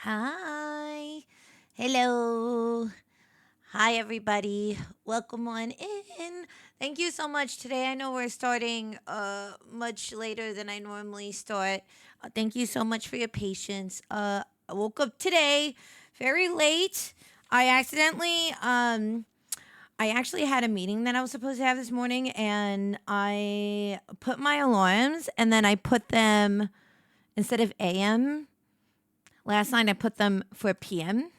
Hi. Hello. Hi, everybody. Welcome on in. Thank you so much. Today, I know we're starting much later than I normally start. Thank you so much for your patience. I woke up today very late. I accidentally, I actually had a meeting that I was supposed to have this morning, and I put my alarms and then I put them instead of AM. Last night I put them for PM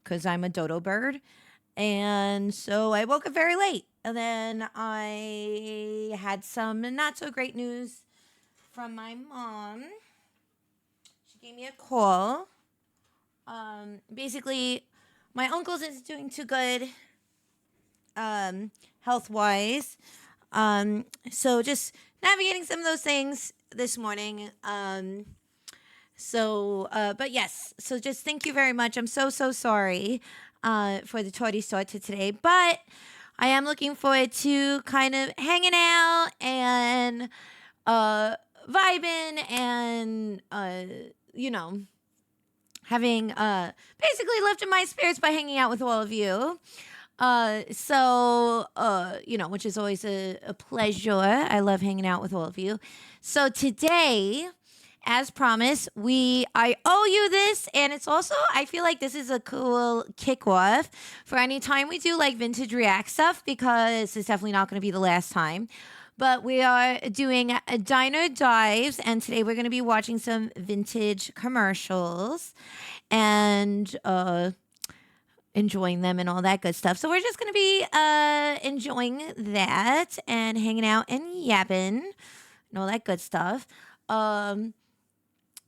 because I'm a dodo bird. And so I woke up very late. And then I had some not so great news from my mom. She gave me a call. Basically, my uncle's isn't doing too good health wise. So just navigating some of those things this morning. But yes, so just thank you very much. I'm so sorry for the tardy start to today, but I am looking forward to kind of hanging out and uh, vibing and, you know, having basically lifted my spirits by hanging out with all of you. Which is always a pleasure. I love hanging out with all of you. So today, as promised, I owe you this, and it's also I feel like this is a cool kickoff for any time we do like vintage react stuff because it's definitely not going to be the last time. But we are doing a diner dives, and today we're going to be watching some vintage commercials and enjoying them and all that good stuff. So we're just going to be enjoying that and hanging out and yapping and all that good stuff.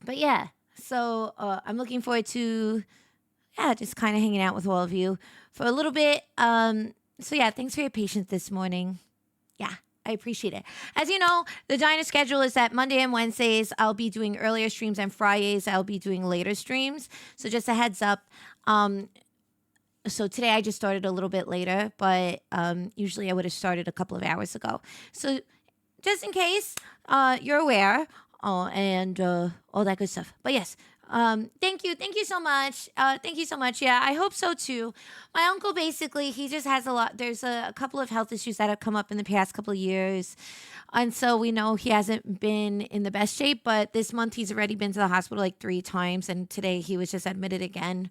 But yeah, so I'm looking forward to just kind of hanging out with all of you for a little bit. So yeah, thanks for your patience this morning. Yeah, I appreciate it. As you know, the diner schedule is that Monday and Wednesdays I'll be doing earlier streams, and Fridays I'll be doing later streams. So just a heads up. So today I just started a little bit later, but usually I would have started a couple of hours ago. So just in case you're aware, and all that good stuff. But yes, thank you so much. Thank you so much. Yeah, I hope so too. My uncle basically he just has a lot. There's a couple of health issues that have come up in the past couple of years, and so we know he hasn't been in the best shape. But this month he's already been to the hospital like 3 times, and today he was just admitted again.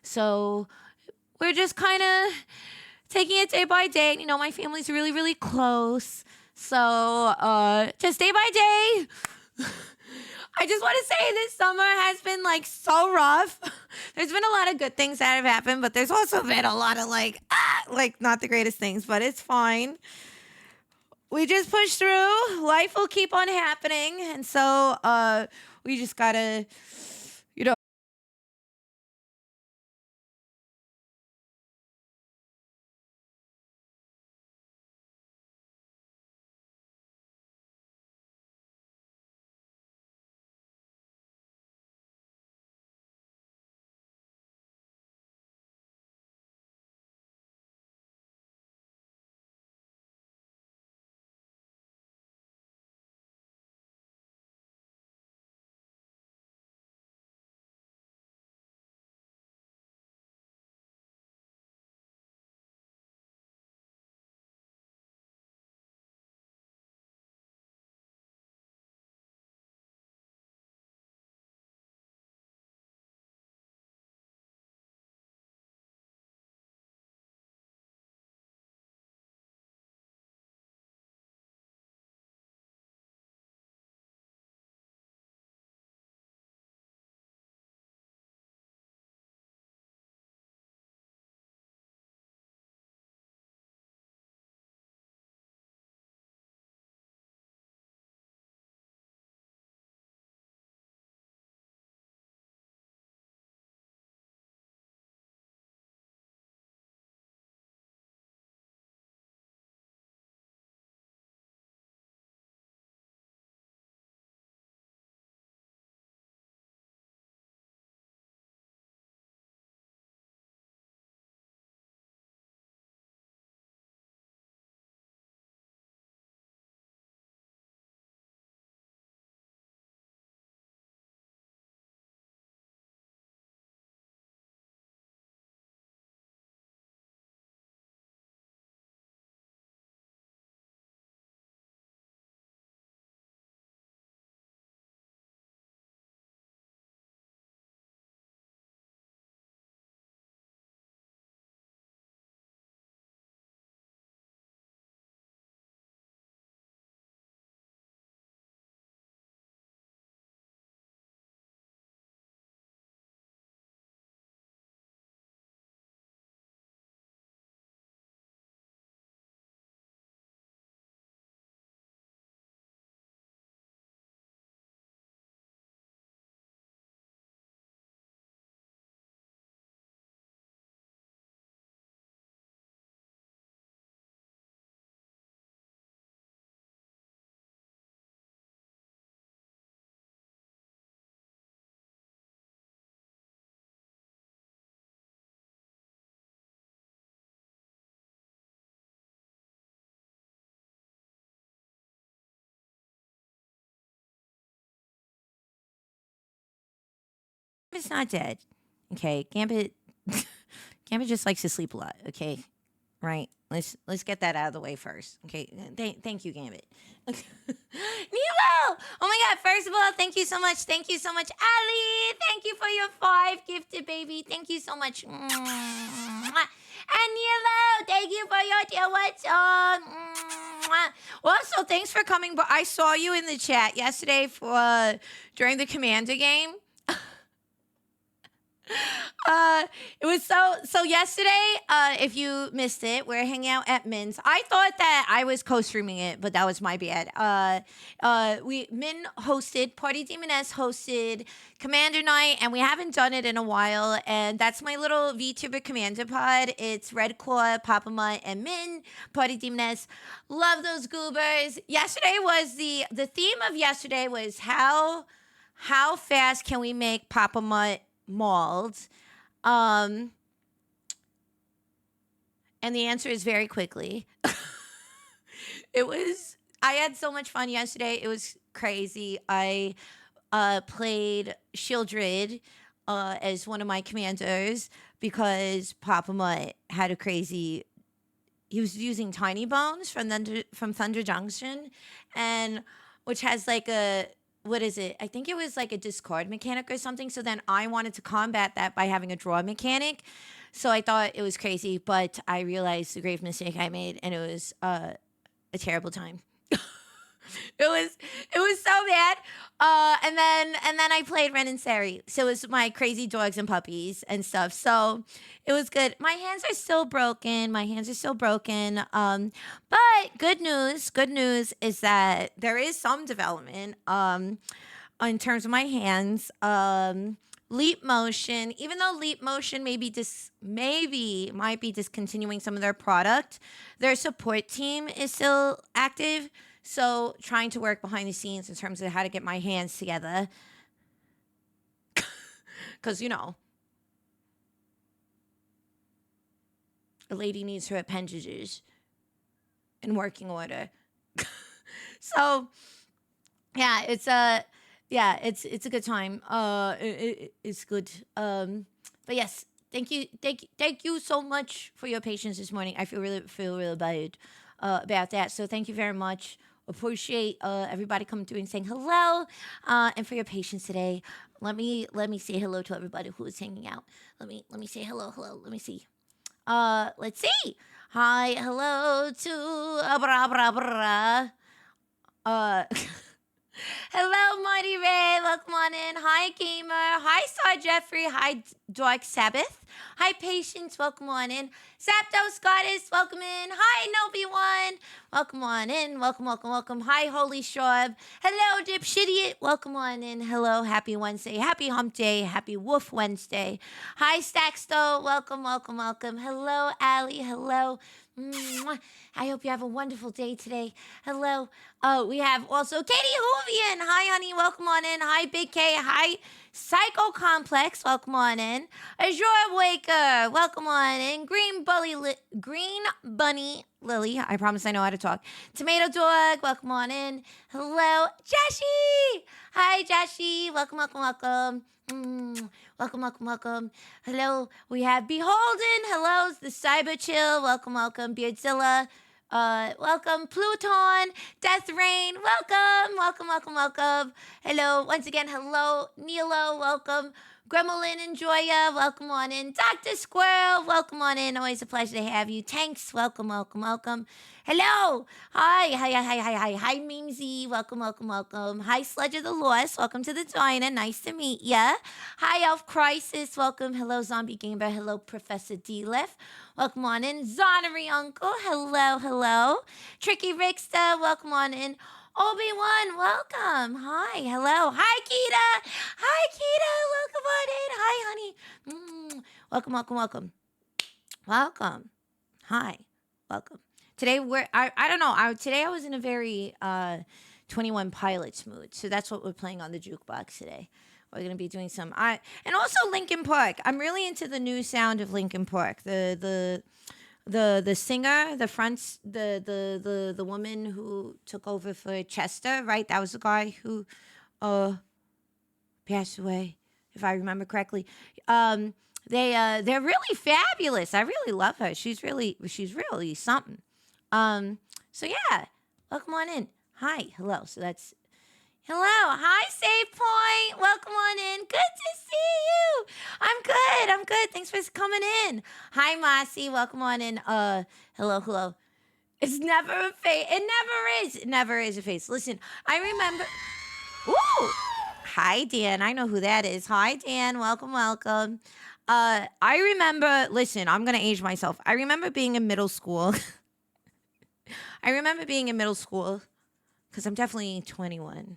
So we're just kind of taking it day by day. You know, my family's really close. So just day by day. I just want to say this summer has been like so rough. There's been a lot of good things that have happened, but there's also been a lot of like not the greatest things, but it's fine. We just push through. Life will keep on happening. And so we just gotta, you know, Gambit's not dead. Okay, Gambit just likes to sleep a lot. Okay, right? Let's get that out of the way first. Okay, thank you, Gambit. Nemo! Oh my God! First of all, thank you so much. Thank you so much, Ali. Thank you for your 5 gifted, baby. Thank you so much. And Nemo, thank you for your dear what's Also, thanks for coming. But I saw you in the chat yesterday for during the Commander game. It was so yesterday, if you missed it, we're hanging out at Min's. I thought that I was co-streaming it, but that was my bad. Min hosted, Party Demoness hosted Commander Night, and we haven't done it in a while, and that's my little VTuber Commander pod. It's Red Claw, Papa Mutt, and Min, Party Demoness. Love those goobers. Yesterday was the theme of yesterday was how fast can we make Papa Mutt mauled? And the answer is very quickly. I had so much fun yesterday. It was crazy. I played Shieldred as one of my commanders because Papa Mutt had a crazy. He was using Tiny Bones from Thunder Junction, and which has like a. What is it? I think it was like a discard mechanic or something. So then I wanted to combat that by having a draw mechanic. So I thought it was crazy, but I realized the grave mistake I made, and it was a terrible time. It was so bad. And then I played Ren and Sari. So it was my crazy dogs and puppies and stuff. So it was good. My hands are still broken. But good news is that there is some development in terms of my hands. Leap Motion, even though Leap Motion might be discontinuing some of their product, their support team is still active. So trying to work behind the scenes in terms of how to get my hands together. Because, a lady needs her appendages in working order. So, yeah, it's a good time. It's good. But yes, thank you so much for your patience this morning. I feel really bad about that. So thank you very much. Appreciate everybody coming through and saying hello, and for your patience today. Let me say hello to everybody who is hanging out. Let me say hello. Let me see. Let's see. Hi, hello to bra bra bra. Hello, Mighty Ray. Welcome on in. Hi, Gamer. Hi, Star Jeffrey. Hi, Dark Sabbath. Hi, Patience. Welcome on in. Zapdos Goddess. Welcome in. Hi, Nobi One. Welcome on in. Welcome. Hi, Holy Shrub. Hello, Dipshitiot. Welcome on in. Hello, happy Wednesday. Happy Hump Day. Happy Woof Wednesday. Hi, Stacksto. Welcome. Hello, Allie. Hello. Mwah. I hope you have a wonderful day today. Hello. Oh, we have also Katie Hoovian. Hi, honey. Welcome on in. Hi, Big K. Hi, Psycho Complex. Welcome on in. Azure Waker. Welcome on in. Green Bunny Lily. I promise I know how to talk. Tomato Dog. Welcome on in. Hello, Jashi. Hi, Jashi. Welcome. Welcome. Hello, we have Beholden. Hello, the Cyber Chill. Welcome. Beardzilla. Welcome, Pluton. Death Rain. Welcome. Hello, once again, hello, Nilo. Welcome. Gremlin and Joya, welcome on in. Dr. Squirrel, welcome on in. Always a pleasure to have you. Tanks, welcome. Hello. Hi. Hi, Memesy. Welcome. Hi, Sludge of the Lost. Welcome to the Diner. Nice to meet ya. Hi, Elf Crisis. Welcome. Hello, Zombie Gamer. Hello, Professor D-Lef. Welcome on in. Zonery Uncle. Hello. Tricky Rickster. Welcome on in. Obi-Wan, welcome. Hi, hello. Hi, Keita. Welcome on in. Hi, honey. Welcome. Hi, welcome. Today I don't know. Today I was in a very 21 Pilots mood, so that's what we're playing on the jukebox today. We're gonna be doing some and also Linkin Park. I'm really into the new sound of Linkin Park. The singer, the woman who took over for Chester, right? That was the guy who passed away if I remember correctly. Um, they're really fabulous. I really love her. She's really something. Um, so yeah, welcome on in. Hi, hello. So that's hello. Hi, Save Point. Welcome on in. Good to see you. I'm good. I'm good. Thanks for coming in. Hi, Mossy. Welcome on in. Hello, hello. It's never a face. It never is. It never is a face. Listen, I remember. Ooh. Hi, Dan. I know who that is. Hi, Dan. Welcome, welcome. I remember. Listen, I'm gonna age myself. I remember being in middle school. I remember being in middle school because I'm definitely 21.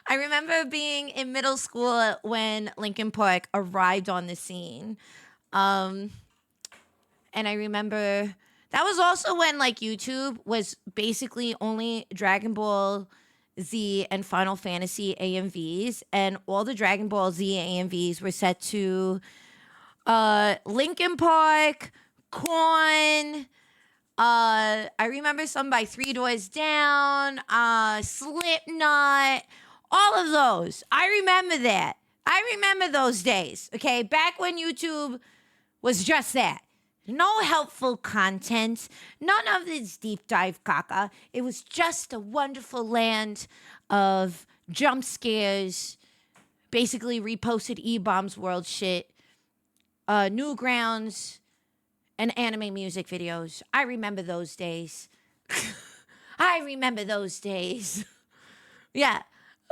I remember being in middle school when Linkin Park arrived on the scene. Um, and I remember that was also when like YouTube was basically only Dragon Ball Z and Final Fantasy AMVs, and all the Dragon Ball Z AMVs were set to Linkin Park, Korn. I remember some by Three Doors Down, Slipknot, all of those. I remember that. I remember those days. Okay, back when YouTube was just that. No helpful content, none of this deep dive caca. It was just a wonderful land of jump scares, basically reposted E-Bombs World shit, Newgrounds, and anime music videos. I remember those days. I remember those days. Yeah.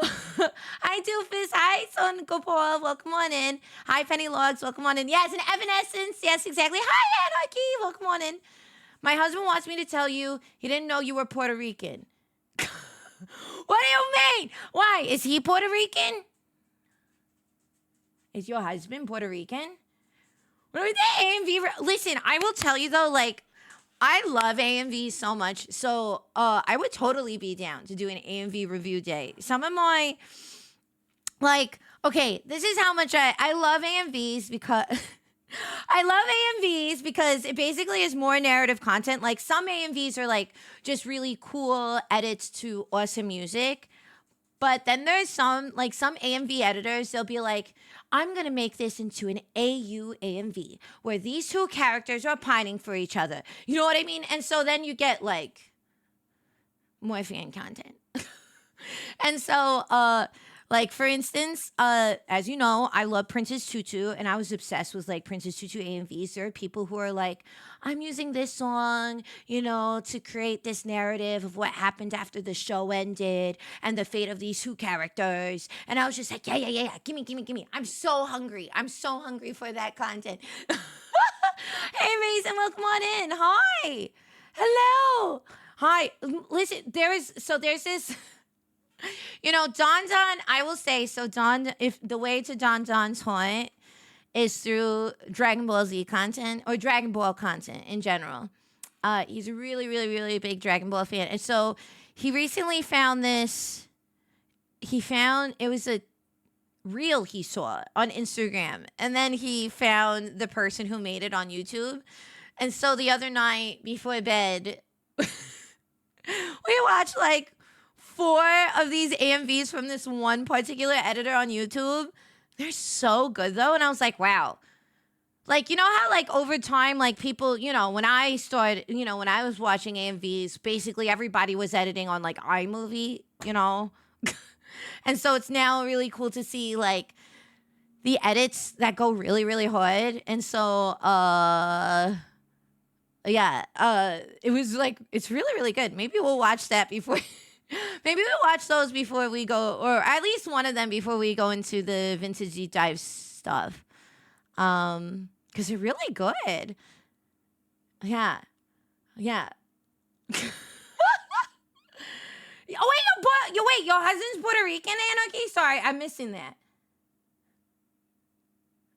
Hi, Doofus. Hi, Son Gopal. Welcome on in. Hi, Penny Logs. Welcome on in. Yes, and Evanescence. Yes, exactly. Hi, Anarchy. Welcome on in. My husband wants me to tell you he didn't know you were Puerto Rican. What do you mean? Why? Is he Puerto Rican? Is your husband Puerto Rican? What are the AMV? Listen, I will tell you though, like, I love AMV so much. So I would totally be down to do an AMV review day. Some of my, like, okay, this is how much I love AMVs because I love AMVs because it basically is more narrative content. Like some AMVs are like just really cool edits to awesome music. But then there's some AMV editors, they'll be like, I'm going to make this into an AU AMV where these two characters are pining for each other. You know what I mean? And so then you get like more fan content. And so, like for instance, as you know, I love Princess Tutu, and I was obsessed with like Princess Tutu AMVs. There are people who are like, I'm using this song, to create this narrative of what happened after the show ended and the fate of these two characters. And I was just like, yeah. Gimme. I'm so hungry. I'm so hungry for that content. Hey, Mason, welcome on in. Hi. Hello. Hi. Listen, there's this. Don Don, I will say, so Don, if the way to Don Don's haunt is through Dragon Ball Z content or Dragon Ball content in general. He's a really, really, really big Dragon Ball fan. And so he recently found this, it was a reel he saw on Instagram. And then he found the person who made it on YouTube. And so the other night before bed, we watched like 4 of these AMVs from this one particular editor on YouTube. They're so good though. And I was like, wow. Like, you know how like over time, like people, when I started, when I was watching AMVs, basically everybody was editing on like iMovie, And so it's now really cool to see like the edits that go really, really hard. And so, yeah, it was like, it's really, really good. Maybe we'll watch that before. Maybe we'll watch those before we go, or at least one of them before we go into the vintage deep dive stuff. Because they're really good. Yeah. Wait, your husband's Puerto Rican, Anarchy? Sorry, I'm missing that.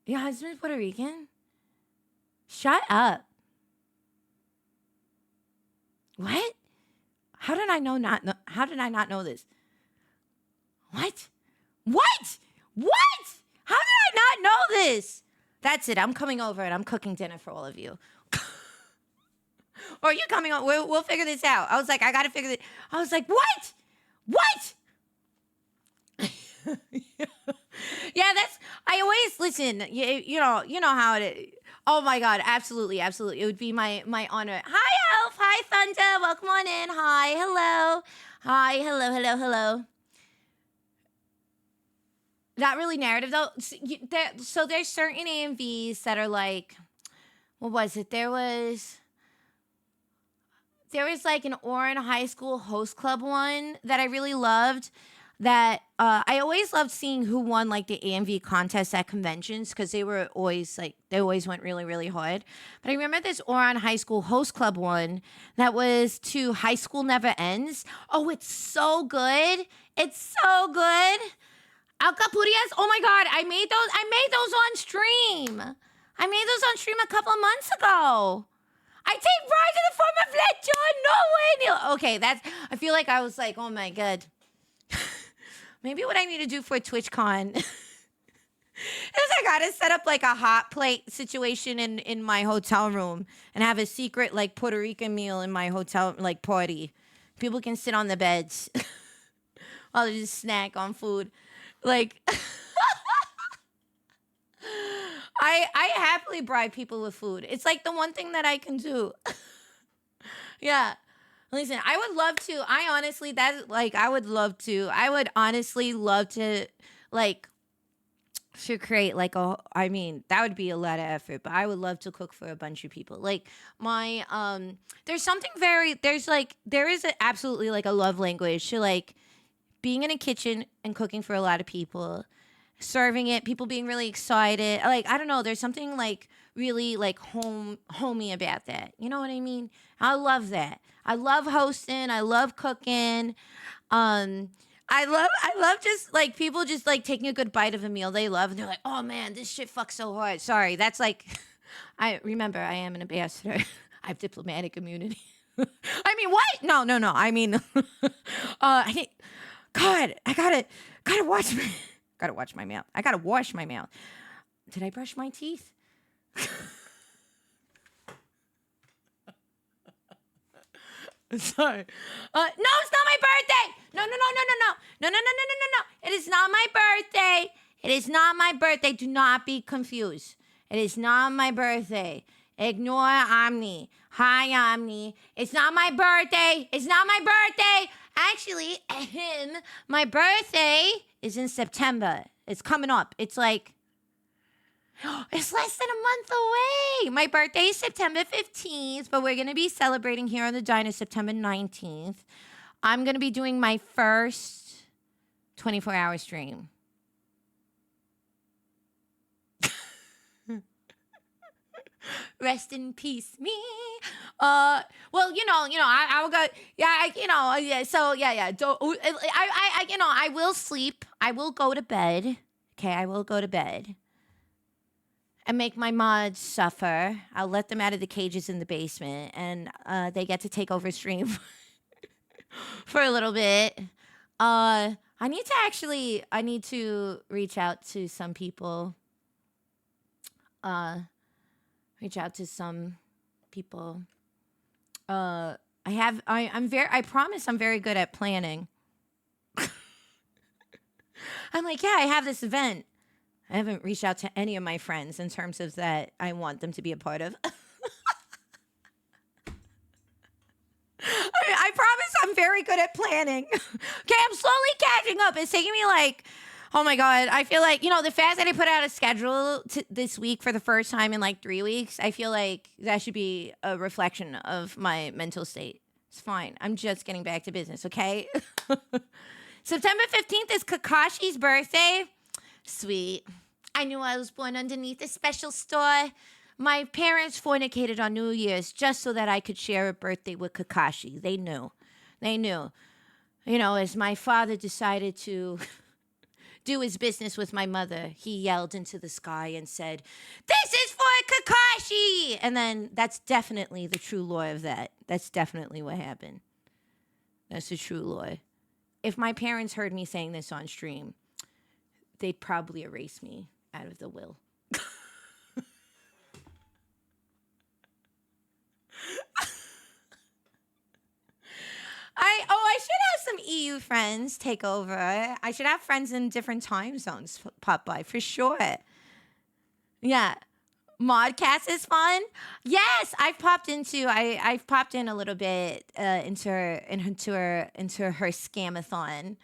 Your husband's Puerto Rican? Shut up. What? How did I how did I not know this? What? How did I not know this? That's it. I'm coming over and I'm cooking dinner for all of you. Or are you coming on? We'll figure this out. I was like, I got to figure this. I was like, what? Yeah, that's. I always listen. You know how it is. Oh my God, absolutely, absolutely. It would be my honor. Hi, Elf. Hi, Thunder. Welcome on in. Hi, hello. Hi, hello, hello, hello. Not really narrative though. So there's certain AMVs that are like, what was it? There was like an Orin High School Host Club one that I really loved. That I always loved seeing who won like the AMV contest at conventions because they always went really really hard. But I remember this Orin High School Host Club one that was to High School Never Ends. Oh, it's so good! It's so good. Alcapurias. Oh my God, I made those. I made those on stream. I made those on stream a couple of months ago. I take pride in the form of leche. No way, Neil. Okay, that's. I feel like I was like, oh my God. Maybe what I need to do for TwitchCon is I gotta set up like a hot plate situation in my hotel room and have a secret like Puerto Rican meal in my hotel like party. People can sit on the beds while they just snack on food. Like I happily bribe people with food. It's like the one thing that I can do. Yeah. Listen, I would love to. I honestly, that like, I would love to. I would honestly love to, like, to create like a. I mean, that would be a lot of effort, but I would love to cook for a bunch of people. Like there's something very. There is absolutely like a love language to like being in a kitchen and cooking for a lot of people, serving it, people being really excited. Like, I don't know, there's something like really like homey about that. You know what I mean? I love that. I love hosting, I love cooking. Um I love just like people just like taking a good bite of a meal they love and they're like, "Oh man, this shit fucks so hard." Sorry, that's like I remember I am an ambassador. I have diplomatic immunity. I mean, what? No, no, no. I mean, I God, I gotta watch my gotta watch my mouth. I gotta wash my mouth. Did I brush my teeth? Sorry. No, it's not my birthday. No, no, no, no, no, no, no, no, no, no, no, no, no. It is not my birthday. It is not my birthday. Do not be confused. It is not my birthday. Ignore Omni. Hi, Omni. It's not my birthday. It's not my birthday. Actually, my birthday is in September. It's coming up. It's like it's less than a month away. My birthday is September 15th, but we're going to be celebrating here on the DINER September 19th. I'm going to be doing my first 24-hour stream. Rest in peace, me. Well, I will go. Yeah, yeah. So, yeah. I will sleep. I will go to bed. Okay, I will go to bed and make my mods suffer. I'll let them out of the cages in the basement, and they get to take over stream for a little bit. I need to reach out to some people. Reach out to some people. I promise I'm very good at planning. I'm like, yeah, I have this event. I haven't reached out to any of my friends in terms of that I want them to be a part of. I promise I'm very good at planning. Okay, I'm slowly catching up. It's taking me like, oh my God, I feel like, the fact that I put out a schedule this week for the first time in like 3 weeks, I feel like that should be a reflection of my mental state. It's fine. I'm just getting back to business, okay? September 15th is Kakashi's birthday. Sweet. I knew I was born underneath a special star. My parents fornicated on New Year's just so that I could share a birthday with Kakashi. They knew. They knew. As my father decided to do his business with my mother, he yelled into the sky and said, "This is for Kakashi!" And then that's definitely the true lore of that. That's definitely what happened. That's the true lore. If my parents heard me saying this on stream, they'd probably erase me out of the will. I should have some EU friends take over. I should have friends in different time zones pop by for sure. Yeah. Modcast is fun. Yes, I've popped in a little bit into her scamathon.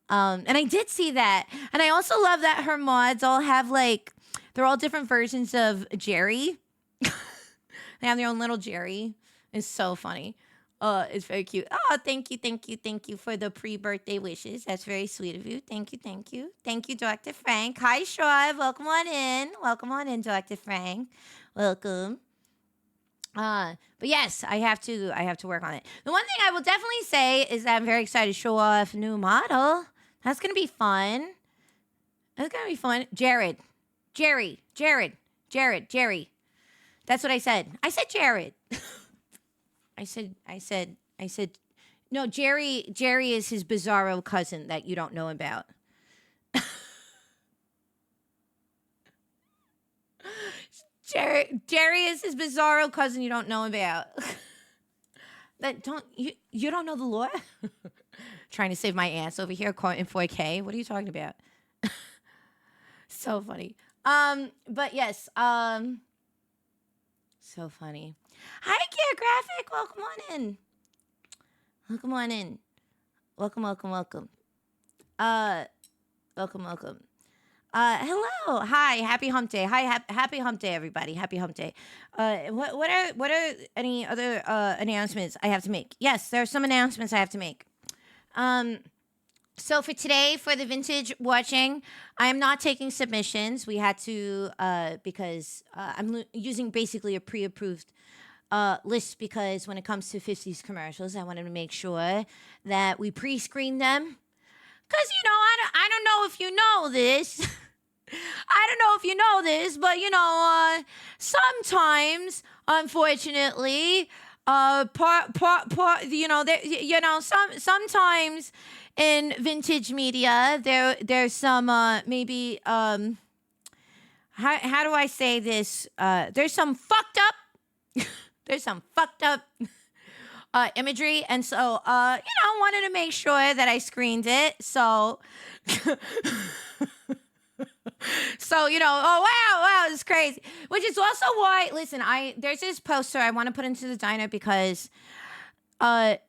And I did see that. And I also love that her mods all have like they're all different versions of Jerry. They have their own little Jerry. It's so funny. It's very cute. Oh, thank you for the pre-birthday wishes. That's very sweet of you. Thank you, thank you. Thank you, Dr. Frank. Hi, Shaw. Welcome on in. Welcome on in, Dr. Frank. Welcome. But yes, I have to work on it. The one thing I will definitely say is that I'm very excited to show off a new model. That's gonna be fun. That's gonna be fun. Jerry. That's what I said. I said Jared. I said, no, Jerry is his bizarro cousin that you don't know about. Jerry is his bizarro cousin you don't know about. You don't know the law? Trying to save my ass over here, caught in 4K. What are you talking about? So funny. But yes, so funny. Hi, Gear Graphic. Welcome on in. Welcome on in. Welcome. Welcome. Hello. Hi. Happy Hump Day. Hi. Happy Hump Day, everybody. Happy Hump Day. What are any other announcements I have to make? Yes, there are some announcements I have to make. So for today, for the vintage watching, I am not taking submissions. We had to because I'm using basically a pre-approved list because when it comes to 50s commercials, I wanted to make sure that we pre-screen them. Because, I don't know if you know this. I don't know if you know this, but, sometimes, unfortunately, sometimes in vintage media, there's some, maybe, how do I say this? There's some fucked up, imagery. And so, wanted to make sure that I screened it. So, oh, wow, it's crazy. Which is also why, listen, there's this poster I want to put into the diner because, I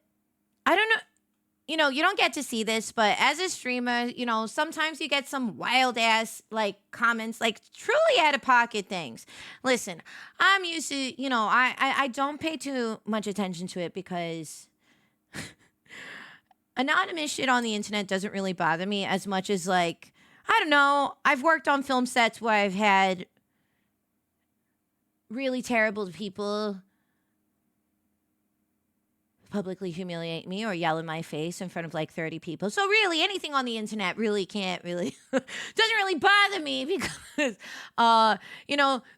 don't know, you don't get to see this, but as a streamer, sometimes you get some wild ass, like, comments, like, truly out of pocket things. Listen, I'm used to, I don't pay too much attention to it because anonymous shit on the internet doesn't really bother me as much as, like, I don't know. I've worked on film sets where I've had really terrible people publicly humiliate me or yell in my face in front of like 30 people. So really anything on the internet really can't really doesn't really bother me because the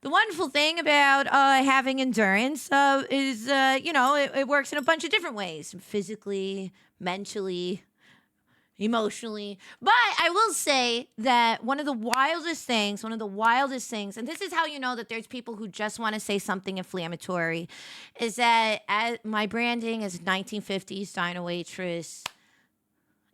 wonderful thing about having endurance is it works in a bunch of different ways, physically, mentally, emotionally. But I will say that one of the wildest things, and this is how you know that there's people who just want to say something inflammatory, is that my branding is 1950s diner waitress.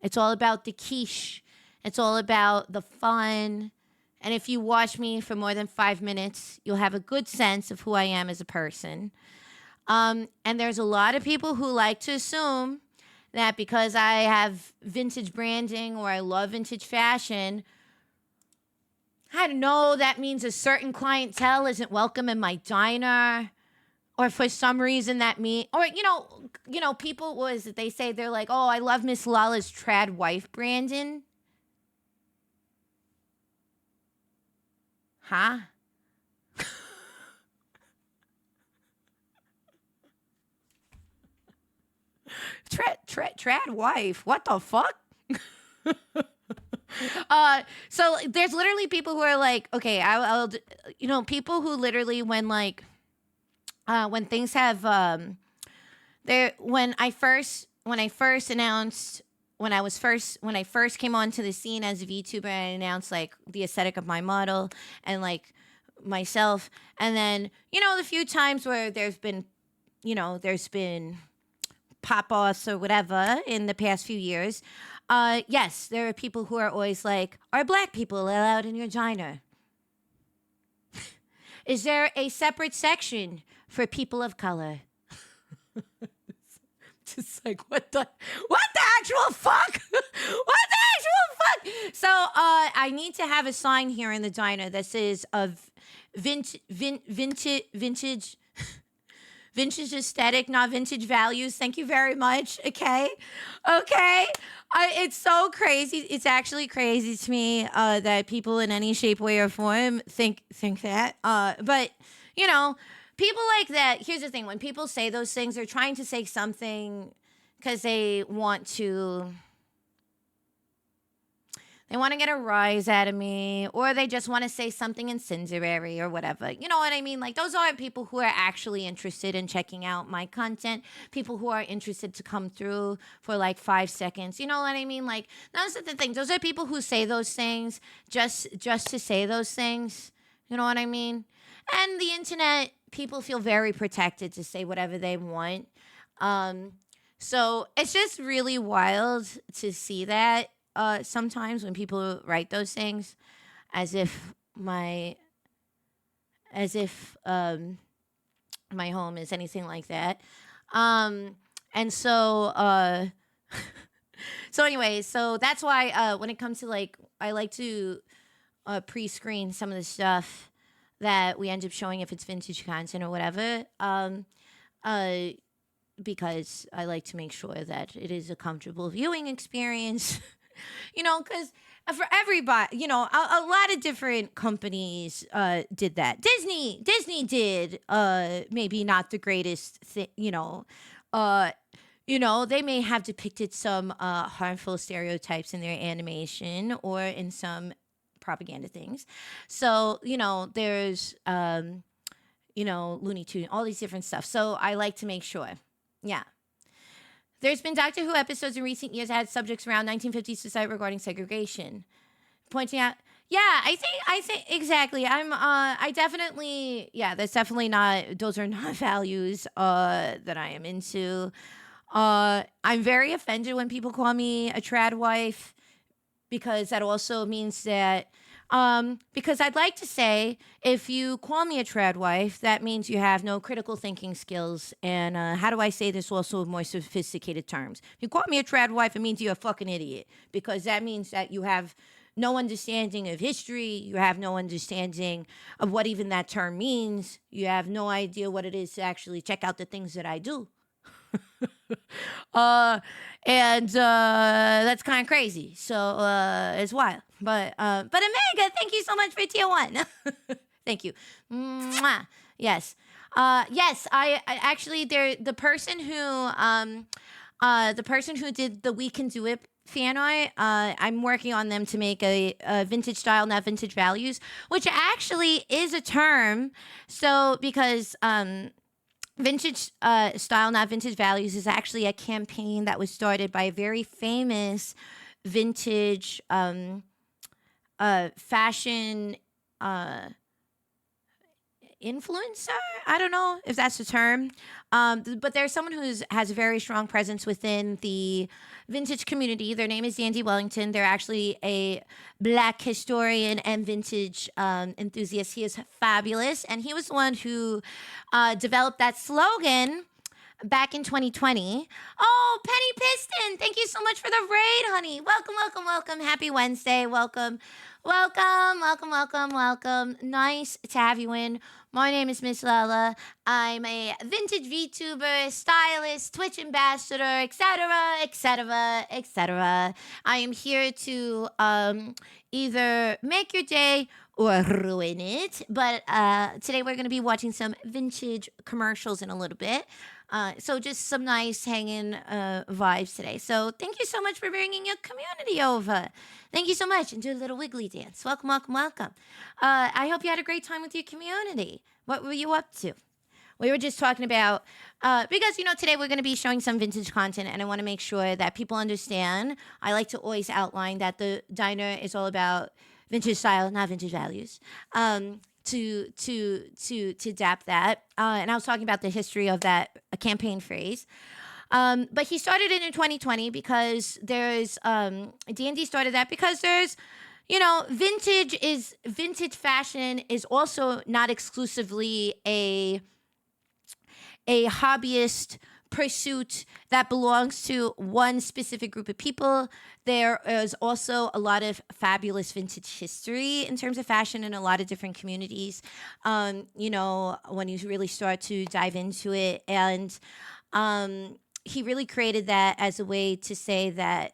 It's all about the quiche. It's all about the fun. And if you watch me for more than 5 minutes, you'll have a good sense of who I am as a person. And there's a lot of people who like to assume that because I have vintage branding or I love vintage fashion, I don't know, that means a certain clientele isn't welcome in my diner. Or for some reason that people, what is it? They say they're like, oh, I love Miss Lala's trad wife branding. Huh? Trad wife. What the fuck? So there's literally people who are like, okay, I'll people who literally when things have when I first came onto the scene as a VTuber, I announced like the aesthetic of my model and like myself, and then the few times where there's been pop-offs or whatever in the past few years, Yes, there are people who are always like, are black people allowed in your diner? Is there a separate section for people of color? Just like, what the actual fuck? What the actual fuck? So I need to have a sign here in the diner that says of vintage aesthetic, not vintage values. Thank you very much. Okay. It's so crazy. It's actually crazy to me that people in any shape, way, or form think that. But you know, people like that. Here's the thing: when people say those things, they're trying to say something because they want to. They want to get a rise out of me, or they just want to say something incendiary or whatever. You know what I mean? Like, those aren't people who are actually interested in checking out my content. People who are interested to come through for like 5 seconds. You know what I mean? Like, those are the things. Those are people who say those things just to say those things. You know what I mean? And the internet, people feel very protected to say whatever they want. So it's just really wild to see that. Sometimes when people write those things as if my home is anything like that. And so so anyway, so that's why when it comes to like, I like to pre-screen some of the stuff that we end up showing if it's vintage content or whatever. Because I like to make sure that it is a comfortable viewing experience. You know, because for everybody, you know, a lot of different companies did that. Disney did maybe not the greatest thing, they may have depicted some harmful stereotypes in their animation or in some propaganda things. So, there's Looney Tunes, all these different stuff. So I like to make sure. Yeah. There's been Doctor Who episodes in recent years that had subjects around 1950s society regarding segregation. Pointing out, yeah, I think exactly. I definitely, yeah, those are not values that I am into. I'm very offended when people call me a trad wife, because that also means that, because I'd like to say, if you call me a trad wife, that means you have no critical thinking skills. And how do I say this also with more sophisticated terms? If you call me a trad wife, it means you're a fucking idiot, because that means that you have no understanding of history. You have no understanding of what even that term means. You have no idea what it is to actually check out the things that I do. And that's kind of crazy. So it's wild. But Omega, thank you so much for tier 1. Thank you. Mwah. Yes. Yes. I actually, the person who did the We Can Do It fan art, I'm working on them to make a vintage style, not vintage values, which actually is a term. So because vintage style, not vintage values is actually a campaign that was started by a very famous vintage fashion influencer. I don't know if that's the term. But there's someone who has a very strong presence within the vintage community. Their name is Dandy Wellington. They're actually a black historian and vintage enthusiast. He is fabulous. And he was the one who developed that slogan back in 2020. Oh, Penny Piston, thank you so much for the raid, honey. Welcome, welcome, welcome. Happy Wednesday. Welcome. Welcome, welcome, welcome, welcome. Nice to have you in. My name is Miss Lala. I'm a vintage VTuber, stylist, Twitch ambassador, etc., etc., etc. I am here to either make your day or ruin it. But today we're going to be watching some vintage commercials in a little bit. So just some nice hanging vibes today. So thank you so much for bringing your community over. Thank you so much. And do a little wiggly dance. Welcome, welcome, welcome. I hope you had a great time with your community. What were you up to? We were just talking about, because, today we're going to be showing some vintage content, and I want to make sure that people understand. I like to always outline that the diner is all about vintage style, not vintage values. To adapt that. And I was talking about the history of that campaign phrase. But he started it in 2020 because there's D&D started that because there's vintage fashion is also not exclusively a hobbyist pursuit that belongs to one specific group of people. There is also a lot of fabulous vintage history in terms of fashion in a lot of different communities. When you really start to dive into it, and he really created that as a way to say that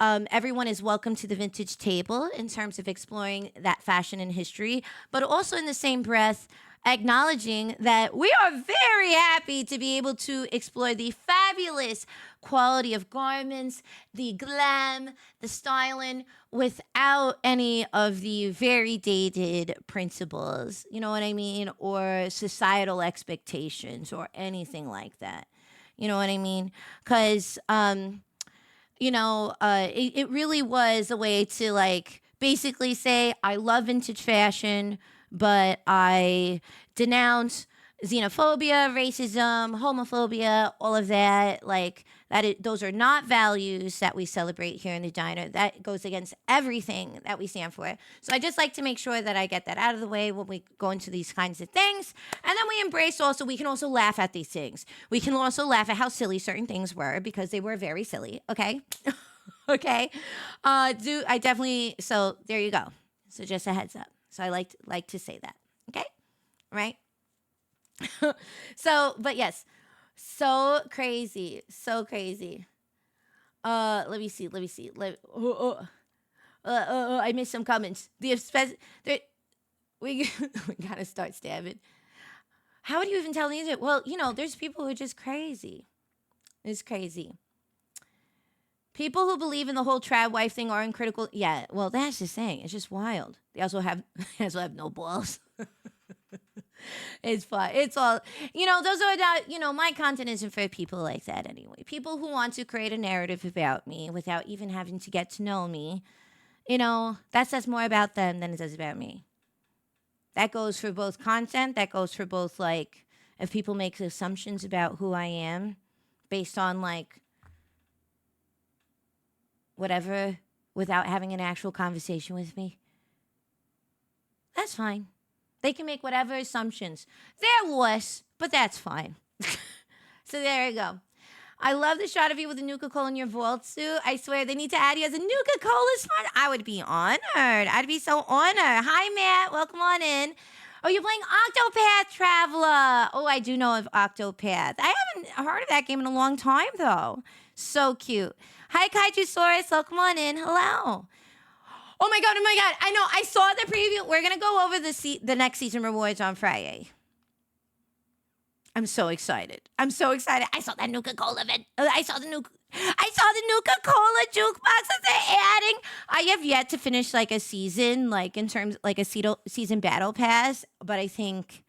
everyone is welcome to the vintage table in terms of exploring that fashion and history, but also in the same breath, acknowledging that we are very happy to be able to explore the fabulous quality of garments, the glam, the styling, without any of the very dated principles, you know what I mean? Or societal expectations or anything like that. You know what I mean? Because, it really was a way to like basically say, I love vintage fashion, but I denounce xenophobia, racism, homophobia, all of that. Like those are not values that we celebrate here in the diner. That goes against everything that we stand for. So I just like to make sure that I get that out of the way when we go into these kinds of things. And then we can also laugh at these things. We can also laugh at how silly certain things were because they were very silly. Okay. Okay. So there you go. So just a heads up. So I like to say that. Okay? Right? But yes. So crazy. So crazy. Let me see. I missed some comments. We gotta start stabbing. How would you even tell me that? Well, there's people who are just crazy. It's crazy. People who believe in the whole trad wife thing are uncritical. Yeah, well, that's the thing. It's just wild. They also have no balls. It's fun. It's all, those are not, my content isn't for people like that anyway. People who want to create a narrative about me without even having to get to know me, that says more about them than it does about me. That goes for both content. That goes for both, like, if people make assumptions about who I am based on, like, whatever, without having an actual conversation with me. That's fine. They can make whatever assumptions. They're lost, but that's fine. So there you go. I love the shot of you with the Nuka-Cola in your vault suit. I swear they need to add you as a Nuka-Cola sponsor. I would be honored. I'd be so honored. Hi, Matt. Welcome on in. Oh, you're playing Octopath Traveler. Oh, I do know of Octopath. I haven't heard of that game in a long time, though. So cute. Hi, Kaijusaurus. Welcome on in. Hello. Oh my god. I know. I saw the preview. We're going to go over the next season rewards on Friday. I'm so excited. I saw that Nuka-Cola event. I saw the Nuka-Cola jukebox that they're adding. I have yet to finish like a season, like in terms like a season battle pass, but I think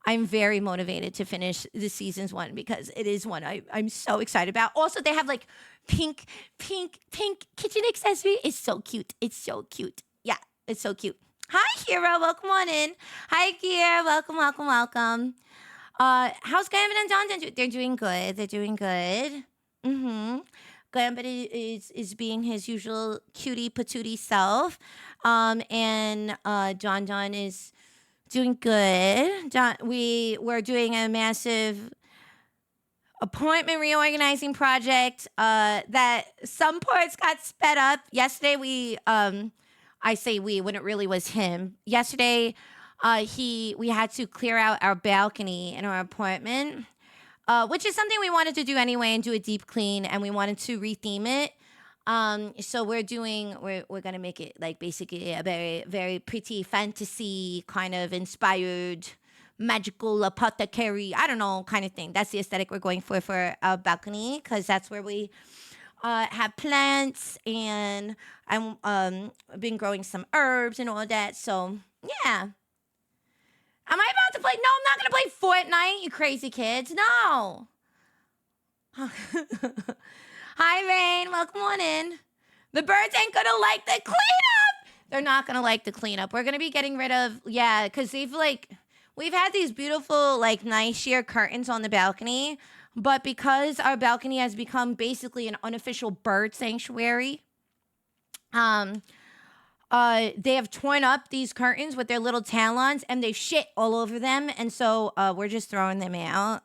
I'm very motivated to finish the season's one because it is one I'm so excited about. Also, they have like pink kitchen accessory. It's so cute. Yeah, it's so cute. Hi, Hero. Welcome on in. Hi, Kier. Welcome. How's Gambit and Don? They're doing good. Gambit is being his usual cutie patootie self. And Don is doing good. We're doing a massive appointment reorganizing project that some parts got sped up. Yesterday I say we when it really was him. Yesterday we had to clear out our balcony in our apartment, which is something we wanted to do anyway and do a deep clean, and we wanted to retheme it. So we're gonna make it like basically a very, very pretty fantasy kind of inspired magical apothecary, I don't know, kind of thing. That's the aesthetic we're going for our balcony, because that's where we have plants, and I've been growing some herbs and all that. So yeah. Am I about to play? No, I'm not going to play Fortnite, you crazy kids. No. Hi, Rain. Welcome on in. The birds ain't going to like the cleanup. They're not going to like the cleanup. We're going to be getting rid of, because we've had these beautiful, like, nice sheer curtains on the balcony. But because our balcony has become basically an unofficial bird sanctuary, um, they have torn up these curtains with their little talons and they've shit all over them. And so we're just throwing them out.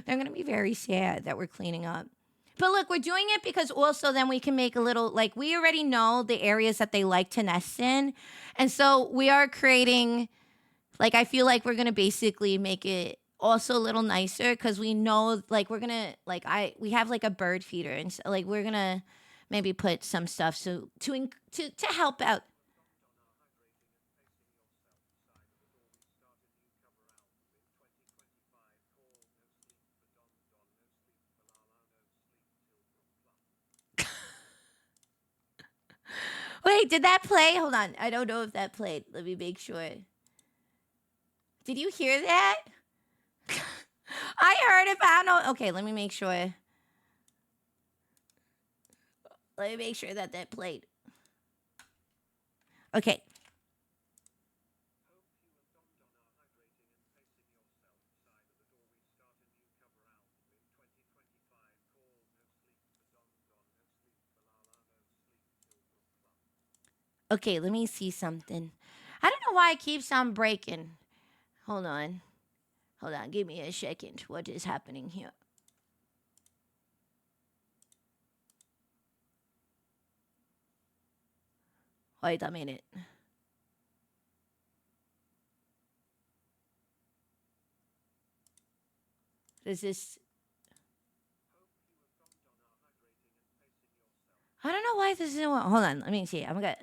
They're going to be very sad that we're cleaning up. But look, we're doing it because also then we can make a little, like, we already know the areas that they like to nest in. And so we are creating, like, I feel like we're going to basically make it also a little nicer because we know, like, we're going to, like, we have like a bird feeder. And so, like, we're going to maybe put some stuff so to help out. Wait, did that play? Hold on. I don't know if that played. Let me make sure. Did you hear that? I heard it, but I don't know. Okay, let me make sure. Let me make sure that that played. Okay. Okay, let me see something. I don't know why it keeps on breaking. Hold on. Hold on. Give me a second. What is happening here? Wait a minute. Does this... I don't know why this isn't... Hold on. Let me see. I'm gonna...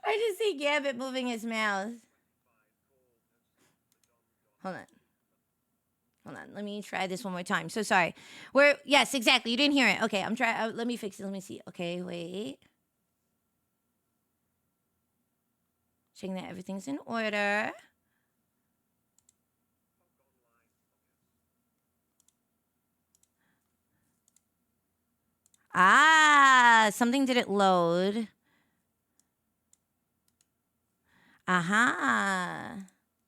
I just see Gambit moving his mouth. Hold on. Hold on. Let me try this one more time. So sorry. Yes, exactly. You didn't hear it. Okay, I'm trying. Let me fix it. Let me see. Okay, wait. Checking that everything's in order. Ah, something didn't load. Aha.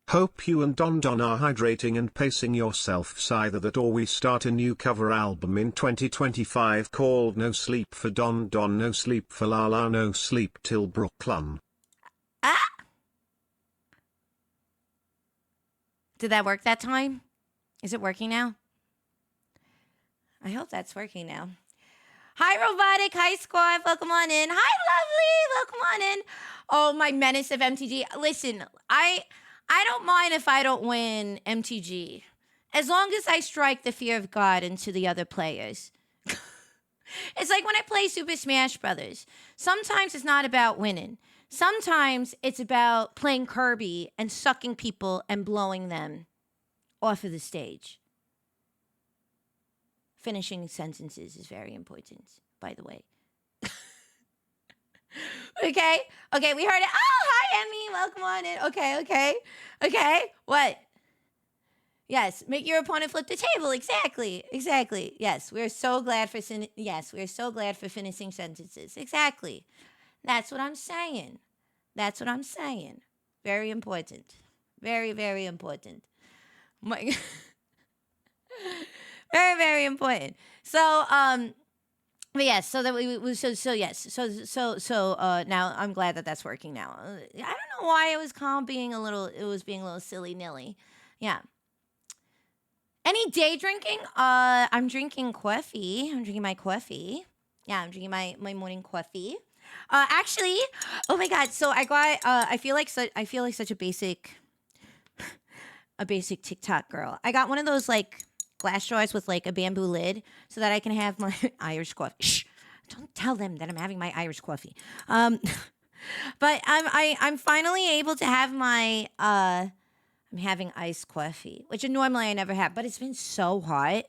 Hope you and Don Don are hydrating and pacing yourselves either that or we start a new cover album in 2025 called No Sleep for Don Don, No Sleep for La La, No Sleep Till Brooklyn. Ah! Did that work that time? Is it working now? I hope that's working now. Hi, Robotic. Hi, Squad. Welcome on in. Hi, Lovely. Welcome on in. Oh, my menace of MTG. Listen, I don't mind if I don't win MTG. As long as I strike the fear of God into the other players. It's like when I play Super Smash Brothers. Sometimes it's not about winning. Sometimes it's about playing Kirby and sucking people and blowing them off of the stage. Finishing sentences is very important, by the way. Okay, we heard it. Oh, hi, Emmy. Welcome on in. Okay. What? Yes, make your opponent flip the table. Exactly. Yes, we're so glad for finishing sentences. Exactly. That's what I'm saying. Very important. Very, very important. My very, very important. So, but yes, so that now I'm glad that that's working now. I don't know why it was being a little silly nilly. Yeah. Any day drinking? I'm drinking coffee. I'm drinking my coffee. Yeah, I'm drinking my morning coffee. Actually, oh my god! So I got. I feel like such a basic TikTok girl. I got one of those like glass jars with like a bamboo lid so that I can have my Irish coffee. Shh! Don't tell them that I'm having my Irish coffee. But I'm finally able to have my I'm having iced coffee, which normally I never have, but it's been so hot.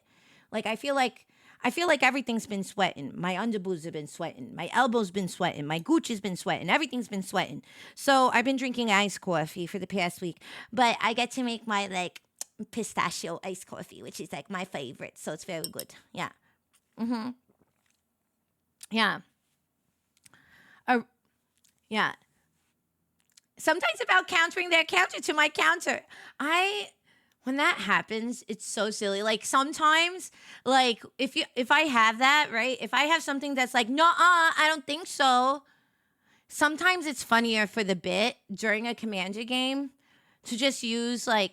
Like I feel like everything's been sweating. My underboobs have been sweating. My elbows been sweating. My gooch has been sweating. Everything's been sweating. So I've been drinking iced coffee for the past week, but I get to make my like pistachio iced coffee, which is like my favorite. So it's very good. Yeah. Yeah. Uh, yeah. Sometimes about countering their counter to my counter. When that happens, it's so silly. Like sometimes, like if I have that, right? If I have something that's like, no, I don't think so. Sometimes it's funnier for the bit during a commander game to just use like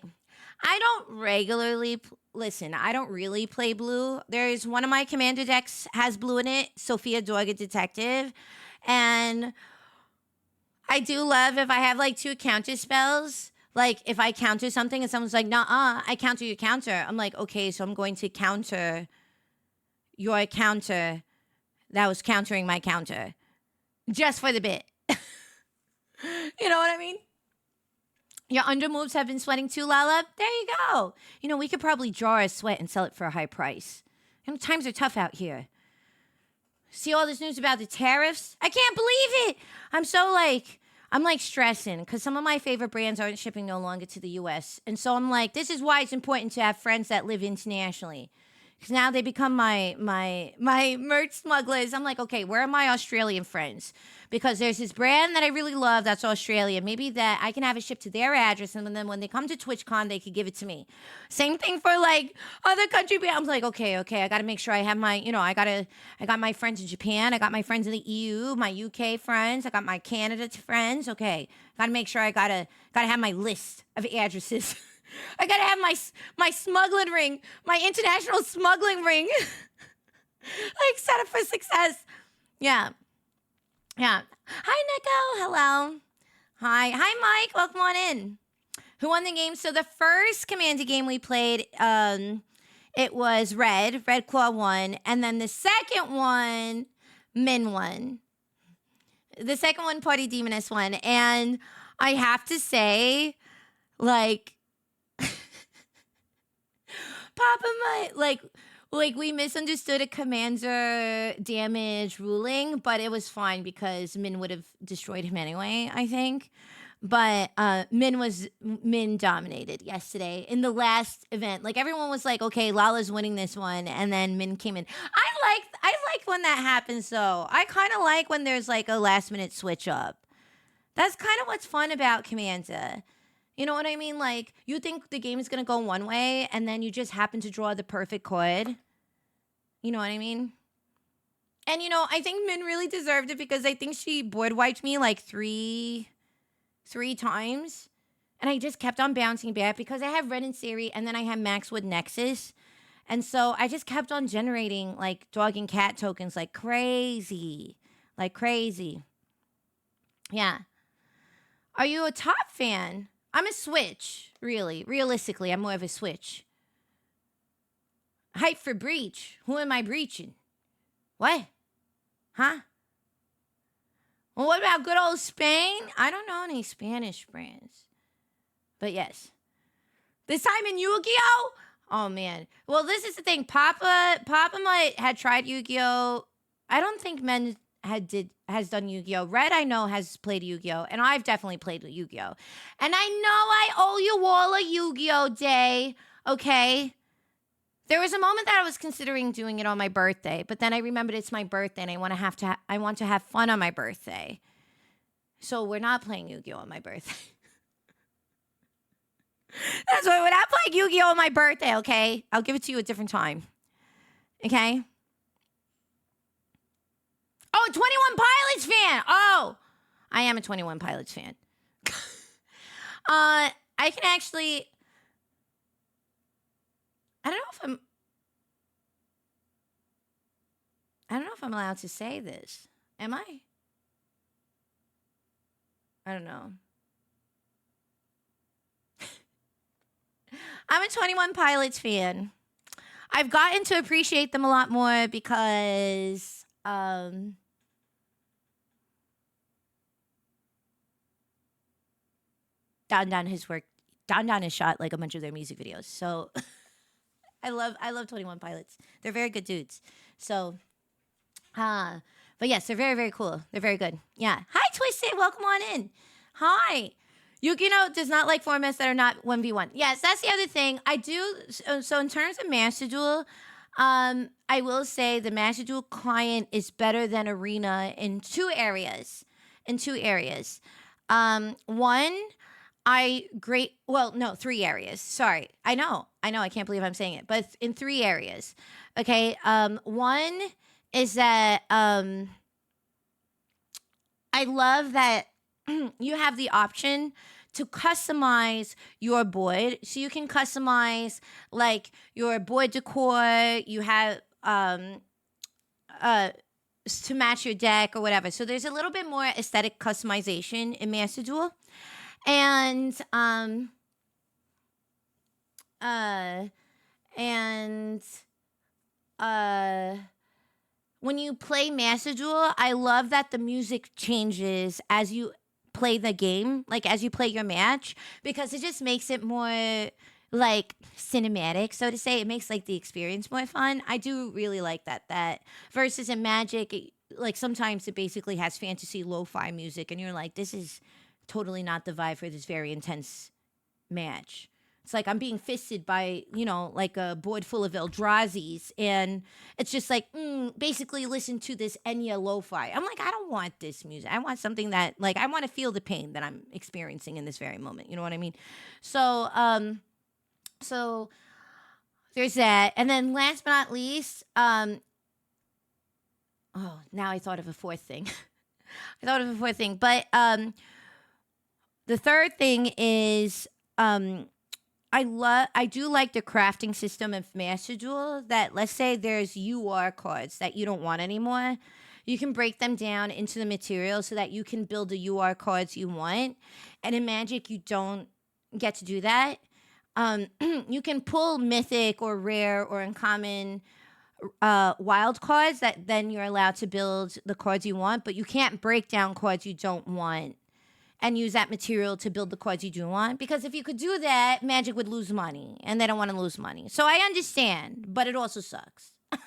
I don't regularly listen. I don't really play blue. There's one of my commander decks has blue in it, Sophia Dorga Detective, and I do love if I have like two counter spells. Like if I counter something and someone's like, "Nah, I counter your counter." I'm like, "Okay, so I'm going to counter your counter that was countering my counter just for the bit." You know what I mean? Your under moves have been sweating too, Lala. There you go. We could probably draw a sweat and sell it for a high price. Times are tough out here. See all this news about the tariffs? I can't believe it. I'm like stressing because some of my favorite brands aren't shipping no longer to the US. And so I'm like, this is why it's important to have friends that live internationally. Because now they become my merch smugglers. I'm like, okay, where are my Australian friends? Because there's this brand that I really love that's Australian. Maybe that I can have it shipped to their address, and then when they come to TwitchCon, they could give it to me. Same thing for like other country brands. I'm like, okay, I got to make sure I have my, I got my friends in Japan, I got my friends in the EU, my UK friends, I got my Canada friends. Okay, got to make sure I gotta have my list of addresses. I gotta have my smuggling ring, my international smuggling ring, like set up for success. Yeah, yeah. Hi, Nico. Hello. Hi, Mike. Welcome on in. Who won the game? So the first Commander game we played, it was Red Claw won, and then the second one, Min won. The second one, Party Demoness won, and I have to say, like. Papa might like we misunderstood a commander damage ruling, but it was fine because Min would have destroyed him anyway, I think. But Min dominated yesterday in the last event. Like everyone was like, okay, Lala's winning this one, and then Min came in. I like when that happens though. I kind of like when there's like a last minute switch up. That's kind of what's fun about Commander. You know what I mean? Like, you think the game is going to go one way, and then you just happen to draw the perfect card. You know what I mean? And, I think Min really deserved it because I think she board wiped me like three times. And I just kept on bouncing back because I have Red and Siri, and then I have Maxwood Nexus. And so I just kept on generating, like, dog and cat tokens like crazy. Like crazy. Yeah. Are you a top fan? I'm a Switch, really. Realistically, I'm more of a Switch. Hype for Breach. Who am I breaching? What? Huh? Well, what about good old Spain? I don't know any Spanish brands. But yes. This time in Yu-Gi-Oh? Oh, man. Well, this is the thing. Papa might had tried Yu-Gi-Oh. I don't think Men has done Yu-Gi-Oh. Red, I know, has played Yu-Gi-Oh, and I've definitely played Yu-Gi-Oh. And I know I owe you all a Yu-Gi-Oh day, okay? There was a moment that I was considering doing it on my birthday, but then I remembered it's my birthday, and I want to have fun on my birthday. So we're not playing Yu-Gi-Oh on my birthday. That's why we're not playing Yu-Gi-Oh on my birthday, okay? I'll give it to you a different time, okay? Oh, 21 Pilots fan. Oh, I am a 21 Pilots fan. I can actually. I don't know if I'm allowed to say this. Am I? I don't know. I'm a 21 Pilots fan. I've gotten to appreciate them a lot more because Don has shot like a bunch of their music videos. So I love 21 Pilots. They're very good dudes. So but yes, they're very, very cool. They're very good. Yeah. Hi, Twisted. Welcome on in. Hi. Yukino does not like formats that are not 1v1. Yes, that's the other thing. I do. So in terms of Master Duel, I I will say the Master Duel client is better than Arena in two areas. In two areas. One, well, no, three areas. Sorry. I can't believe I'm saying it, but it's in three areas. Okay. One is that I love that you have the option to customize your board. So you can customize like your board decor. You have uh to match your deck or whatever. So there's a little bit more aesthetic customization in Master Duel. And uh and uh when you play Master Duel, I love that the music changes as you play the game, like as you play your match, because it just makes it more like cinematic, so to say. It makes like the experience more fun. I do really like that. That versus in Magic, like sometimes it basically has fantasy lo-fi music, and you're like, this is totally not the vibe for this very intense match. It's like I'm being fisted by, like a board full of Eldrazi's. And it's just like, basically listen to this Enya lo-fi. I'm like, I don't want this music. I want something that, like, I want to feel the pain that I'm experiencing in this very moment. You know what I mean? So there's that. And then last but not least, now I thought of a fourth thing. But the third thing is, I do like the crafting system of Master Duel, that let's say there's UR cards that you don't want anymore. You can break them down into the material so that you can build the UR cards you want. And in Magic, you don't get to do that. You can pull mythic or rare or uncommon wild cards that then you're allowed to build the cards you want, but you can't break down cards you don't want and use that material to build the cards you do want. Because if you could do that, Magic would lose money, and they don't want to lose money. So I understand, but it also sucks. And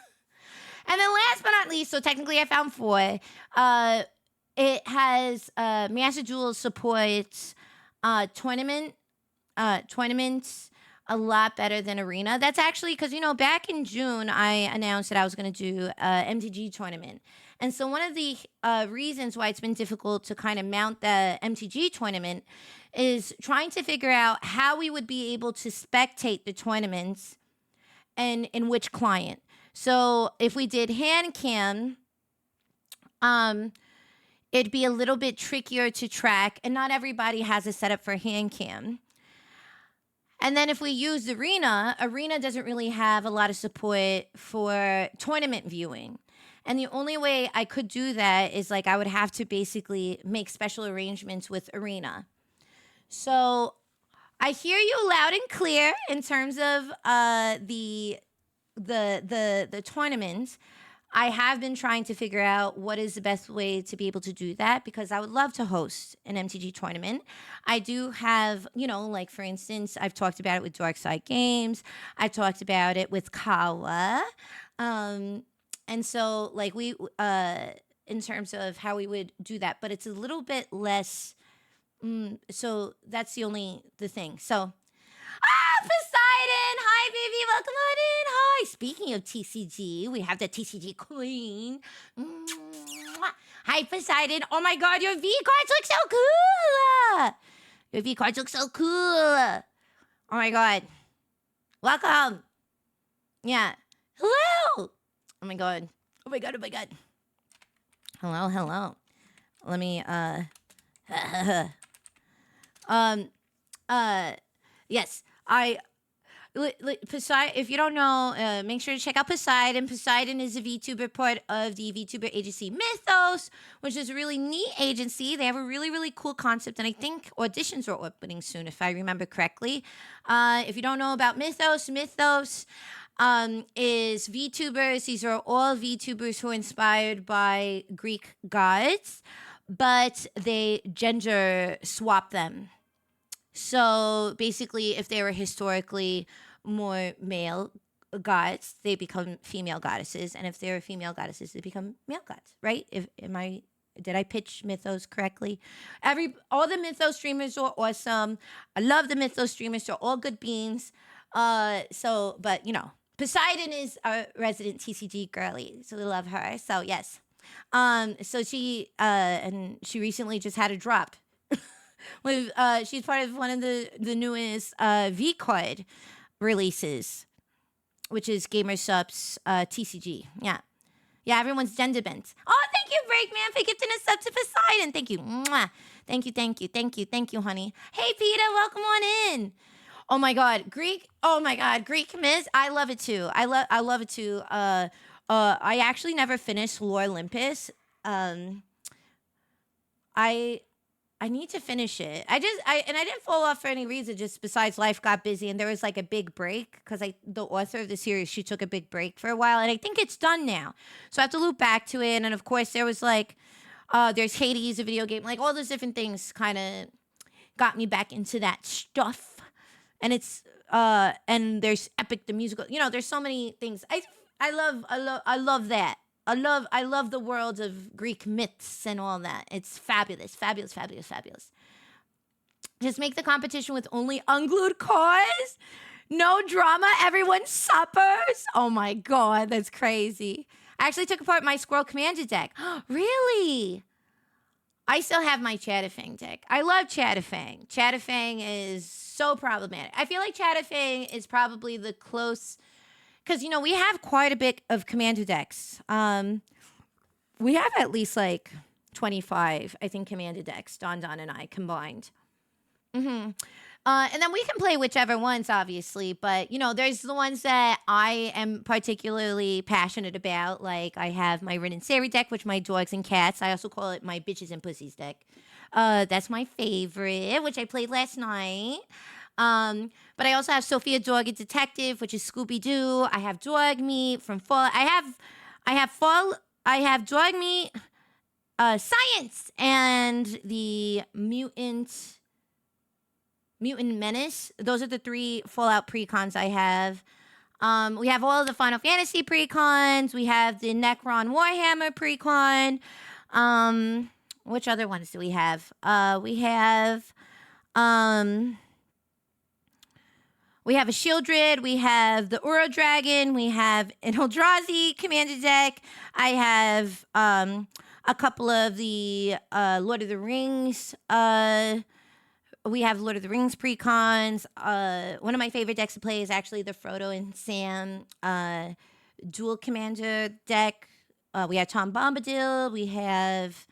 then last but not least, so technically I found four. It has Master Duel supports tournaments a lot better than Arena. That's actually because, back in June, I announced that I was going to do an MTG tournament. And so one of the reasons why it's been difficult to kind of mount the MTG tournament is trying to figure out how we would be able to spectate the tournaments and in which client. So if we did hand cam, it'd be a little bit trickier to track, and not everybody has a setup for hand cam. And then if we use Arena doesn't really have a lot of support for tournament viewing. And the only way I could do that is like I would have to basically make special arrangements with Arena. So I hear you loud and clear in terms of the tournaments. I have been trying to figure out what is the best way to be able to do that, because I would love to host an MTG tournament. I do have, like for instance, I've talked about it with Dark Side Games. I've talked about it with Kawa. And so like we, in terms of how we would do that, but it's a little bit less. So that's the thing. So, Poseidon! Hi, baby. Welcome on in. Hi. Speaking of TCG, we have the TCG queen. Mwah. Hi, Poseidon. Oh my God, your V cards look so cool. Your V cards look so cool. Oh my God. Welcome. Yeah. Hello. Oh my God. Oh my God. Oh my God. Hello. Let me, yes, Poseidon, if you don't know, make sure to check out Poseidon. Poseidon is a VTuber part of the VTuber agency Mythos, which is a really neat agency. They have a really, really cool concept, and I think auditions are opening soon, if I remember correctly. If you don't know about Mythos is VTubers. These are all VTubers who are inspired by Greek gods, but they gender swap them. So basically, if they were historically more male gods, they become female goddesses, and if they're female goddesses, they become male gods. Right? Did I pitch Mythos correctly? All the Mythos streamers are awesome. I love the Mythos streamers. They're all good beans. But Poseidon is our resident TCG girly, so we love her. So yes. So she and she recently just had a drop. With she's part of one of the newest V card releases, which is GamerSup's TCG. Yeah. Yeah, everyone's gender bent. Oh, thank you, Breakman, for gifting us up to Poseidon. Thank you. Mwah. Thank you, thank you, thank you, thank you, honey. Hey, Peter, welcome on in. Oh my God, Greek. Oh my God, Greek Myth. I love it too. I love it too. I actually never finished Lore Olympus. I I need to finish it. I didn't fall off for any reason. Just besides life got busy and there was like a big break because the author of the series, she took a big break for a while and I think it's done now. So I have to loop back to it. And of course there was like there's Hades, a video game, like all those different things kind of got me back into that stuff. And it's and there's Epic the musical. You know, there's so many things. I love that. I love the world of Greek myths and all that. It's fabulous, fabulous, fabulous, fabulous. Just make the competition with only unglued cars. No drama. Everyone suffers. Oh my God, that's crazy. I actually took apart my Squirrel Commander deck. Really? I still have my Chatterfang deck. I love Chatterfang. Chatterfang is so problematic. I feel like Chatterfang is probably the close... Because, you know, we have quite a bit of commander decks. We have at least like 25, I think, commander decks, Don and I combined. And then we can play whichever ones, obviously. But, you know, there's the ones that I am particularly passionate about. Like, I have my Rin and Sari deck, which my dogs and cats. I also call it my bitches and pussies deck. That's my favorite, which I played last night. But I also have Sophia Dog and Detective, which is Scooby Doo. I have Dog Meat from Fall. I have Dog Meat, Science, and the Mutant Menace. Those are the 3 Fallout precons I have. We have all of the Final Fantasy precons. We have the Necron Warhammer precon. Which other ones do we have? We have a Shieldred, we have the Uro Dragon, we have an Eldrazi commander deck. I have a couple of the Lord of the Rings. We have Lord of the Rings precons. One of my favorite decks to play is actually the Frodo and Sam dual commander deck. We have Tom Bombadil. We have...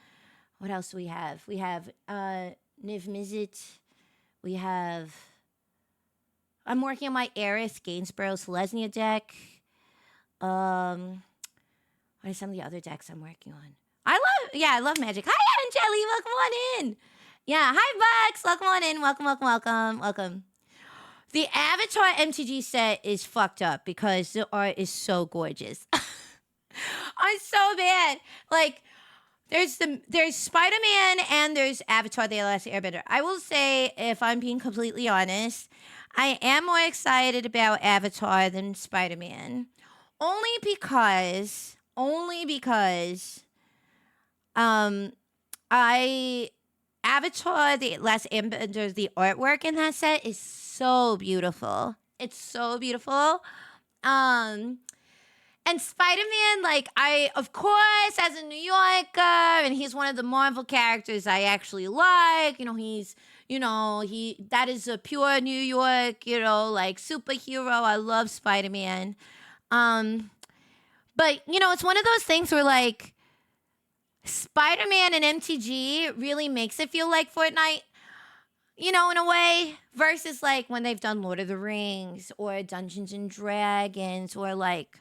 What else do we have? We have Niv Mizzet. We have... I'm working on my Eris Gainsborough Selesnya deck. What are some of the other decks I'm working on? I love Magic. Hi, Angeli, welcome on in. Yeah, hi, Bucks, welcome on in. Welcome. The Avatar MTG set is fucked up because the art is so gorgeous. I'm so bad. Like, there's Spider-Man and there's Avatar: The Last Airbender. I will say, if I'm being completely honest, I am more excited about Avatar than Spider-Man. Only because Avatar, The Last Airbender, the artwork in that set is so beautiful. It's so beautiful. And Spider-Man, like, of course, as a New Yorker, and he's one of the Marvel characters I actually like. That is a pure New York, like, superhero. I love Spider-Man. But, it's one of those things where, like, Spider-Man and MTG really makes it feel like Fortnite, in a way, versus, like, when they've done Lord of the Rings or Dungeons and Dragons or, like,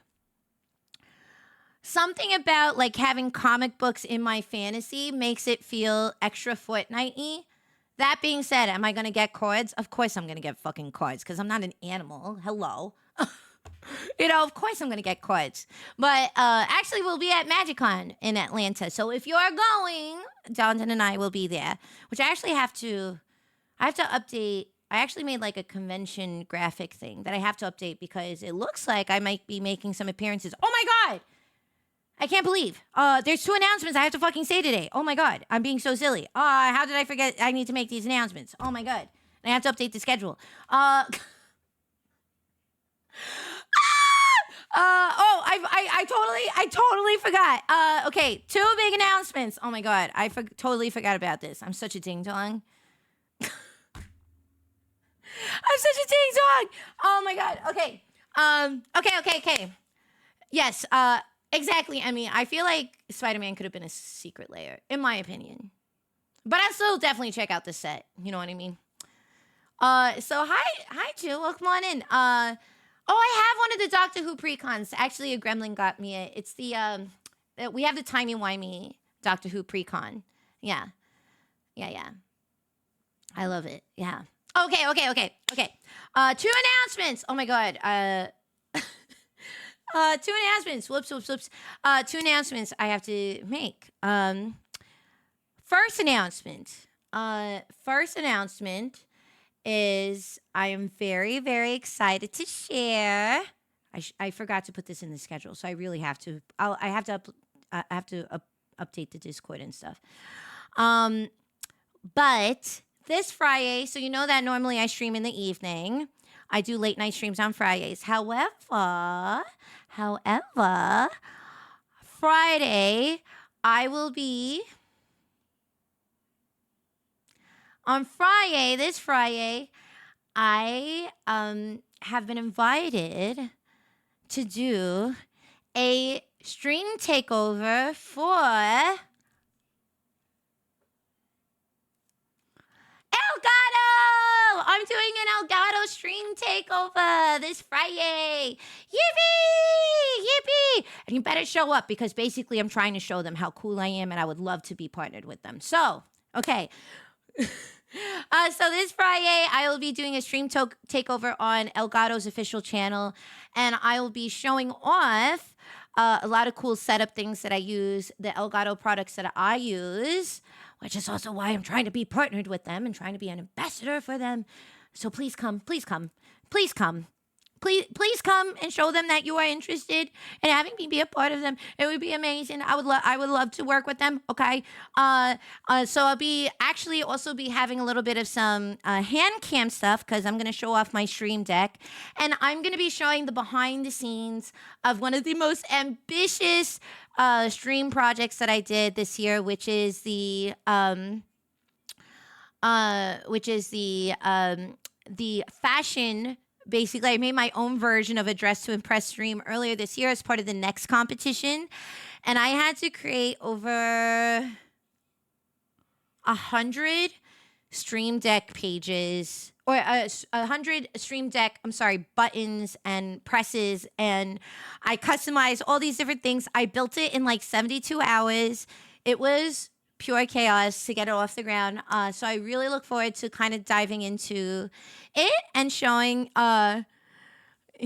something about, like, having comic books in my fantasy makes it feel extra Fortnite-y. That being said, am I going to get cards? Of course I'm going to get fucking cards because I'm not an animal. Hello. Of course I'm going to get cards. But actually, we'll be at MagicCon in Atlanta. So if you're going, Jonathan and I will be there, which I have to update. I actually made like a convention graphic thing that I have to update because it looks like I might be making some appearances. Oh my God. I can't believe. There's 2 announcements I have to fucking say today. Oh my God. I'm being so silly. How did I forget I need to make these announcements? Oh my God. And I have to update the schedule. I totally forgot. Okay, two big announcements. Oh my god, totally forgot about this. I'm such a ding dong. I'm such a ding dong. Oh my god. Okay. Okay. Yes. Exactly. I mean, I feel like Spider-Man could have been a secret layer, in my opinion. But I still definitely check out the set. You know what I mean? So hi, Jill. Welcome on in. I have one of the Doctor Who precons. Actually, a gremlin got me it. It's the we have the timey-wimey Doctor Who precon. Yeah. I love it. Yeah. Okay. Two announcements. Oh my god. Two announcements. Whoops. Two announcements I have to make. First announcement. First announcement is I am very, very excited to share. I forgot to put this in the schedule, so I really have to. I have to update the Discord and stuff. But this Friday, so you know that normally I stream in the evening. I do late night streams on Fridays. However, Friday I will be on Friday. This Friday, I have been invited to do a stream takeover for Elgato! I'm doing an Elgato stream takeover this Friday. Yippee! And you better show up because basically I'm trying to show them how cool I am and I would love to be partnered with them. So, okay. So this Friday, I will be doing a stream takeover on Elgato's official channel, and I will be showing off a lot of cool setup things that I use, the Elgato products that I use, which is also why I'm trying to be partnered with them and trying to be an ambassador for them. So please come. Please come and show them that you are interested in having me be a part of them. It would be amazing. I would love to work with them. Okay. So I'll be actually also be having a little bit of some hand cam stuff because I'm going to show off my stream deck, and I'm going to be showing the behind the scenes of one of the most ambitious stream projects that I did this year, which is the fashion. Basically, I made my own version of a Dress to Impress stream earlier this year as part of the next competition. And I had to create over 100 stream deck pages or 100 stream deck, buttons and presses. And I customized all these different things. I built it in like 72 hours. It was pure chaos to get it off the ground. So I really look forward to kind of diving into it and showing I'm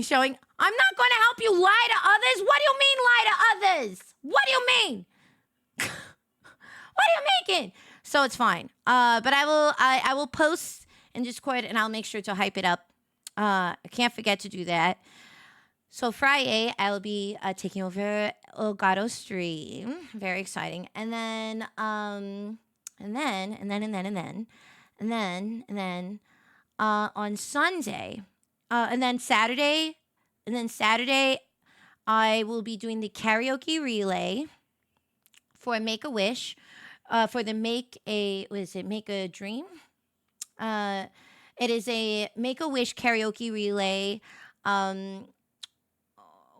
not going to help you lie to others. What do you mean lie to others? What do you mean? What are you making? So it's fine. But I will post in Discord and I'll make sure to hype it up. I can't forget to do that. So Friday, I will be taking over Elgato stream. Very exciting. And then on Sunday, and then Saturday, I will be doing the karaoke relay for Make-A-Wish, for the Make a Dream? It is a Make-A-Wish karaoke relay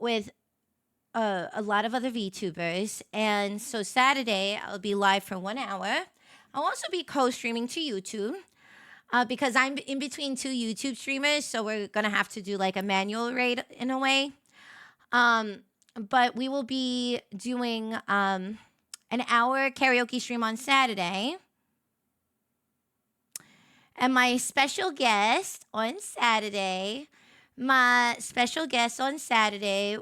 with a lot of other VTubers. And so Saturday, I'll be live for 1 hour. I'll also be co-streaming to YouTube because I'm in between two YouTube streamers. So we're going to have to do like a manual raid in a way. But we will be doing an hour karaoke stream on Saturday. And my special guest on Saturday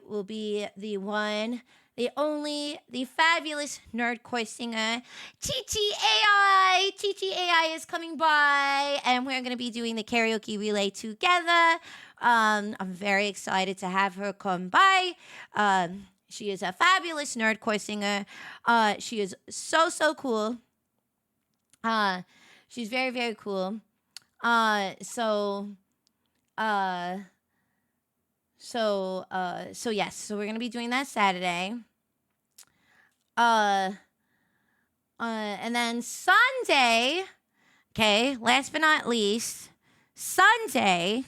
will be the one, the only, the fabulous nerdcore singer, TTAI. TTAI is coming by, and we're going to be doing the karaoke relay together. I'm very excited to have her come by. She is a fabulous nerdcore singer. She is so cool. She's very, very cool. So yes, so we're gonna be doing that Saturday. Uh, and then Sunday. Okay, last but not least, Sunday.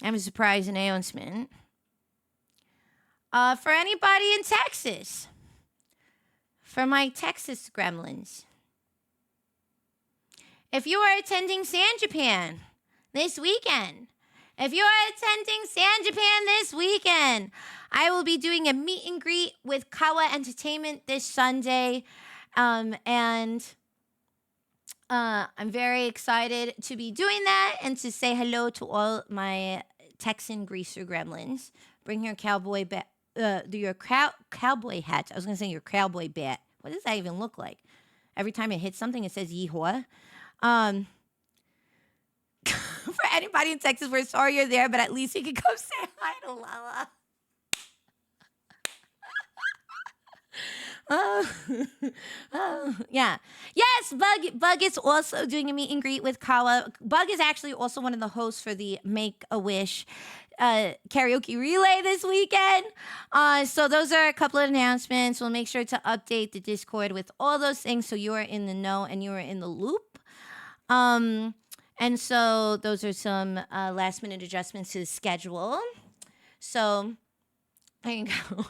I have a surprise announcement. For anybody in Texas, for my Texas gremlins, if you are attending San Japan this weekend, I will be doing a meet and greet with Kawa Entertainment this Sunday. And I'm very excited to be doing that and to say hello to all my Texan greaser gremlins. Bring your cowboy cowboy hats. I was going to say your cowboy bat. What does that even look like? Every time it hits something, it says yeehaw. For anybody in Texas, we're sorry you're there, but at least you can come say hi to Lala. Yeah. Yes, Bug is also doing a meet and greet with Kawa. Bug is actually also one of the hosts for the Make-A-Wish karaoke relay this weekend. So those are a couple of announcements. We'll make sure to update the Discord with all those things so you are in the know and you are in the loop. And so those are some last minute adjustments to the schedule. So there you go.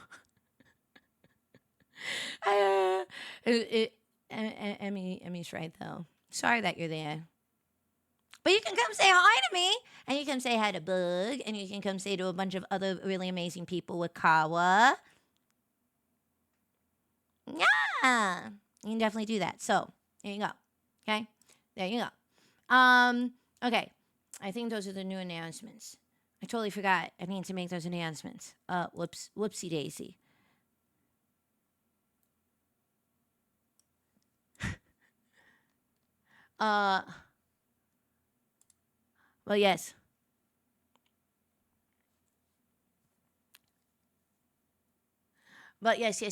Emmy's right though. Sorry that you're there. But you can come say hi to me, and you can say hi to Bug, and you can come say to a bunch of other really amazing people with Kawa. Yeah, you can definitely do that. So there you go. Okay, there you go. Okay, I think those are the new announcements. I totally forgot. I mean to make those announcements. Whoopsie daisy. Well, yes. But yes.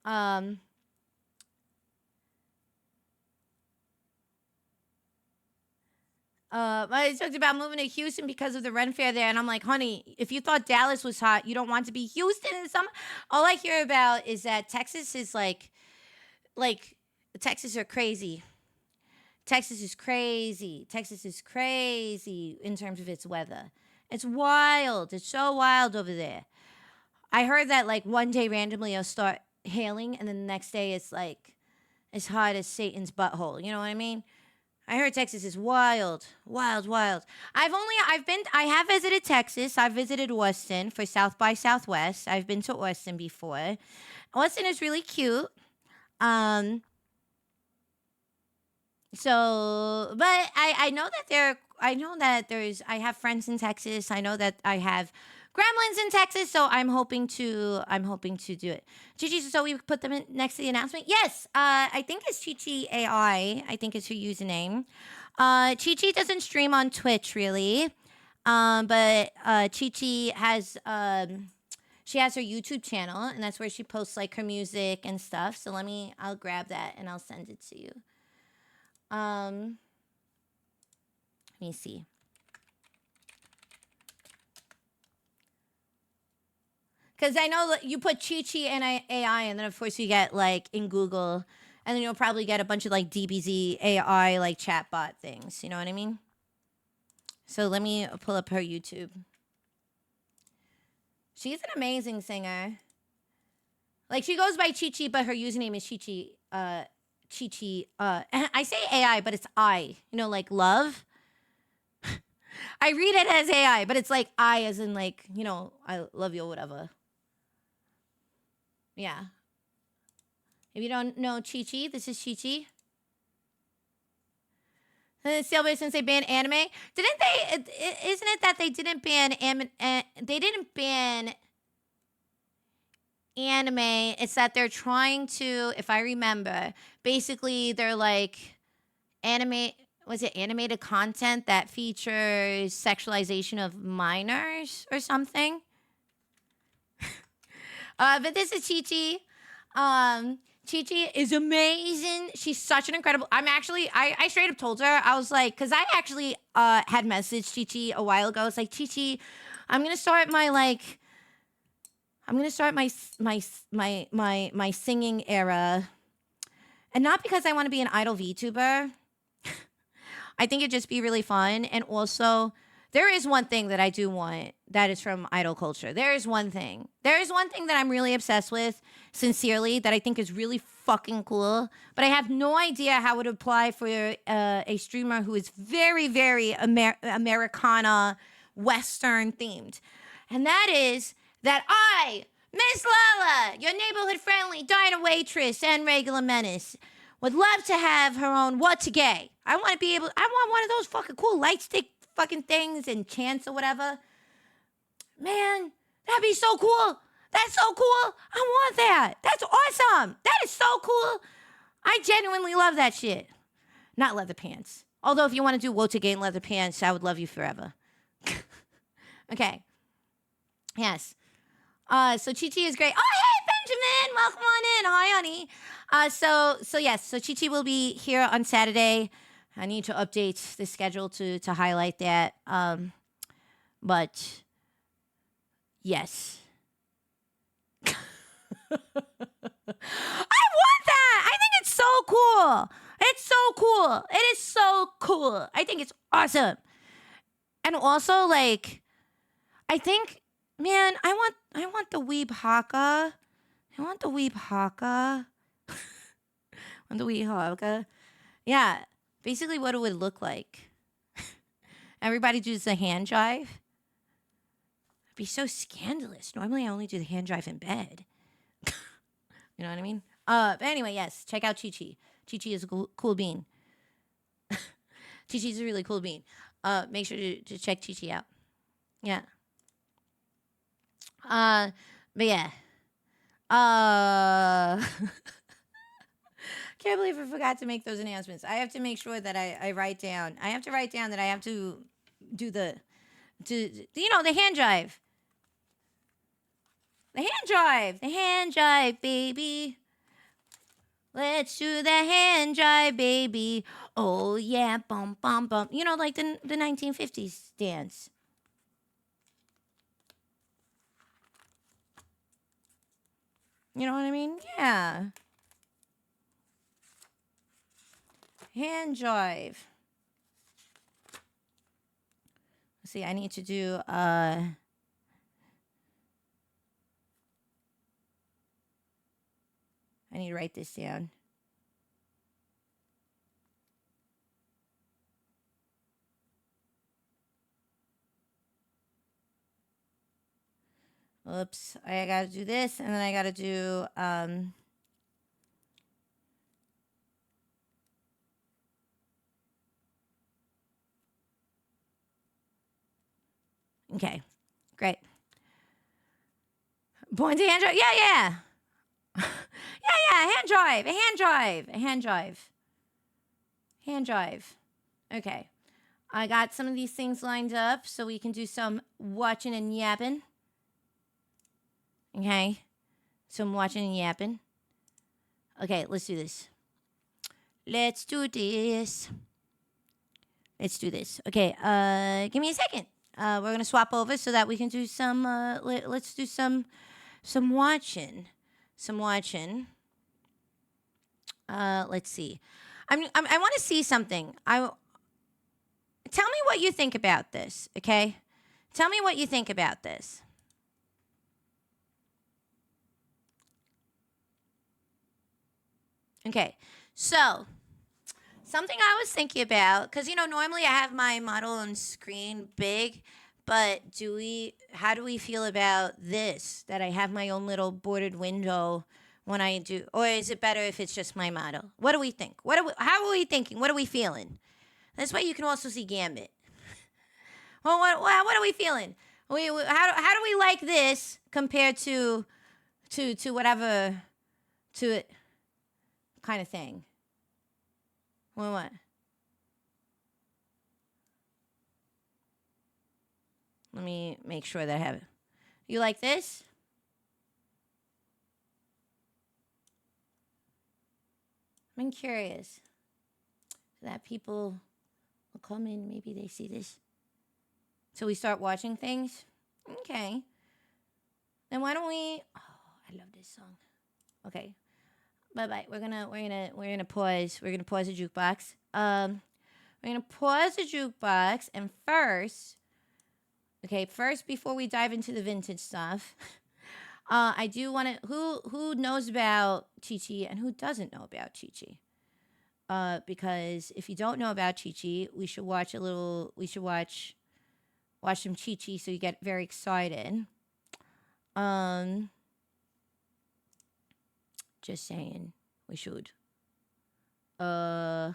I talked about moving to Houston because of the rent fair there, and I'm like, honey, if you thought Dallas was hot, you don't want to be Houston in summer. All I hear about is that Texas is like Texas are crazy. Texas is crazy. Texas is crazy in terms of its weather. It's wild. It's so wild over there. I heard that like one day randomly it'll start hailing, and then the next day it's like as hot as Satan's butthole. You know what I mean? I heard Texas is wild. I have visited Texas. I've visited Austin for South by Southwest. I've been to Austin before. Austin is really cute. So, but I know that I have friends in Texas. I know that I have gremlins in Texas, so I'm hoping to do it. Chichi, so we put them in next to the announcement. Yes, I think it's Chichi AI. I think it's her username. Chichi doesn't stream on Twitch really, but Chichi has she has her YouTube channel, and that's where she posts like her music and stuff. So I'll grab that and I'll send it to you. Let me see. Because I know you put Chi-Chi and AI, and then of course you get like in Google, and then you'll probably get a bunch of like DBZ AI like chatbot things. You know what I mean? So let me pull up her YouTube. She's an amazing singer. Like she goes by Chi-Chi, but her username is Chi-Chi. Chi-Chi. I say AI, but it's I. You know, like love. I read it as AI, but it's like I as in like, you know, I love you or whatever. Yeah. If you don't know Chi-Chi, this is Chi-Chi. Sailboy Sensei banned anime. Didn't they? Isn't it that they didn't ban they didn't ban anime. It's that they're trying to, if I remember, basically they're like animated content that features sexualization of minors or something? But this is Chi-Chi. Chi Chi is amazing. She's such an incredible. I straight up told her, I was like, because I actually had messaged Chi Chi a while ago. It's like, Chi Chi, I'm gonna start my singing era, and not because I want to be an idol VTuber. I think it'd just be really fun. And also, there is one thing that I do want that is from idol culture. There is one thing. There is one thing that I'm really obsessed with, sincerely, that I think is really fucking cool. But I have no idea how it would apply for a streamer who is very, very Americana, Western themed. And that is that I, Miss Lala, your neighborhood friendly diner waitress and regular menace, would love to have her own what to gay. I want one of those fucking cool light stick fucking things and chants or whatever. Man, that'd be so cool. That's so cool. I want that. That's awesome. That is so cool. I genuinely love that shit. Not leather pants. Although if you want to do what to gay in leather pants, I would love you forever. Okay. Yes. So Chi Chi is great. Oh, hey, Benjamin, welcome on in. Hi, honey. So yes, so Chi Chi will be here on Saturday. I need to update the schedule to highlight that. But yes, I want that. I think it's so cool. It's so cool. It is so cool. I think it's awesome. And also, like, I think, man, I want the weeb haka. I want the weeb haka. I want the weeb haka. Yeah, basically what it would look like. Everybody does the hand jive. It'd be so scandalous. Normally I only do the hand jive in bed. You know what I mean? But anyway, yes, check out Chi Chi. Chi Chi is a cool bean. Chi Chi's a really cool bean. Make sure to check Chi Chi out. Yeah. But yeah. Can't believe I forgot to make those announcements. I have to make sure that I write down. I have to write down that I have to do the hand jive. The hand jive. The hand jive, baby. Let's do the hand jive, baby. Oh yeah, bum bum bum. You know, like the 1950s dance. You know what I mean? Yeah. Hand jive. Let's see, I need to do I need to write this down. Oops, I gotta do this, and then I gotta do okay, great. Born to hand drive, yeah. Hand drive. Okay, I got some of these things lined up so we can do some watching and yapping. Okay, some watching and yapping. Okay, let's do this. Okay, give me a second. We're gonna swap over so that we can do some. Let's do some watching. Let's see. I want to see something. Tell me what you think about this. Okay, tell me what you think about this. Okay, so something I was thinking about, because normally I have my model on screen big, but how do we feel about this? That I have my own little bordered window when I do, or is it better if it's just my model? What do we think? How are we thinking? What are we feeling? This way you can also see Gambit. Well, what are we feeling? How do we like this compared to whatever to kind of thing? What? Let me make sure that I have it. You like this? I'm curious. So that people will come in, maybe they see this. So we start watching things? Okay. Then why don't we I love this song. Okay. Bye-bye. We're gonna pause. We're gonna pause the jukebox. We're gonna pause the jukebox and first before we dive into the vintage stuff, I do want to who knows about Chi Chi and who doesn't know about Chi Chi? Because if you don't know about Chi Chi, we should watch some Chi Chi so you get very excited. Just saying, we should. And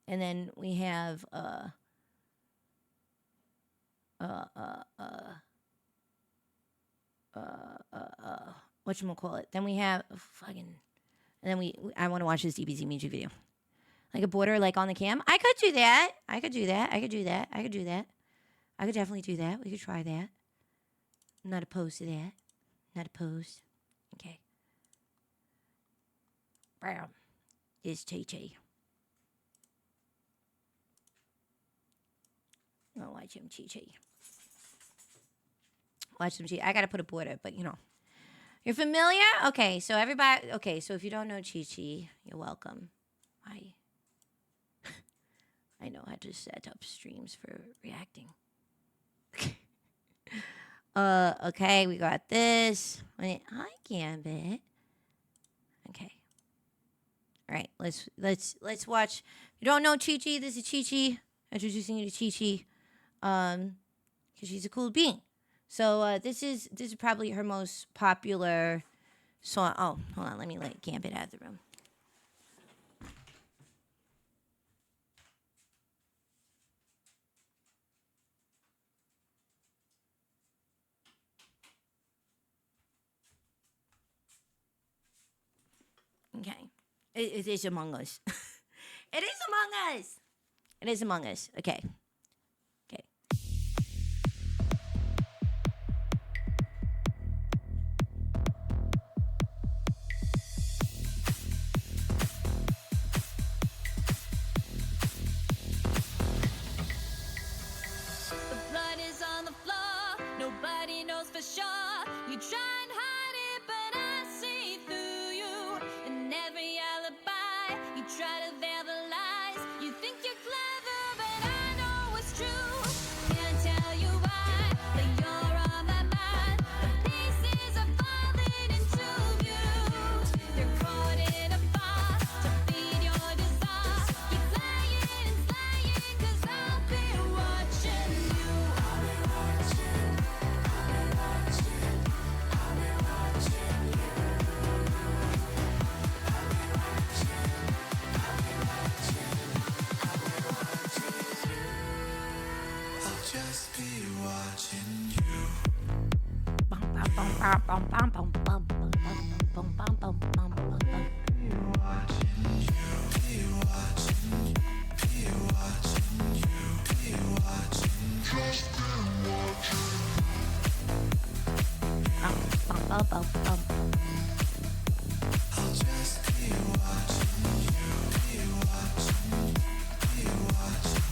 then we have whatchamacallit. Then we have fucking, and then I want to watch this DBZ music video. Like a border, like on the cam. I could do that. I could definitely do that. We could try that. I'm not opposed to that. Not opposed. Okay. Brown. This Chi Chi. I'm gonna watch him Chi Chi. Watch some Chi. I gotta put a border, but you know. You're familiar? Okay, so everybody. Okay, so if you don't know Chi Chi, you're welcome. I know how to set up streams for reacting. Okay, we got this. Hi, Gambit. Okay. All right, let's watch. If you don't know Chi Chi, this is Chi Chi. Introducing you to Chi Chi. Because she's a cool being. So this is probably her most popular song. Oh, hold on, let me let Gambit out of the room. Okay. It is Among Us. It is Among Us. It is Among Us. Okay. Okay. The blood is on the floor. Nobody knows for sure. You try and hide it, but I see through you. And every alibi, you try to veil the lies. You think you're clever, but I know it's true. Can't tell you why, but you're on my mind. The pieces are falling into view. You're caught in a box to feed your desire. Keep playing and slaying, 'cause I'll be watching you. I'll be watching. I'll be watching. I'll be watching you. I'll be watching. I'll be watching. I'll be watching you. I'll just be watching you. Bum, bum, bum, bum, bum, bum, bum, bum, bum, bum, bum, bum, bum, bum, bum. Be watching you. Be watching you. Be watching you. Be watching. Just be watching. Bum, bum, bum, bum, bum. I'll just be watching you. Be watching. Be watching.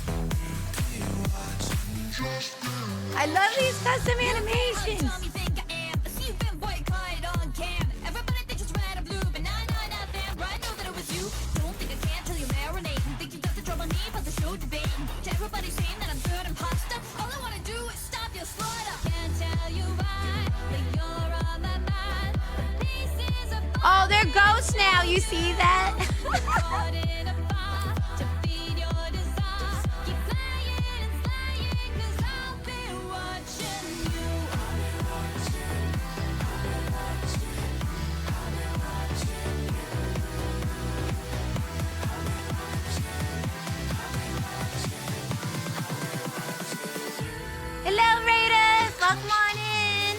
Be watching. Just be. I love these custom animations. Tell me think I am. I see you've been boycotted on cam. Everybody thinks it's red or blue, but nah, nah, nah, fam. Right, know that it was you. Don't think I can till you marinate. Think you got the trouble me, but the show debating. To everybody saying that I'm third imposter. All I wanna do is stop your slaughter. Can't tell you why, but you're on my mind. The pieces of Oh, they're ghosts now. You see that? caught in a box to feed your desire. Keep playing and slaying, 'cause I'll be watching you. I'll be watching. I'll be watching. I'll be watching you. I'll be watching. I'll be watching. I'll be watching you. Hello, Raiders. Welcome on in.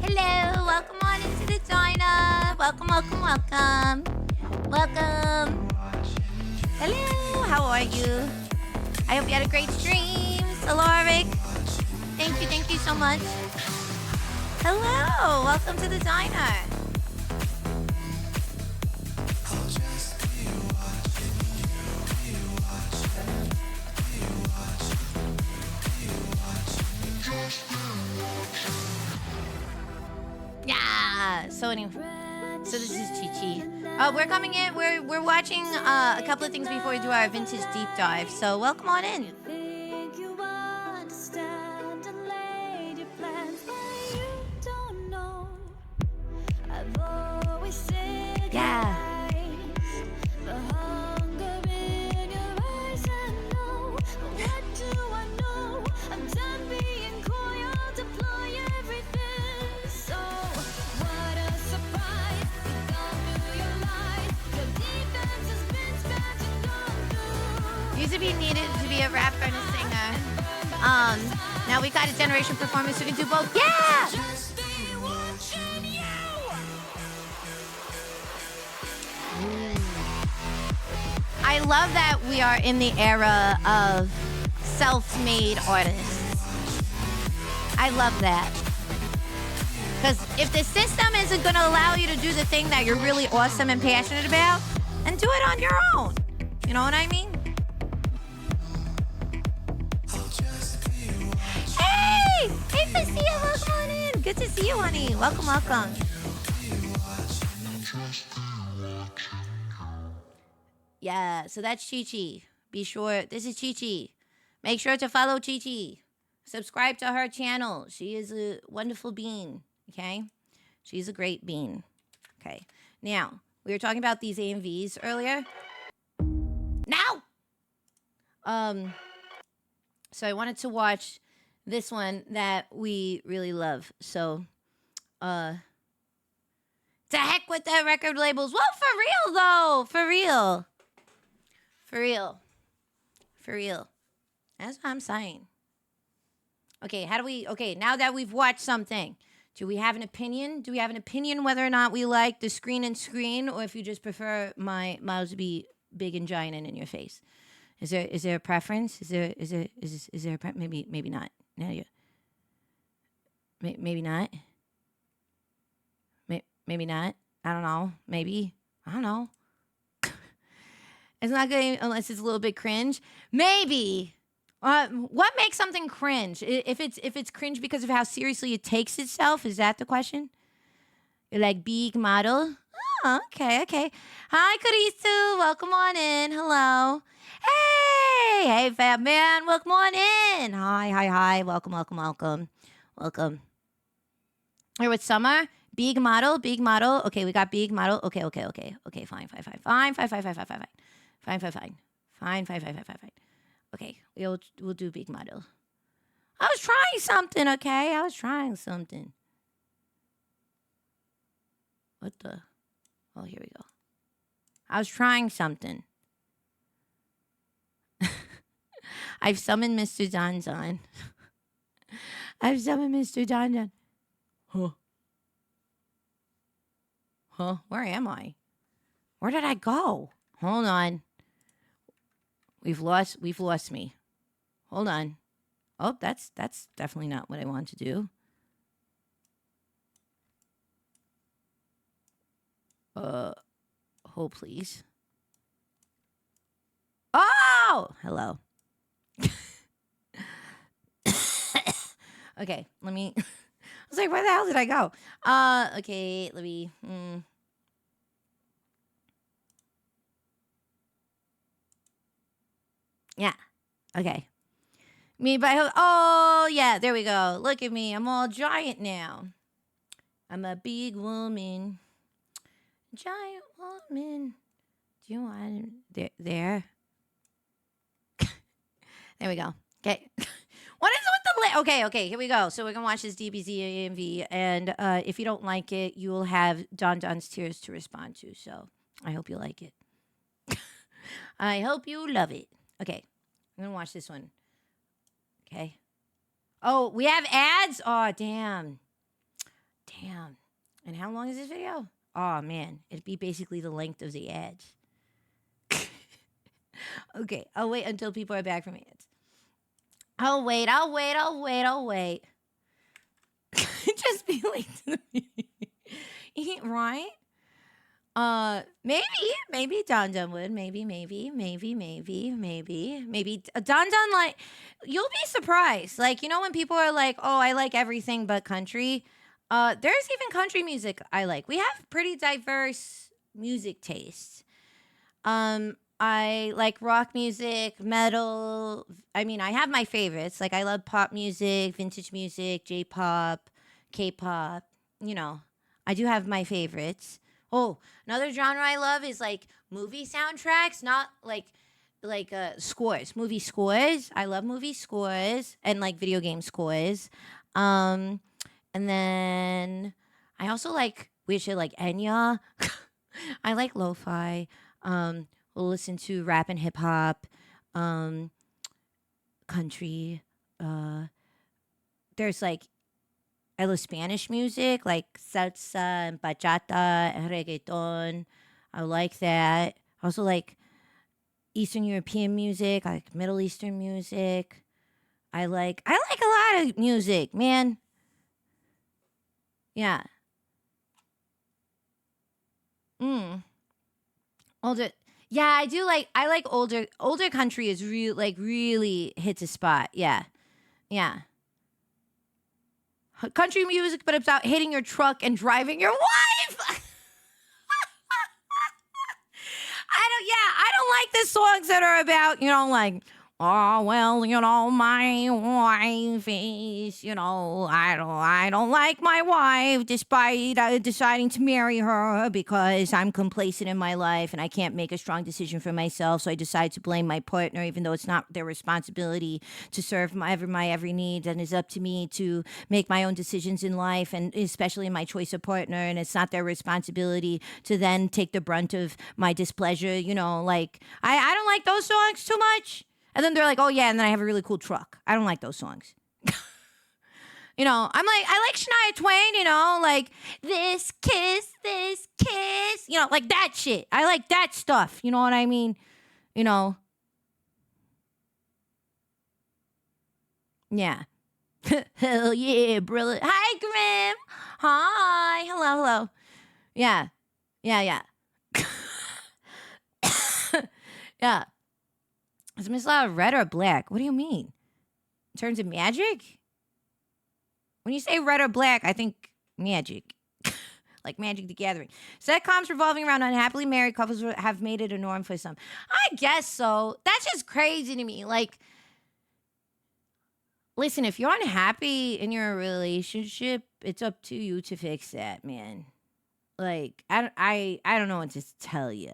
Hello. Welcome on into the diner. Welcome, welcome, welcome. Welcome. Hello. How are you? I hope you had a great stream. Solaric. Thank you so much. Hello. Welcome to the diner. Yeah. So anyway, so this is Chi Chi. We're coming in. We're watching a couple of things before we do our vintage deep dive. So welcome on in. Think you understand and laid your plans, but you don't know. I've always said Yeah. the hunger in your eyes, I know. But what do I know? I'm done being coy, I'll deploy everything. So, what a surprise, you've gone through your life. Your defense has been scratched and gone through. Used to be needed to be a rapper and a singer. Now we got a generation performance who can do both. Yeah. Just be watching you. I love that we are in the era of self-made artists. I love that. Because if the system isn't going to allow you to do the thing that you're really awesome and passionate about, then do it on your own. You know what I mean? Hey! Hey, Fassia, welcome on in. Good to see you, honey. Welcome, welcome. Yeah, so that's Chi Chi. Be sure, this is Chi Chi. Make sure to follow Chi Chi. Subscribe to her channel. She is a wonderful bean, okay? She's a great bean. Okay, now, we were talking about these AMVs earlier. Now! So I wanted to watch this one that we really love. So, to heck with the record labels. Well, for real, though. For real. For real. For real. That's what I'm saying. Okay, now that we've watched something, do we have an opinion? Do we have an opinion whether or not we like the screen and screen, or if you just prefer my mouths to be big and giant and in your face? Is there a preference? Is there a maybe not. No, yeah. Maybe not. Maybe not. I don't know. Maybe. I don't know. It's not good unless it's a little bit cringe. Maybe. What makes something cringe? If it's cringe because of how seriously it takes itself, is that the question? You're like big model. Oh, okay. Hi, Karisu. Welcome on in. Hello. Hey, fat man. Welcome on in. Hi. Welcome. Here with Summer. Big model. Okay, we got big model. Okay. Fine. Okay, we'll do big model. I was trying something, okay? What the? Oh, here we go. I was trying something. I've summoned Mr. Don. Huh? Where am I? Where did I go? Hold on. We've lost me. Hold on. Oh, that's definitely not what I want to do. Hold please. Oh, hello. Okay, let me. I was like, where the hell did I go? Okay, let me. Yeah. Okay. Me by oh yeah, there we go. Look at me. I'm all giant now. I'm a big woman. Giant woman. Do you want there? There we go. Okay. What is it with the okay, here we go. So we're gonna watch this DBZ AMV, and if you don't like it, you will have Don's tears to respond to. So I hope you like it. I hope you love it. Okay, I'm gonna watch this one. Okay. Oh, we have ads? Oh, damn. And how long is this video? Oh, man. It'd be basically the length of the ads. Okay, I'll wait until people are back from ads. I'll wait. Just be late to the video. Right? Maybe Don would. Maybe. Don, like, you'll be surprised. Like, you know when people are like, oh, I like everything but country? There's even country music I like. We have pretty diverse music tastes. I like rock music, metal. I mean, I have my favorites. Like I love pop music, vintage music, J-pop, K-pop. You know, I do have my favorites. Oh, another genre I love is like movie soundtracks, not like scores, movie scores. I love movie scores and like video game scores. Um, and then I also like weird shit like Enya. I like lo-fi. We'll listen to rap and hip hop, um, country. Uh, there's like I love Spanish music like salsa and bachata and reggaeton. I like that. I also like Eastern European music. I like Middle Eastern music. I like a lot of music, man. Yeah. Mm. Older. Yeah, I like older country is really hits a spot. Yeah. Yeah. Country music, but it's about hitting your truck and driving your wife. I don't like the songs that are about, like, oh well, my wife is, I don't like my wife despite deciding to marry her because I'm complacent in my life and I can't make a strong decision for myself, so I decide to blame my partner even though it's not their responsibility to serve my every need, and it's up to me to make my own decisions in life, and especially in my choice of partner, and it's not their responsibility to then take the brunt of my displeasure. Like I don't like those songs too much. And then they're like, oh yeah, and then I have a really cool truck. I don't like those songs. I like Shania Twain, like this kiss, like that shit. I like that stuff. You know what I mean? You know, yeah. Hell yeah, brother. Hi, Grim. Hi. Hello, hello. Yeah. Yeah, yeah. Yeah. Is Miss Loud red or black? What do you mean? In terms of magic? When you say red or black, I think magic. Like Magic the Gathering. Sitcoms revolving around unhappily married couples have made it a norm for some. I guess so. That's just crazy to me. Like, listen, if you're unhappy in your relationship, it's up to you to fix that, man. Like, I don't know what to tell you.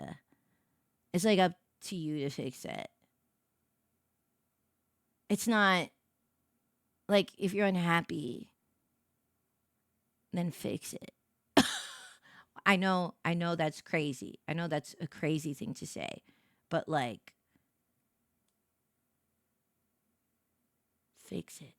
It's like up to you to fix that. It's not like if you're unhappy, then fix it. I know that's crazy. I know that's a crazy thing to say. But like fix it.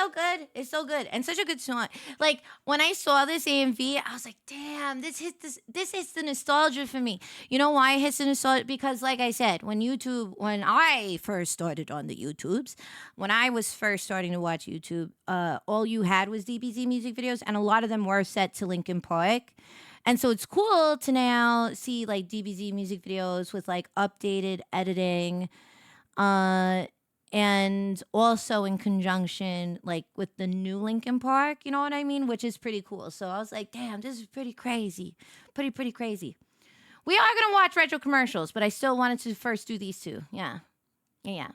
so good. It's so good. And such a good song. Like when I saw this AMV, I was like, damn, this hits the nostalgia for me. You know why it hits the nostalgia? Because like I said, when I first started on the YouTubes, when I was first starting to watch YouTube, all you had was DBZ music videos, and a lot of them were set to Linkin Park. And so it's cool to now see like DBZ music videos with like updated editing, uh, and also in conjunction like with the new Linkin Park, you know what I mean? Which is pretty cool. So I was like, damn, this is pretty crazy. Pretty crazy. We are gonna watch retro commercials, but I still wanted to first do these two. Yeah. And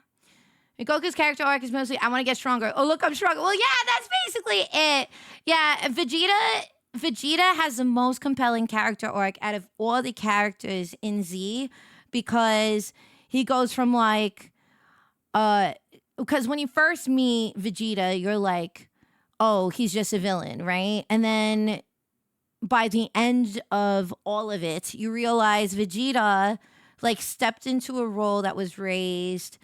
Goku's character arc is mostly I want to get stronger. Oh, look, I'm stronger. Well, yeah, that's basically it. Yeah, Vegeta has the most compelling character arc out of all the characters in Z because he goes from like because when you first meet Vegeta, you're like, oh, he's just a villain, right? And then by the end of all of it, you realize Vegeta like stepped into a role that was raised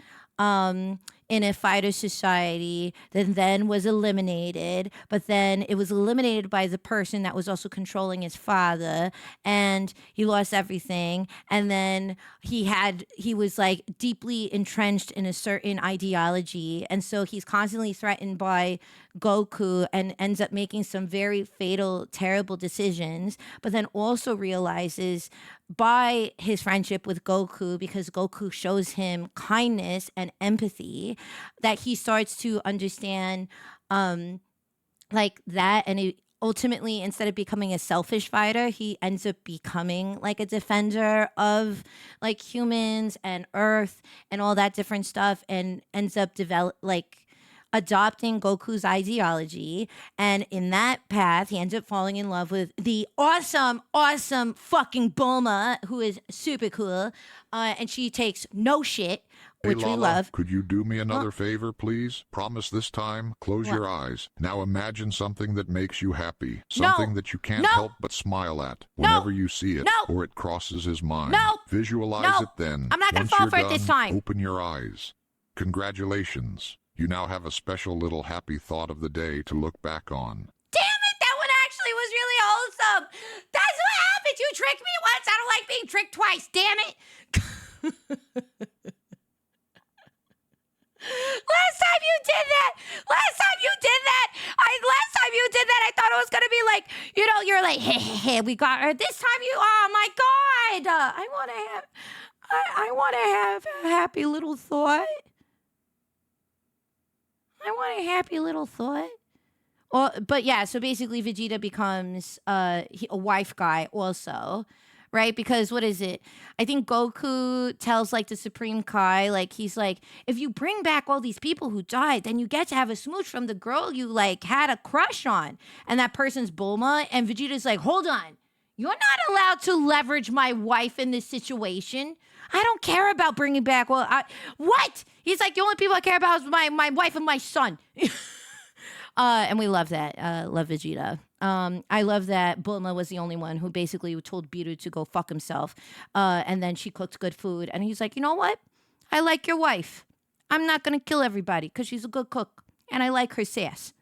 in a fighter society that then was eliminated, but then it was eliminated by the person that was also controlling his father, and he lost everything. And then he was like deeply entrenched in a certain ideology, and so he's constantly threatened by Goku and ends up making some very fatal, terrible decisions, but then also realizes by his friendship with Goku, because Goku shows him kindness and empathy, that he starts to understand like that. And he ultimately, instead of becoming a selfish fighter, he ends up becoming like a defender of like humans and Earth and all that different stuff, and ends up adopting Goku's ideology. And in that path, he ends up falling in love with the awesome fucking Bulma, who is super cool. And she takes no shit, Hey, which we Lala, love. could you do me another favor, please? Promise this time. Close What? your eyes. Now imagine something that makes you happy. Something that you can't No. help but smile at No. whenever you see it No. or it crosses his mind. No. Visualize No. it then. I'm not gonna Once fall you're for it done, this time. open your eyes. Congratulations. You now have a special little happy thought of the day to look back on. Damn it, that one actually was really wholesome. That's what happens. You tricked me once. I don't like being tricked twice. Damn it. Last time you did that, I thought it was gonna be like, you know, you're like, hey, we got her. This time oh my God, I want to have a happy little thought. Well, but yeah, so basically Vegeta becomes a wife guy also, right? Because what is it? I think Goku tells like the Supreme Kai, like he's like, if you bring back all these people who died, then you get to have a smooch from the girl you like had a crush on. And that person's Bulma. And Vegeta's like, hold on. You're not allowed to leverage my wife in this situation. I don't care about bringing back. What? He's like, the only people I care about is my wife and my son. And we love that. Love Vegeta. I love that Bulma was the only one who basically told Biru to go fuck himself. And then she cooked good food. And he's like, you know what? I like your wife. I'm not going to kill everybody because she's a good cook. And I like her sass.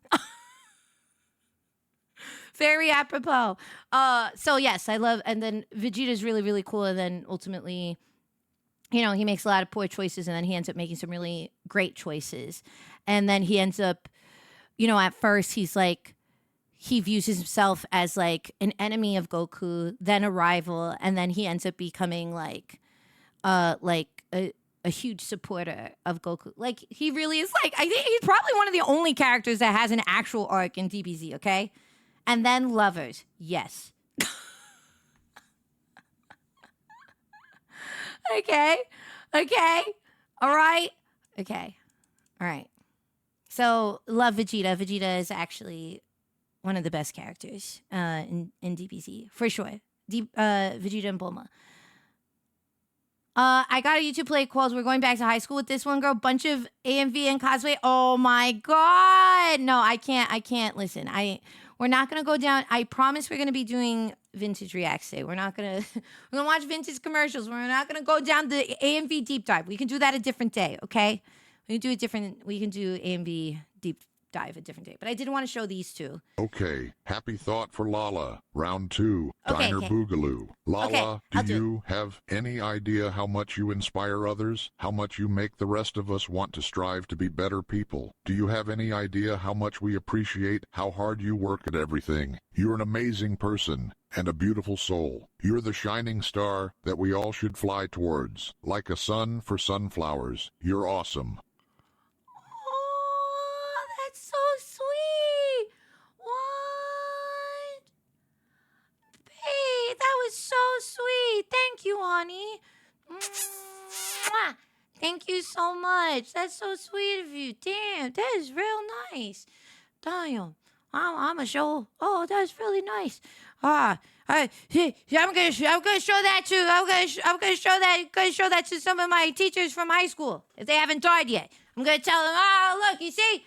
Very apropos. So yes, I love, and then Vegeta's really, really cool. And then ultimately, you know, he makes a lot of poor choices, and then he ends up making some really great choices. And then he ends up, you know, at first he's like, he views himself as like an enemy of Goku, then a rival, and then he ends up becoming like a huge supporter of Goku. Like he really is like, I think he's probably one of the only characters that has an actual arc in DBZ, okay? And then lovers, yes. Okay. All right. Okay. All right. So love Vegeta. Vegeta is actually one of the best characters in DBZ for sure. Vegeta and Bulma. I got a YouTube play called "We're Going Back to High School with This One Girl." Bunch of AMV and cosplay. Oh my God! No, I can't listen. We're not gonna go down. I promise we're gonna be doing vintage reacts today. We're gonna watch vintage commercials. We're not gonna go down the AMV deep dive. We can do that a different day, okay? We can do AMV dive a different day. But I did want to show these two. Okay, happy thought for Lala. Round 2, Okay, Diner okay. Boogaloo. Lala, Okay, I'll do do it. you have any idea how much you inspire others? How much you make the rest of us want to strive to be better people? Do you have any idea how much we appreciate how hard you work at everything? You're an amazing person and a beautiful soul. You're the shining star that we all should fly towards. Like a sun for sunflowers. You're awesome. Oh, that's so sweet. What? Hey, that was so sweet. Thank you, honey. Mwah. Thank you so much. That's so sweet of you. Damn, that is real nice. Damn. I'm a show. Oh, that's really nice. I'm gonna show that to. I'm gonna show that to some of my teachers from high school if they haven't died yet. I'm gonna tell them. Oh, look, you see.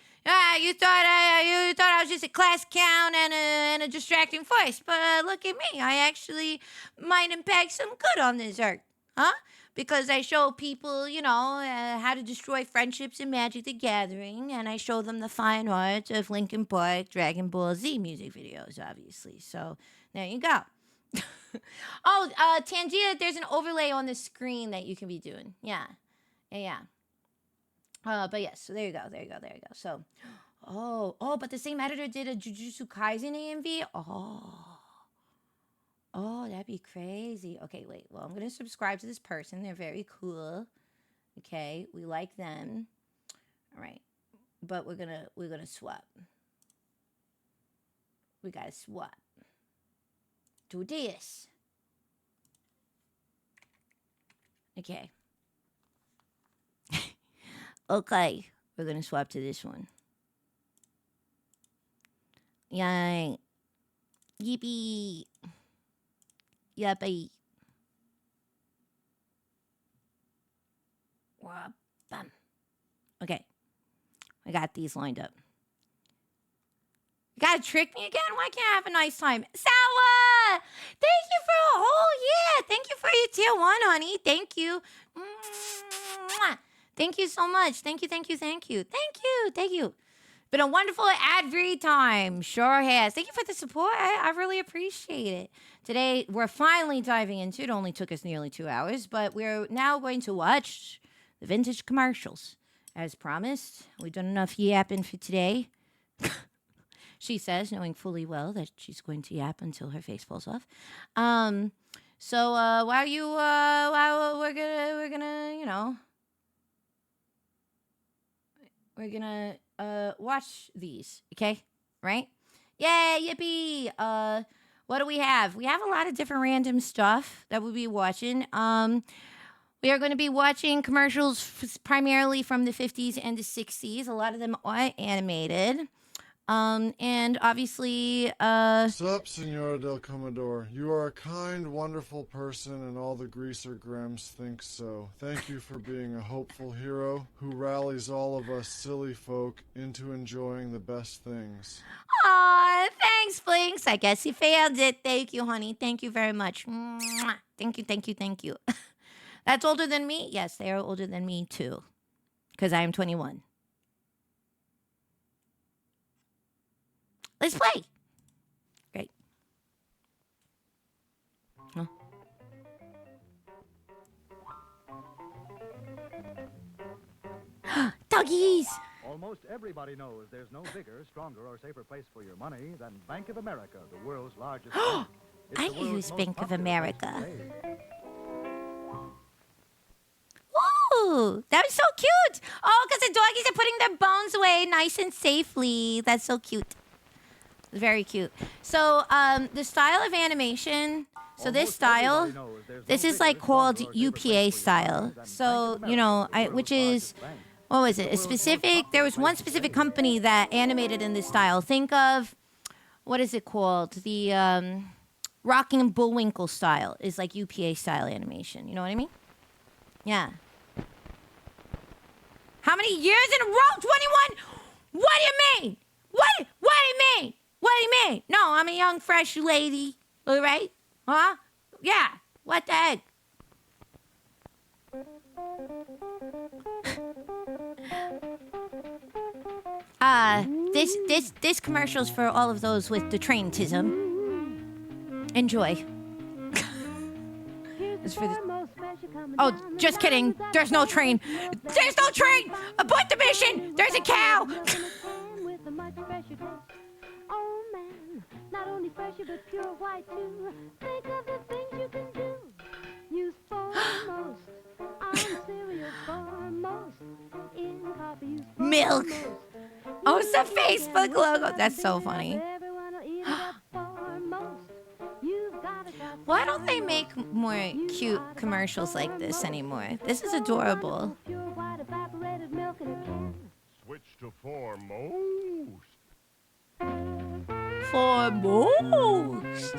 You thought I was just a class clown and a distracting voice, but look at me. I actually might impact some good on this earth, huh? Because I show people, how to destroy friendships in Magic the Gathering, and I show them the fine art of Linkin Park, Dragon Ball Z music videos, obviously. So there you go. Tangia, there's an overlay on the screen that you can be doing. Yeah. But yes, so there you go. So, but the same editor did a Jujutsu Kaisen AMV. Oh, that'd be crazy. Okay, wait. Well, I'm gonna subscribe to this person. They're very cool. Okay, we like them. All right, but we're gonna swap. We gotta swap. Do this. Okay. Okay, we're gonna swap to this one. Yay. Yippee. Yippee. Bam. Okay, I got these lined up. You gotta trick me again? Why can't I have a nice time? Sawa! Thank you for thank you for your tier 1, honey. Thank you. Mwah. Thank you so much. Thank you. Been a wonderful ad-free time. Sure has. Thank you for the support. I really appreciate it. Today, we're finally diving into it. Only took us nearly 2 hours, but we're now going to watch the vintage commercials. As promised, we've done enough yapping for today. She says, knowing fully well that she's going to yap until her face falls off. So while we're gonna watch these, okay? Right? Yay, yippee! What do we have? We have a lot of different random stuff that we'll be watching. We are going to be watching commercials primarily from the 50s and the 60s. A lot of them are animated. And obviously, Sup, Senora del Commodore. You are a kind, wonderful person, and all the greaser Grems think so. Thank you for being a hopeful hero who rallies all of us silly folk into enjoying the best things. aw, thanks, Blinks. I guess you found it. Thank you, honey. Thank you very much. Mwah. Thank you. That's older than me? Yes, they are older than me, too. Because I am 21. Let's play. Great. Huh? Doggies! Almost everybody knows there's no bigger, stronger, or safer place for your money than Bank of America, the world's largest bank. It's I the world's use most Bank of popular America. place to save. Ooh, that was so cute. Oh, because the doggies are putting their bones away nice and safely. That's so cute. Very cute. So, the style of animation. So this Almost style, everybody knows there's this no is like bigger, called stronger, or safer UPA place for your style. money than So, Bank of you know, America, the which world's is, largest bank. what was it? The A world's most specific, there was popular one place to specific save. company that animated in this style. Think of, what is it called? The Rocky and Bullwinkle style is like UPA style animation. You know what I mean? Yeah. How many years in a row? 21? What do you mean? What do you mean? What do you mean? No, I'm a young, fresh lady. All right? Huh? Yeah. What the heck? This commercial's for all of those with the traintism. Enjoy. It's for the... Oh, just kidding. There's no train. There's no train! Abort the mission! There's a cow! Oh man, not only fresher but pure white too. Think of the things you can do. Use foremost on cereal foremost. In coffee use Milk. foremost. Oh, it's the Facebook logo. That's so funny. Everyone will eat it up foremost. You've gotta got Why don't they make more cute commercials like this anymore? This is adorable. pure white evaporated milk in a can. Switch to foremost. For most.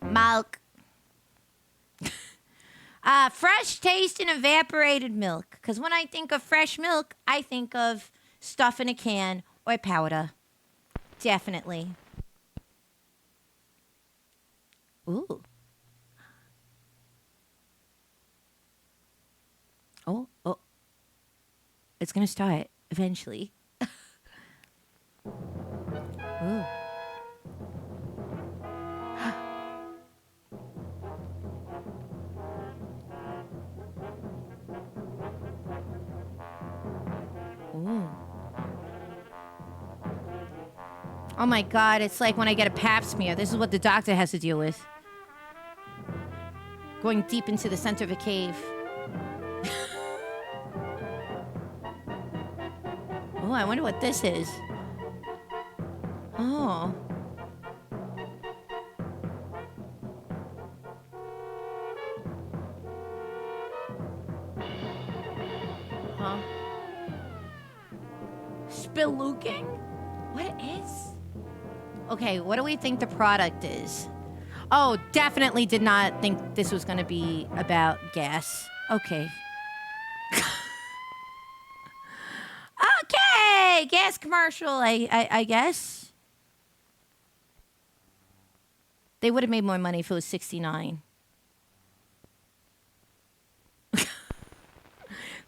Milk. Fresh taste in evaporated milk. Because when I think of fresh milk, I think of stuff in a can or powder. Definitely. Ooh. Oh. It's going to start eventually. Ooh. Ooh. Oh my God, it's like when I get a pap smear. This is what the doctor has to deal with. Going deep into the center of a cave. Oh, I wonder what this is. Oh. Huh? Spelunking? What is? Okay, what do we think the product is? Oh, definitely did not think this was going to be about gas. Okay. Okay, gas commercial, I guess. They would have made more money if it was 69.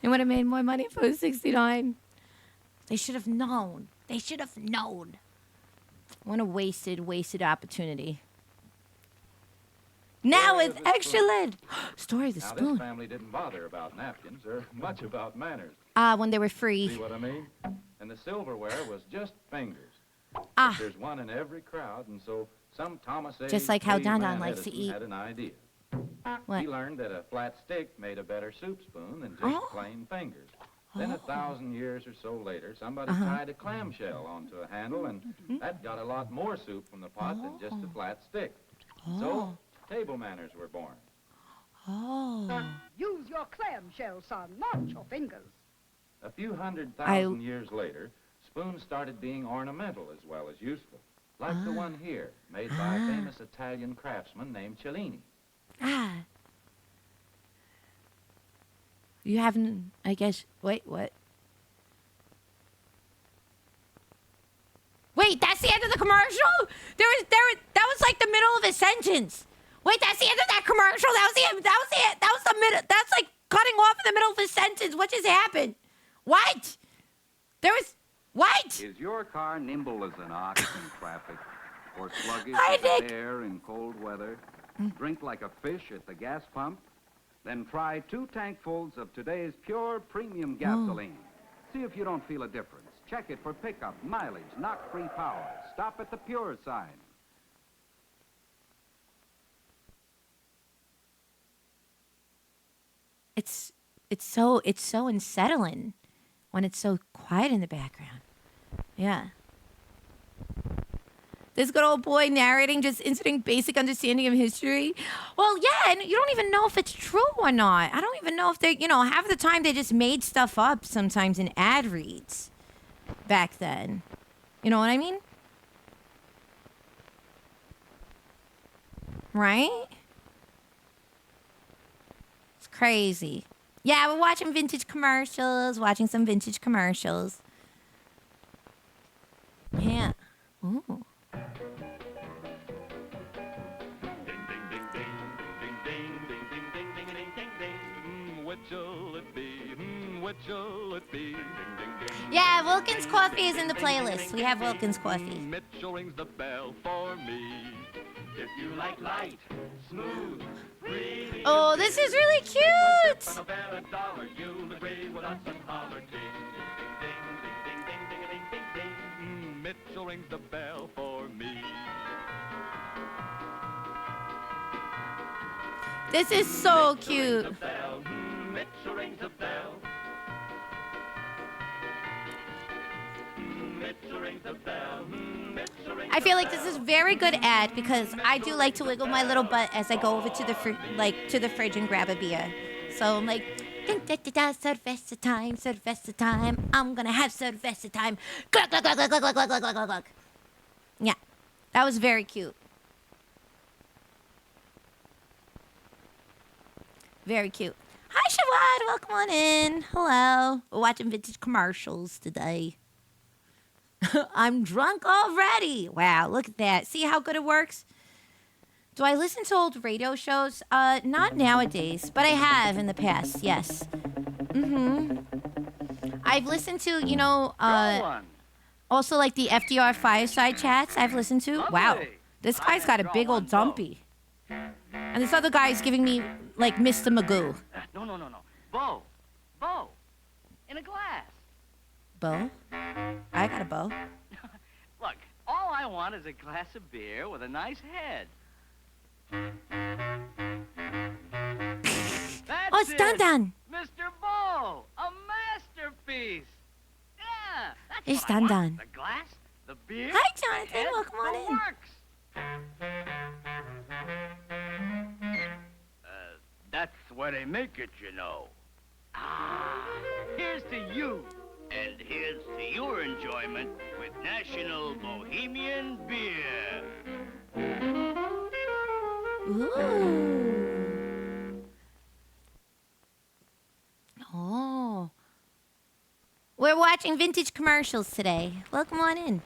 They would have made more money if it was 69. They should have known. They should have known. What a wasted opportunity. Now with extra lid. Story of the Now, spoon. this family didn't bother about napkins or much about manners. When they were free. See what I mean? And the silverware was just fingers. Ah. But there's one in every crowd, and so some Thomas A. Just like how J. Don Man Don likes to Edison eat. had an idea. What? He learned that a flat stick made a better soup spoon than just plain fingers. Then 1,000 years or so later, somebody tied a clamshell onto a handle, and that got a lot more soup from the pot than just a flat stick. So table manners were born. Oh. Use your clamshell, son, not your fingers. A few 100,000 years later, spoons started being ornamental as well as useful, like the one here, made by a famous Italian craftsman named Cellini. You haven't, I guess, wait, what? Wait, that's the end of the commercial? That was like the middle of a sentence. Wait, that's the end of that commercial? That was the middle, that's like cutting off in the middle of a sentence. What just happened? What? What? Is your car nimble as an ox in traffic, or sluggish Hi, as a Nick. bear in cold weather? Drink like a fish at the gas pump? Then try 2 tankfuls of today's pure premium gasoline. See if you don't feel a difference. Check it for pickup, mileage, knock-free power. Stop at the pure sign. It's so unsettling when it's so quiet in the background. Yeah. This good old boy narrating just incident basic understanding of history. Well, yeah, and you don't even know if it's true or not. I don't even know if they, half the time they just made stuff up sometimes in ad reads back then. You know what I mean? Right? It's crazy. Yeah, we're watching watching some vintage commercials. Yeah. Ooh. Which'll it be? which'll it be? Ding, ding, ding. Yeah, Wilkins Coffee is in the playlist. We have Wilkins Coffee. Mitchell rings the bell for me. If you like light, smooth, breezy. Oh, this is really cute. On a bell, $1, you'll agree with us and holler. Ding, ding, ding, ding, ding, ding, ding, ding, ding. Mitchell rings the bell for me. This is so cute. Mitchell rings the bell. Mitchell rings the bell. I feel like this is very good ad because I do like to wiggle my little butt as I go over to the to the fridge and grab a beer. So I'm like, cerveza time, cerveza time. I'm gonna have cerveza time. Glug, glug, glug, glug, glug, glug, glug, glug, glug, glug. Yeah, that was very cute. Very cute. Hi, Siobhan. Welcome on in. Hello. We're watching vintage commercials today. I'm drunk already. Wow, look at that. See how good it works? Do I listen to old radio shows? Not nowadays, but I have in the past, yes. I've listened to, also like the FDR fireside chats I've listened to. Wow, this guy's got a big old dumpy. And this other guy is giving me, like, Mr. Magoo. No. Bow. In a glass. Bow? I got a bow. Look, all I want is a glass of beer with a nice head. That's Oh, it's done. Mr. Bow, a masterpiece. Yeah, that's It's what I want. done. The glass, the beer. Hi, the Jonathan. head, Welcome on the in. works. That's where they make it, you know. Here's to you. And here's to your enjoyment with National Bohemian Beer. Ooh. Oh. We're watching vintage commercials today. Welcome on in.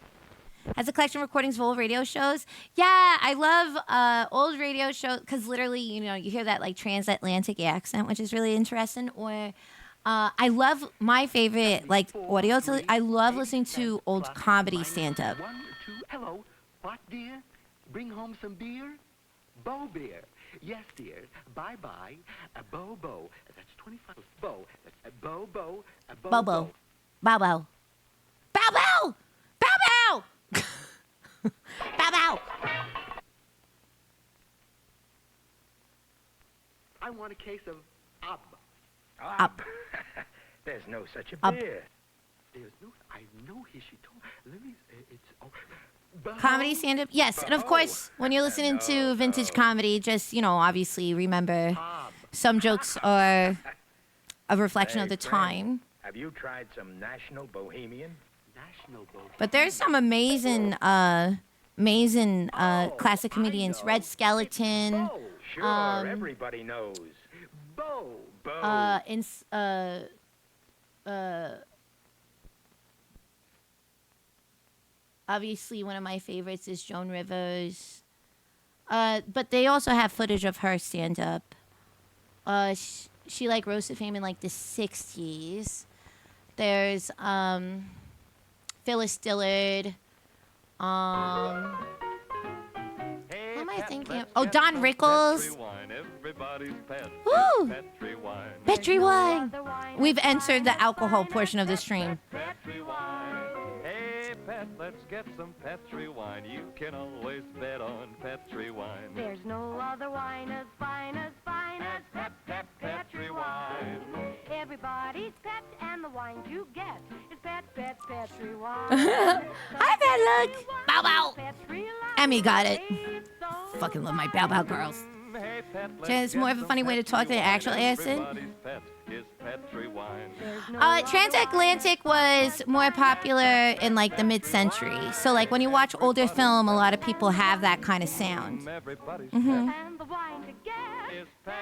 Has a collection of recordings of old radio shows. Yeah, I love old radio shows because literally, you hear that like transatlantic accent, which is really interesting. Or I love my favorite like audio. I love listening to old comedy stand-up. 1, 2, hello. What, dear? Bring home some beer? Bow beer. Yes, dear. Bye-bye. A bow. That's 25. Bow. That's a bow. A bow. Bobo. Bow bow. Bow bow! Bow bow! Bow bow! I want a case of Ab. Up. There's no such a Ab. beer. There's no. I know he. She told. Let me. It's. Oh. Comedy stand-up? Yes. And of course, when you're listening to vintage comedy, just, obviously remember some jokes are a reflection of the time. Have you tried some National Bohemian? National Bohemian. But there's some amazing classic comedians. Red Skeleton. Sure, everybody knows. Bow. Obviously, one of my favorites is Joan Rivers. But they also have footage of her stand-up. She like rose to fame in like the 60s. There's Phyllis Dillard. Who am I thinking of? Oh, Don Rickles. Woo! Petri wine. We've entered the alcohol portion of the stream. Hey, Pet, let's get some Petri wine. You can always bet on Petri wine. There's no other wine as fine as Petri wine. everybody's pet, and the wines you get is Petri wine. Hi, Bad Luck. Bow bow. Petri Emmy got it. Fucking love my bow bow girls. Hey, Pet, It's more of a funny way to talk than an actual accent. Everybody's pet is Petri wine. Transatlantic was more popular in like the mid-century. So like when you watch older film, a lot of people have that kind of sound. and the wine to get Is Pet,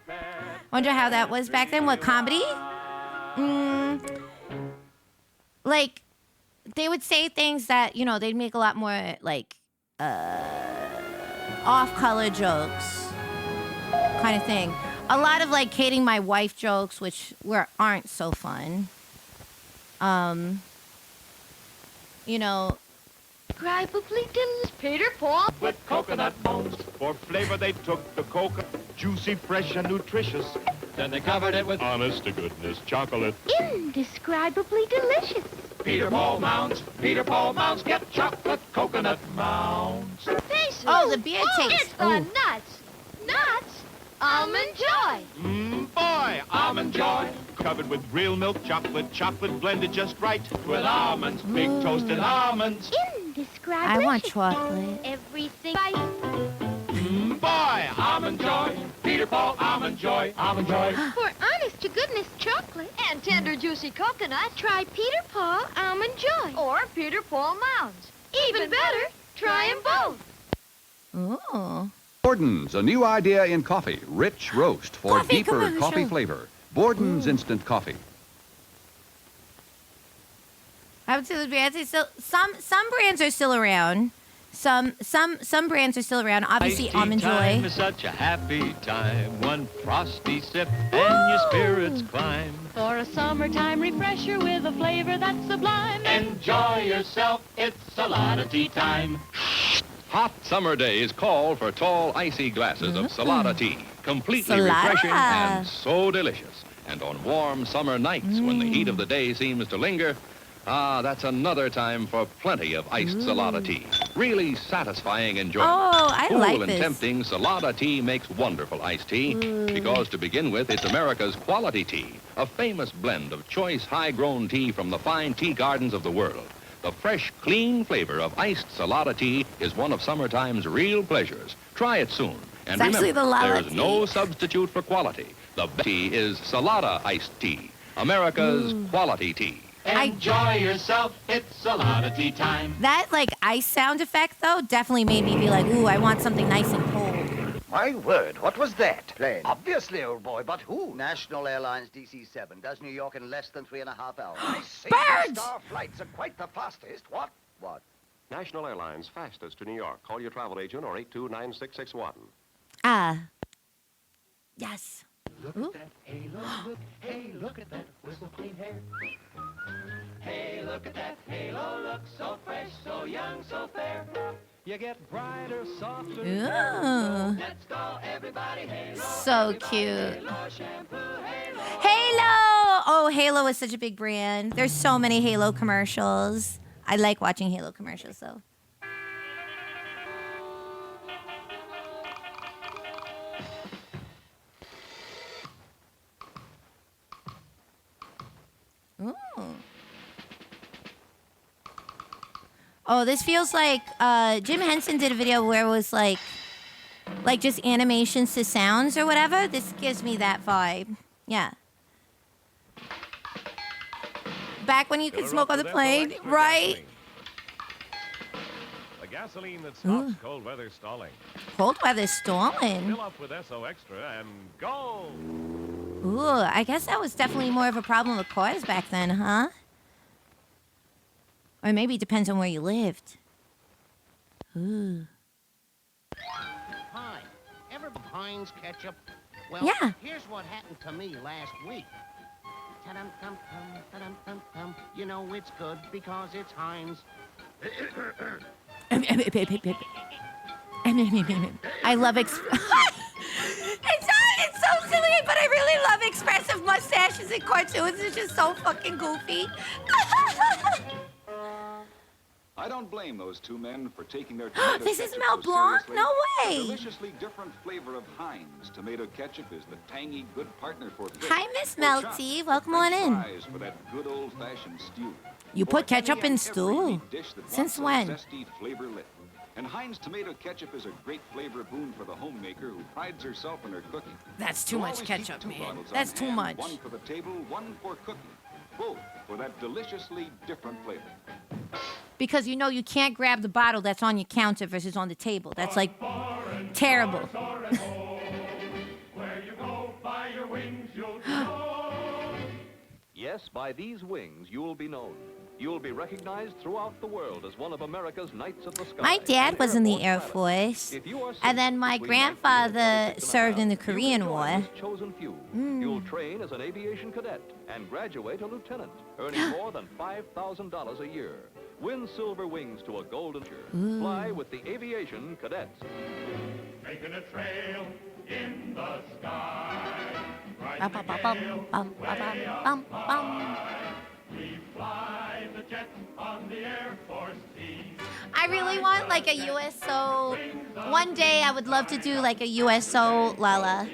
Pet. Wonder how that was back then. What, comedy? Like they would say things that, they'd make a lot more like off-color jokes kind of thing. a lot of like hating my wife jokes, which aren't so fun. You know, Indescribably delicious. Peter Paul. With coconut bones. For flavor they took the coconut. Juicy, fresh, and nutritious. Then they covered it with honest-to-goodness chocolate. Indescribably delicious. Peter Paul Mounds. Peter Paul Mounds get chocolate coconut mounds. Faces. Oh, the beer taste. It's the nuts. Nuts. Almond Joy. Boy, Almond Joy. Covered with real milk chocolate, chocolate blended just right. With almonds, big toasted almonds. Indescribably. I want chocolate. Everything right. Boy, Almond Joy. Peter Paul Almond Joy. Almond Joy. For honest-to-goodness chocolate and tender, juicy coconut, try Peter Paul Almond Joy. Or Peter Paul Mounds. Even better, try them both. Ooh. Borden's, a new idea in coffee. Rich roast for Coffee deeper commercial. coffee flavor. Borden's Instant Coffee. I would say the brands are still some brands are still around. Some brands are still around. Obviously, Iced tea Almond time Joy. is such a happy time. One frosty sip and your spirits climb. For a summertime refresher with a flavor that's sublime. Enjoy yourself, it's a lot of tea time. Hot summer days call for tall, icy glasses of Salada tea. Completely Salada. refreshing and so delicious. And on warm summer nights when the heat of the day seems to linger, that's another time for plenty of iced Salada tea. Really satisfying enjoyment. Oh, I Cool like and this. tempting, Salada tea makes wonderful iced tea because, to begin with, it's America's quality tea, a famous blend of choice, high-grown tea from the fine tea gardens of the world. The fresh, clean flavor of iced Salada tea is one of summertime's real pleasures. Try it soon. And It's actually remember, the Lala there's tea. no substitute for quality. The best tea is Salada iced tea, America's quality tea. Enjoy yourself, it's a lot of tea time. That like ice sound effect though definitely made me be like, ooh, I want something nice and cold. My word, what was that? Plane. Obviously, old boy, but who? National Airlines DC-7 does New York in less than 3.5 hours. I see. Birds! Star flights are quite the fastest. What? What? National Airlines fastest to New York. Call your travel agent or 829661. Yes. Look at that halo, look, hey, look at that whistle clean hair. Hey, look at that halo, look so fresh, so young, so fair. You get brighter, softer. Ooh. Let's go, everybody, halo. So cute. Halo shampoo, halo. Halo! Oh, Halo is such a big brand. There's so many Halo commercials. I like watching Halo commercials though. Ooh. Oh, this feels like Jim Henson did a video where it was like just animations to sounds or whatever. This gives me that vibe. Yeah. Back when you could smoke on the plane, right? The gasoline that stops cold weather stalling. Cold weather stalling. Fill up with SO Extra and go! Ooh, I guess that was definitely more of a problem with cars back then, huh? Or maybe it depends on where you lived. Ooh. Hi. Ever Heinz ketchup? Well, Yeah. here's what happened to me last week. Ta-dum-tum-tum, ta-dum-tum-tum. You know it's good because it's Heinz. I love it's so silly, but I really love expressive mustaches in cartoons. It's just so fucking goofy. I don't blame those two men for taking their tomato This is ketchup Mel so Blanc? seriously. No The way. deliciously different flavor of Heinz tomato ketchup is the tangy good partner for fish. Hi, Miss or Melty. chops, Welcome or on French in. fries for that good old-fashioned stew. You Or put ketchup any in and stew? every meat dish that Since wants when? a zesty flavor lit. And Heinz tomato ketchup is a great flavor boon for the homemaker who prides herself in her cooking. That's too So much always keep ketchup, two man. bottles on That's too hand, much. One for the table, one for cooking. Both for that deliciously different flavor. Because you know you can't grab the bottle that's on your counter versus on the table. That's like terrible. Yes, by these wings you will be known. you'll be recognized throughout the world as one of America's Knights of the Sky. My dad an was in the airport Air pilot. Force, If you are and then my between grandfather 19 and served in the 26 and a half, Korean you can War. join this chosen few. You'll train as an aviation cadet and graduate a lieutenant, earning more than $5,000 a year. Win silver wings to a golden chair. Fly with the aviation cadets. Making a trail in the sky. Bum, bum, bum, bum, bum, bum, bum. We fly the jets on the Air Force team. I really want like a USO. One day I would love to do like a USO Lala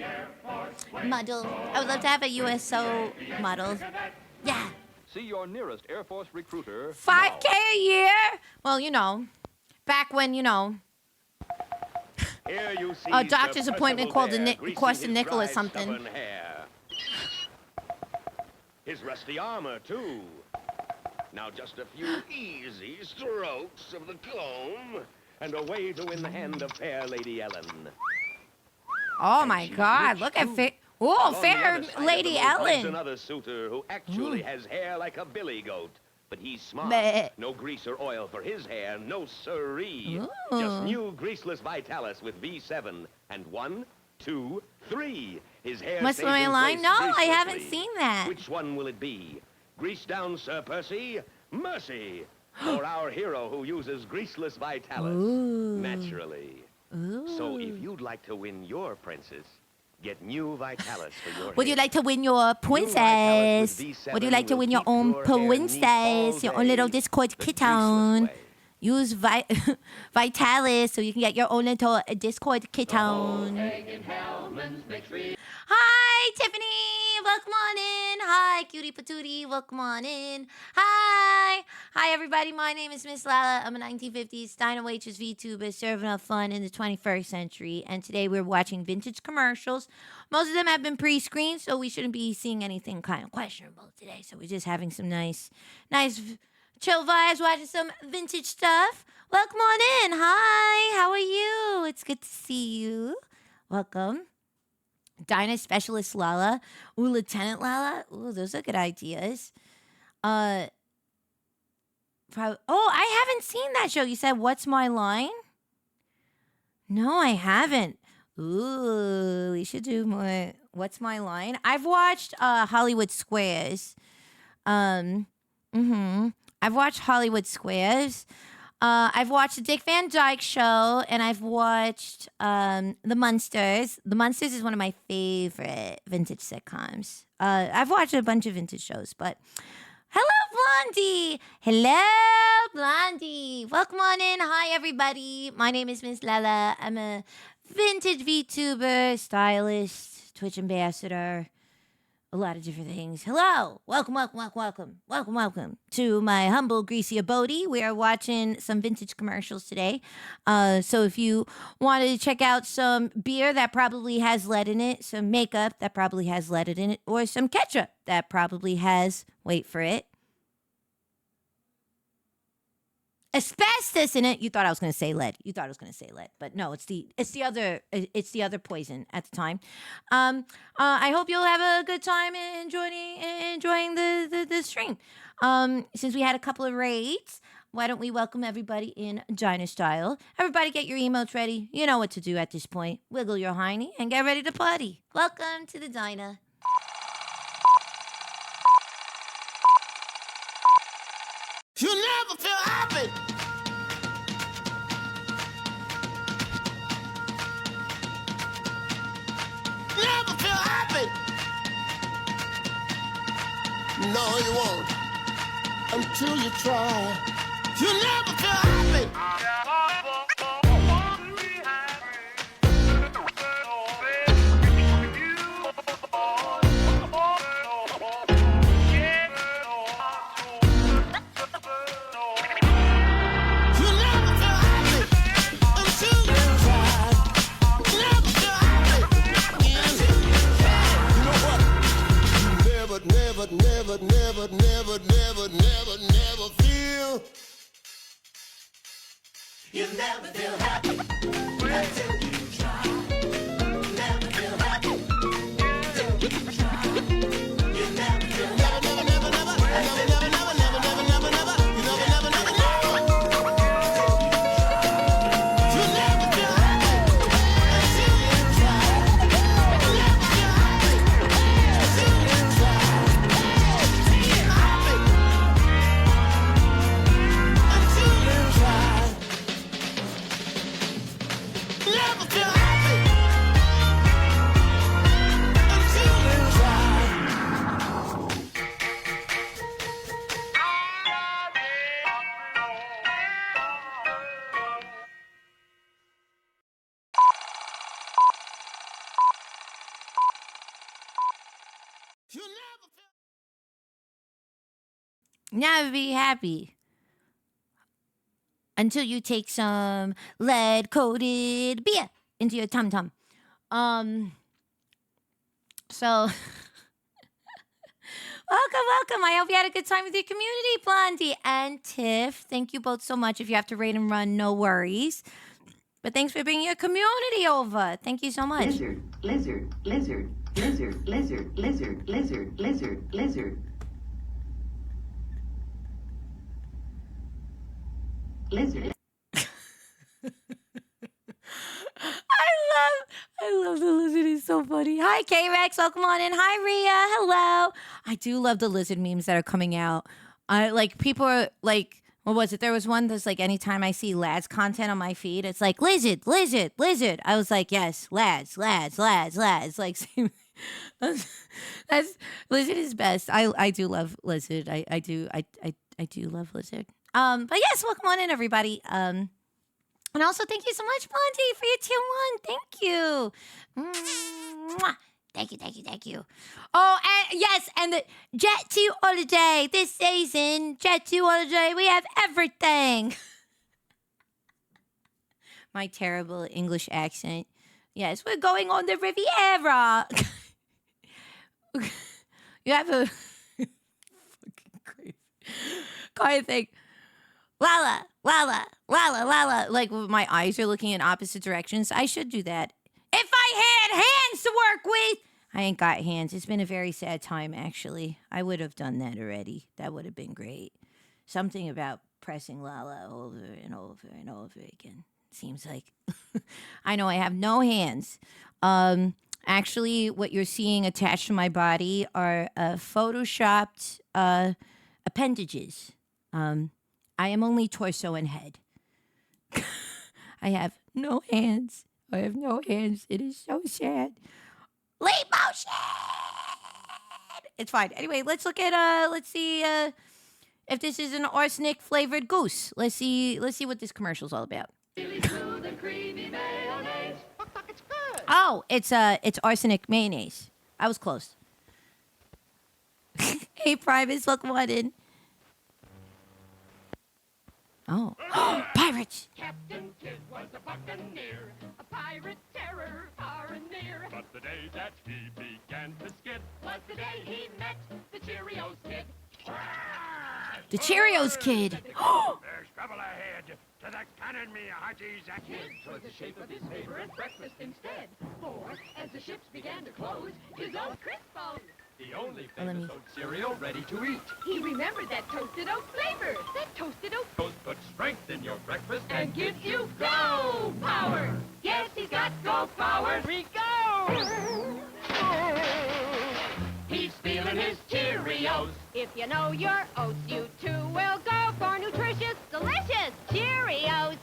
model. I would love to have a USO model. Yeah. See your nearest Air Force recruiter. 5K a year? Well, you know, back when, you know, Here you see a doctor's Sir appointment Percival called a Dare Nick, greasing cost a his nickel or dry, something. stubborn hair. His rusty armor, too. Now just a few easy strokes of the comb, and away to win the hand of fair Lady Ellen. Oh my God! Look at On the fair other side of Lady the moat lives Ellen. another suitor who actually has hair like a billy goat. But he's smart. Bleh. No grease or oil for his hair, no siree. Ooh. Just new greaseless Vitalis with V7. And 1, 2, 3. His hair What's stays my in line? place No, I haven't greaselessly. seen that. Which one will it be? Grease down, Sir Percy. Mercy. Or our hero who uses greaseless Vitalis. Ooh. Naturally. So if you'd like to win your princess, get new Vitalis for your Would you hair. like to win your princess? Would you like to win your own princess? Your own little Discord kitten? Use Vitalis so you can get your own little Discord kitten. Hi, Tiffany. Welcome on in. Hi, cutie patootie. Welcome on in. Hi. Hi, everybody. My name is Miss Lala. I'm a 1950s diner waitress VTuber serving up fun in the 21st century. And today we're watching vintage commercials. Most of them have been pre-screened, so we shouldn't be seeing anything kind of questionable today. So we're just having some nice chill vibes, watching some vintage stuff. Welcome on in. Hi. How are you? It's good to see you. Welcome. Diner Specialist Lala. Ooh, Lieutenant Lala. Ooh, those are good ideas. I haven't seen that show. You said, What's My Line? No, I haven't. Ooh, we should do more. What's My Line? I've watched Hollywood Squares. I've watched Hollywood Squares. I've watched the Dick Van Dyke Show, and I've watched The Munsters. The Munsters is one of my favorite vintage sitcoms. I've watched a bunch of vintage shows, but hello, Blondie. Hello, Blondie. Welcome on in. Hi, everybody. My name is Miss Lala. I'm a vintage VTuber, stylist, Twitch ambassador, a lot of different things. Hello. Welcome to my humble, greasy abode. We are watching some vintage commercials today. So if you wanted to check out some beer that probably has lead in it, some makeup that probably has lead in it, or some ketchup that probably has, wait for it, asbestos in it. You thought I was going to say lead. But no, it's the other poison at the time. I hope you'll have a good time enjoying the stream. Since we had a couple of raids, why don't we welcome everybody in Diner style? Everybody get your emotes ready. You know what to do at this point. Wiggle your hiney and get ready to party. Welcome to the Diner. You never feel happy. Never feel happy. No, you won't. Until you try. You never feel happy. Never feel. You never feel happy until you try. Never feel happy until you try. You never feel happy. Never. Never be happy until you take some lead-coated beer into your tum-tum. So, welcome. I hope you had a good time with your community, Blondie and Tiff. Thank you both so much. If you have to raid and run, no worries. But thanks for bringing your community over. Thank you so much. Lizard, lizard, lizard, lizard, lizard, lizard, lizard, lizard, lizard. Lizard. I love the lizard. It's so funny. Hi, K-Rex. Welcome on in. Hi, Rhea. Hello. I do love the lizard memes that are coming out. People are like, what was it? There was one that's like, anytime I see lads content on my feed, it's like, lizard, lizard, lizard. I was like, yes, lads, lads, lads, lads. Like, that's lizard is best. I do love lizard. I do love lizard. But yes, welcome on in, everybody. And also, thank you so much, Blondie, for your tier 1. Thank you. Mwah. Thank you. Oh, and yes, and the Jet 2 holiday this season. Jet 2 holiday, we have everything. My terrible English accent. Yes, we're going on the Riviera. You have a fucking crazy kind of thing. Lala. Like my eyes are looking in opposite directions. I should do that. If I had hands to work with. I ain't got hands. It's been a very sad time, actually. I would have done that already. That would have been great. Something about pressing Lala over and over and over again. Seems like I know I have no hands. Actually, what you're seeing attached to my body are photoshopped appendages. I am only torso and head. I have no hands. It is so sad. Leap motion! It's fine. Anyway, let's look at let's see if this is an arsenic flavored goose. Let's see what this commercial's all about. Oh, it's arsenic mayonnaise. I was close. Hey, Primus, welcome on in. Oh, pirates! Captain Kidd was a buccaneer, a pirate terror far and near. But the day that he began to skid was the day he met the Cheerios Kid. The Cheerios Kid. There's trouble ahead. To the cannon, me hearties. And Kid chose the shape of his favorite breakfast instead. For as the ships began to close, his own crisp bone. The only famous oat cereal ready to eat. He remembered that toasted oat flavor. That toasted oat Those put strength in your breakfast and give you go power. Yes, he's got go power. We go. He's feeling his Cheerios. If you know your oats, you too will go for nutritious, delicious Cheerios.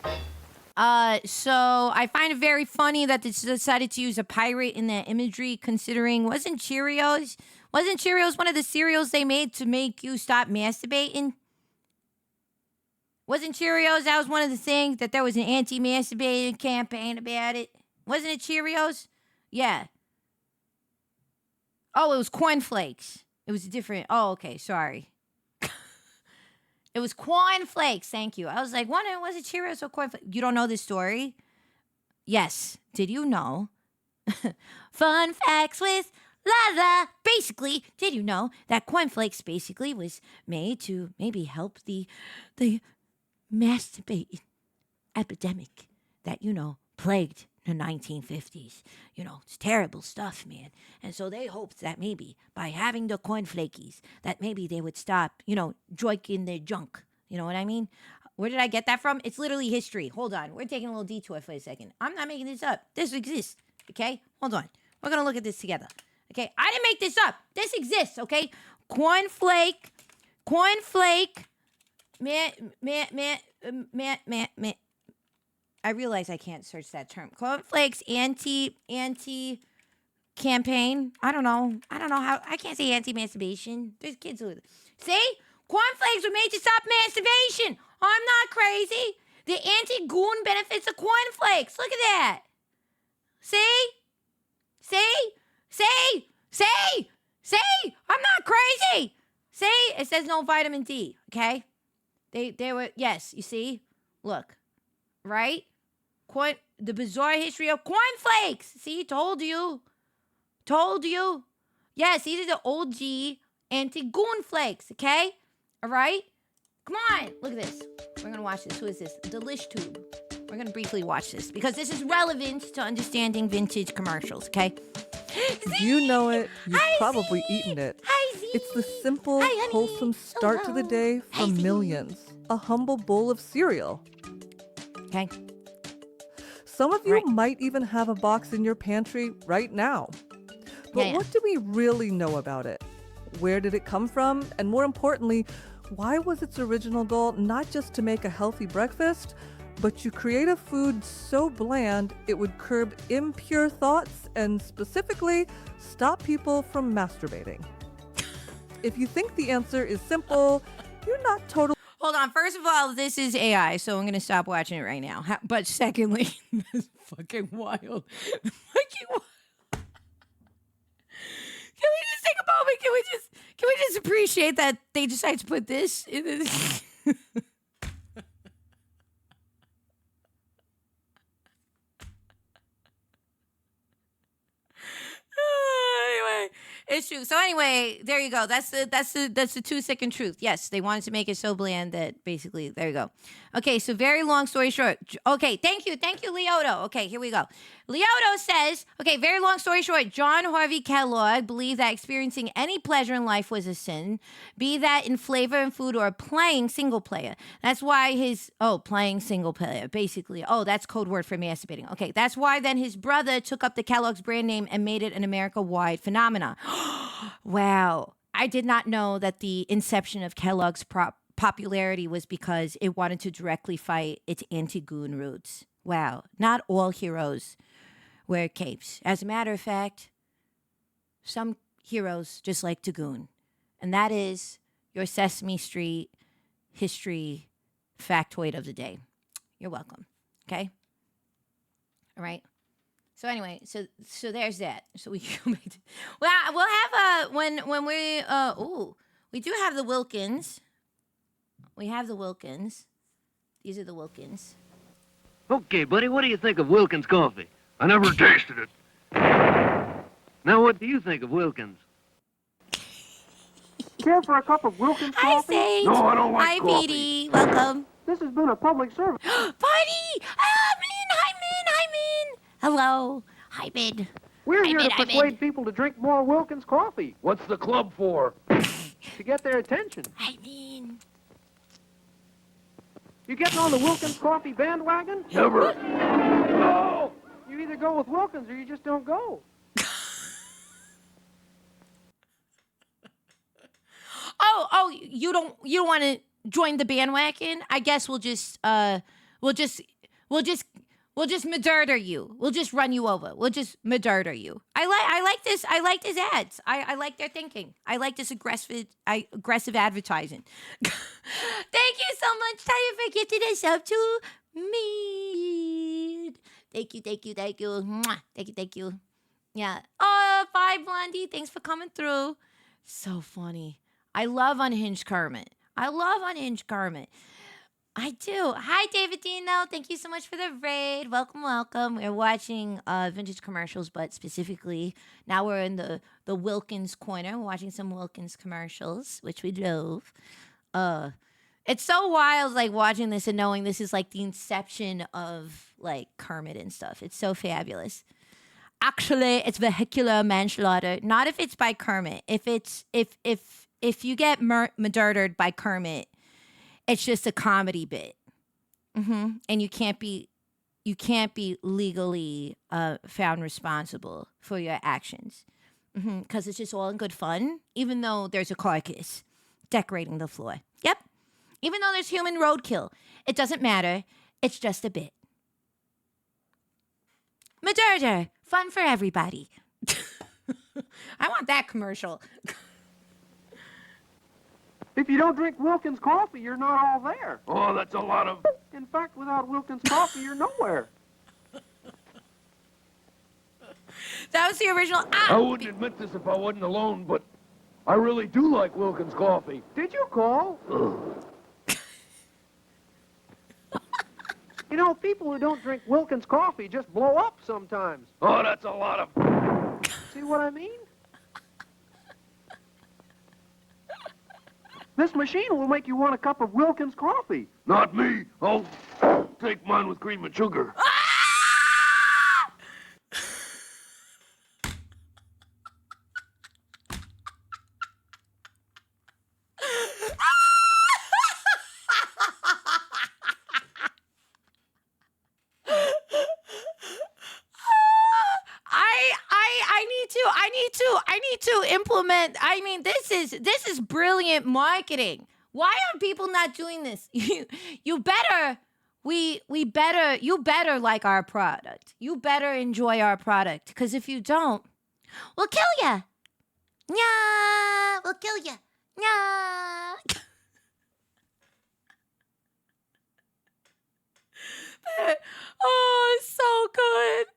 So I find it very funny that they decided to use a pirate in that imagery, considering wasn't Cheerios one of the cereals they made to make you stop masturbating? Wasn't Cheerios, that was one of the things, that there was an anti-masturbating campaign about it? Wasn't it Cheerios? Yeah. Oh, it was Corn Flakes. It was a different, okay, sorry. It was Corn Flakes, thank you. I was like, what, was it Cheerios or Corn Flakes? You don't know this story? Yes. Did you know? Fun facts with Lala. Basically, did you know that Corn Flakes basically was made to maybe help the masturbate epidemic that, plagued the 1950s. It's terrible stuff, man. And so they hoped that maybe by having the corn flakies, that maybe they would stop, joiking their junk. You know what I mean? Where did I get that from? It's literally history. Hold on. We're taking a little detour for a second. I'm not making this up. This exists. Okay? Hold on. We're going to look at this together. Okay? I didn't make this up. This exists. Okay? Corn flake. I realize I can't search that term. Cornflakes anti campaign. I don't know how. I can't say anti-masturbation. There's kids who see cornflakes were made to stop masturbation. I'm not crazy. The anti-goon benefits of cornflakes. Look at that. See. See? I'm not crazy. See? It says no vitamin D, okay? They were, yes, you see? Look, right? The bizarre history of cornflakes. See, told you. Told you. Yes, these are the OG anti-goon flakes, okay? All right? Come on. Look at this. We're going to watch this. Who is this? Delish Tube. We're going to briefly watch this because this is relevant to understanding vintage commercials, okay? You know it. You've Hi, probably Z. eaten it. Hi, Z. It's the simple, Hi, honey. wholesome start to the day for millions. A humble bowl of cereal. Okay. Some of you might even have a box in your pantry right now. But what do we really know about it? Where did it come from? And more importantly, why was its original goal not just to make a healthy breakfast, but to create a food so bland it would curb impure thoughts and specifically stop people from masturbating? If you think the answer is simple, you're not totally... Hold on. First of all, this is AI, so I'm going to stop watching it right now. But secondly, that's fucking wild. Fucking wild. Can we just take a moment? Can we just appreciate that they decided to put this in this? Anyway, it's true. So anyway, there you go. That's the 2-second truth. Yes, they wanted to make it so bland that basically there you go. Okay, so very long story short. Okay, thank you, Leoto. Okay, here we go. Leoto says, okay, very long story short, John Harvey Kellogg believed that experiencing any pleasure in life was a sin, be that in flavor and food or playing single player. That's why playing single player, basically. Oh, that's code word for masturbating. Okay, that's why then his brother took up the Kellogg's brand name and made it an America-wide phenomenon. Wow. I did not know that the inception of Kellogg's popularity was because it wanted to directly fight its anti-goon roots. Wow. Not all heroes wear capes. As a matter of fact, some heroes just like to goon. And that is your Sesame Street history factoid of the day. You're welcome. Okay? All right. So anyway, so there's that. So we can go back to, well, we'll have when we do have the Wilkins. We have the Wilkins. These are the Wilkins. Okay, buddy, what do you think of Wilkins coffee? I never tasted it. Now, what do you think of Wilkins? Care for a cup of Wilkins Hi, coffee? Sage. No, I don't like Hi, coffee. Petey. Welcome. This has been a public service. Party! Hi, Min. Hello. Hi, Min. We're Hi, here Min, to hi, persuade Min. people to drink more Wilkins coffee. What's the club for? To get their attention. I mean... You getting on the Wilkins coffee bandwagon? Never. No! You either go with Wilkins or you just don't go. You don't want to join the bandwagon? I guess we'll just murder you. We'll just run you over. We'll just murder you. I like this. I like his ads. I like their thinking. I like this aggressive advertising. Thank you so much, Taya, for gifting us up to me. Thank you. Mwah. Thank you. Yeah. Oh, bye, Blondie. Thanks for coming through. So funny. I love Unhinged Kermit. I do. Hi, David Dino. Thank you so much for the raid. Welcome. We're watching vintage commercials, but specifically, now we're in the Wilkins corner. We're watching some Wilkins commercials, which we drove. It's so wild, like, watching this and knowing this is, like, the inception of, like, Kermit and stuff. It's so fabulous. Actually, it's vehicular manslaughter. Not if it's by Kermit. If you get murdered by Kermit, it's just a comedy bit, and you can't be legally found responsible for your actions, because it's just all in good fun. Even though there's a carcass decorating the floor, yep. Even though there's human roadkill, it doesn't matter. It's just a bit. Murder, fun for everybody. I want that commercial. If you don't drink Wilkins coffee, you're not all there. Oh, that's a lot of... In fact, without Wilkins coffee, you're nowhere. That was the original. I wouldn't admit this if I wasn't alone, but I really do like Wilkins coffee. Did you call? You know, people who don't drink Wilkins coffee just blow up sometimes. Oh, that's a lot of... See what I mean? This machine will make you want a cup of Wilkins coffee. Not me. I'll take mine with cream and sugar. I need to implement. I mean, this is brilliant marketing. Why are people not doing this? You better you better like our product. You better enjoy our product, because if you don't, we'll kill ya. Yeah, we'll kill ya. Yeah. Oh, so good.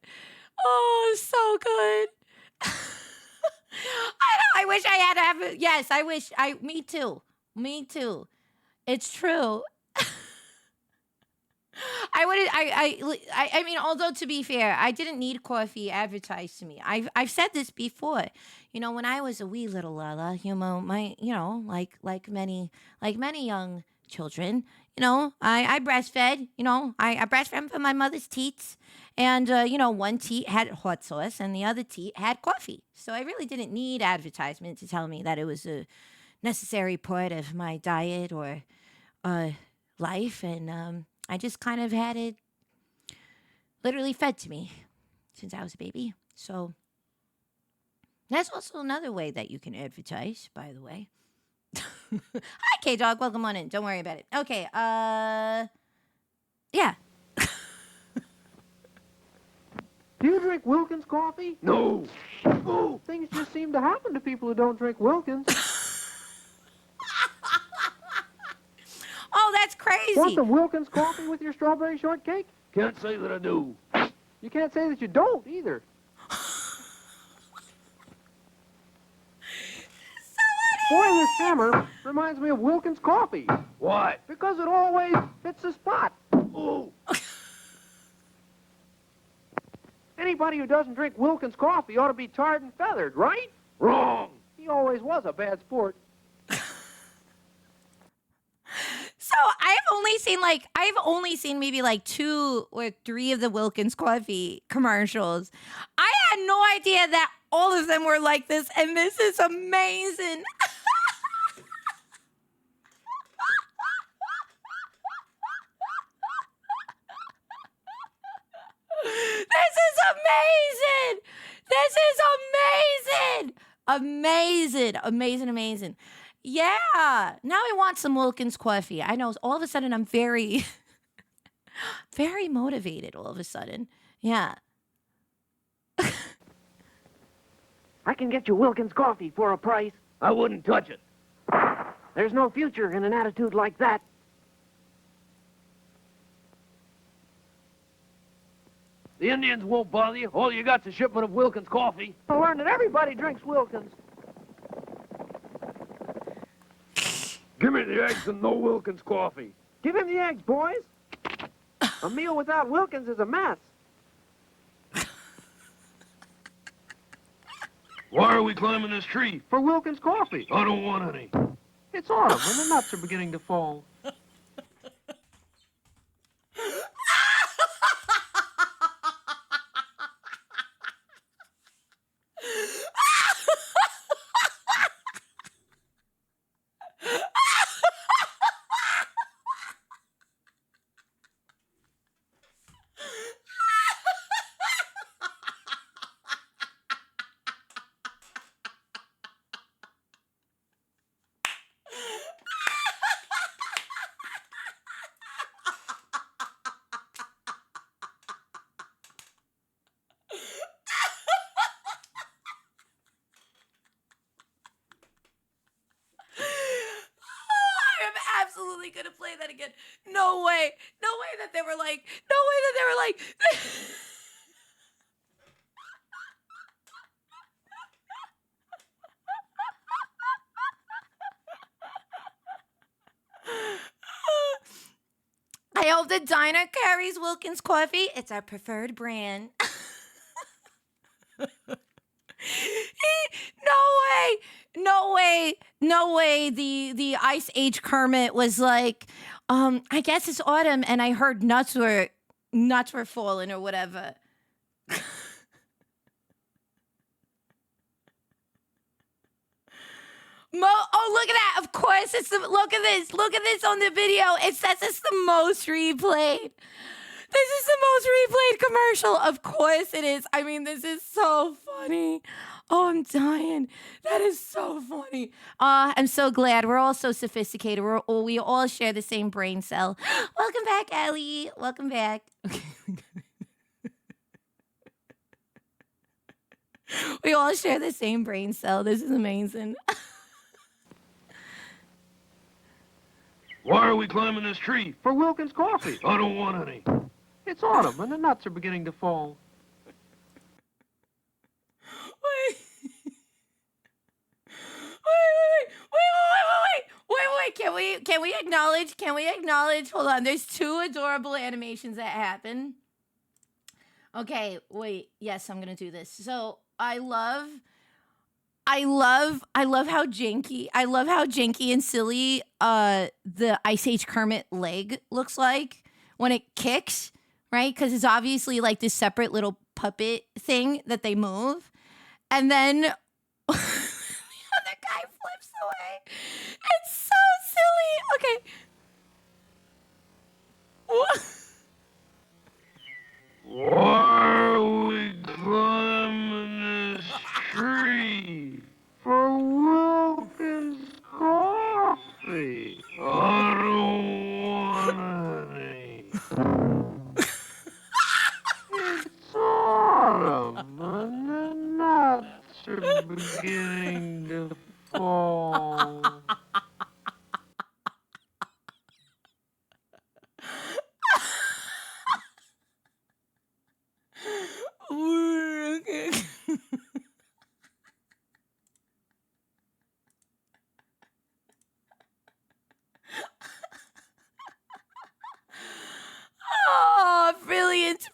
Oh, so good. I wish I had to have it. Yes, me too. Me too. It's true. I mean, although to be fair, I didn't need coffee advertised to me. I've said this before. You know, when I was a wee little Lala, like many young children, I breastfed. I breastfed from my mother's teats, and one teat had hot sauce and the other teat had coffee. So I really didn't need advertisement to tell me that it was a necessary part of my diet or life, and I just kind of had it literally fed to me since I was a baby. So that's also another way that you can advertise, by the way. Hi, K-Dog. Welcome on in. Don't worry about it. Okay, yeah. Do you drink Wilkins coffee? No. Oh, things just seem to happen to people who don't drink Wilkins. Oh, that's crazy. Want some Wilkins coffee with your strawberry shortcake? Can't say that I do. You can't say that you don't either. Boy, this hammer reminds me of Wilkins coffee. Why? Because it always hits the spot. Oh. Anybody who doesn't drink Wilkins coffee ought to be tarred and feathered, right? Wrong. He always was a bad sport. So I've only seen maybe like 2 or 3 of the Wilkins coffee commercials. I had no idea that all of them were like this, and this is amazing. This is amazing. This is amazing. Amazing. Yeah. Now I want some Wilkins coffee. I know all of a sudden I'm very, very motivated all of a sudden. Yeah. I can get you Wilkins coffee for a price. I wouldn't touch it. There's no future in an attitude like that. The Indians won't bother you. All you got's a shipment of Wilkins coffee. I learned that everybody drinks Wilkins. Give me the eggs and no Wilkins coffee. Give him the eggs, boys. A meal without Wilkins is a mess. Why are we climbing this tree? For Wilkins coffee. I don't want any. It's autumn and the nuts are beginning to fall. Absolutely gonna play that again. No way that they were like I hope the diner carries Wilkins coffee. It's our preferred brand. No way. The Ice Age Kermit was like, I guess it's autumn, and I heard nuts were falling or whatever. Look at that. Of course, look at this. Look at this on the video. It says it's the most replayed. This is the most replayed commercial. Of course it is. I mean, this is so funny. Oh, I'm dying. That is so funny. I'm so glad. We're all so sophisticated. We all share the same brain cell. Welcome back, Ellie. Welcome back. Okay. We all share the same brain cell. This is amazing. Why are we climbing this tree? For Wilkins coffee. I don't want any. It's autumn, and the nuts are beginning to fall. Wait. Can we acknowledge? Hold on. There's two adorable animations that happen. Okay, wait. Yes, I'm gonna do this. So I love how janky and silly the Ice Age Kermit leg looks like when it kicks, right? Because it's obviously like this separate little puppet thing that they move, and then the other guy flips away. It's so silly. Okay. What? Why are we climbing this tree? For Wilkins coffee. I don't want any. It's autumn and the nuts are beginning to fall. Okay. Oh, brilliant.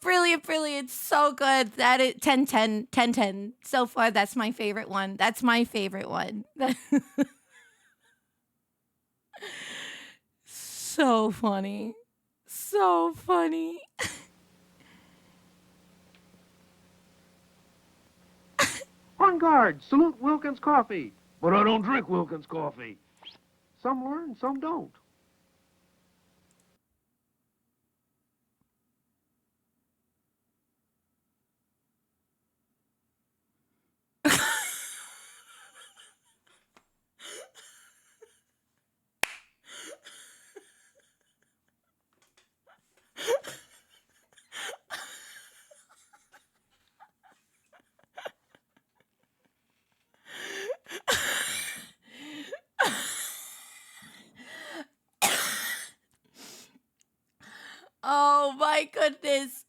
So good. That is 10-10. So far, that's my favorite one. So funny. On guard, salute Wilkins coffee. But I don't drink Wilkins coffee. Some learn, some don't. Oh my goodness.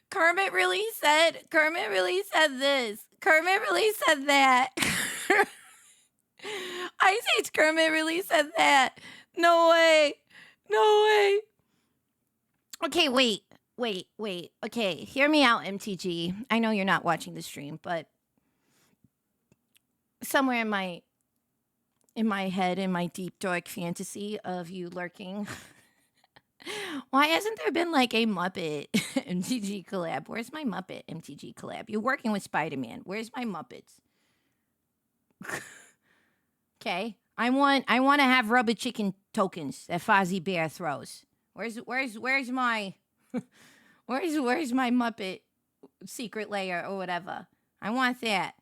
Kermit really said this. Kermit really said that. Ice Age Kermit really said that. No way. Okay, wait. Okay, hear me out, MTG. I know you're not watching the stream, but somewhere in my head, in my deep dark fantasy of you lurking, why hasn't there been like a Muppet MTG collab? Where's my Muppet MTG collab? You're working with Spider-Man. Where's my Muppets? Okay, I want to have rubber chicken tokens that Fozzie Bear throws. Where's my where's my Muppet secret layer or whatever? I want that.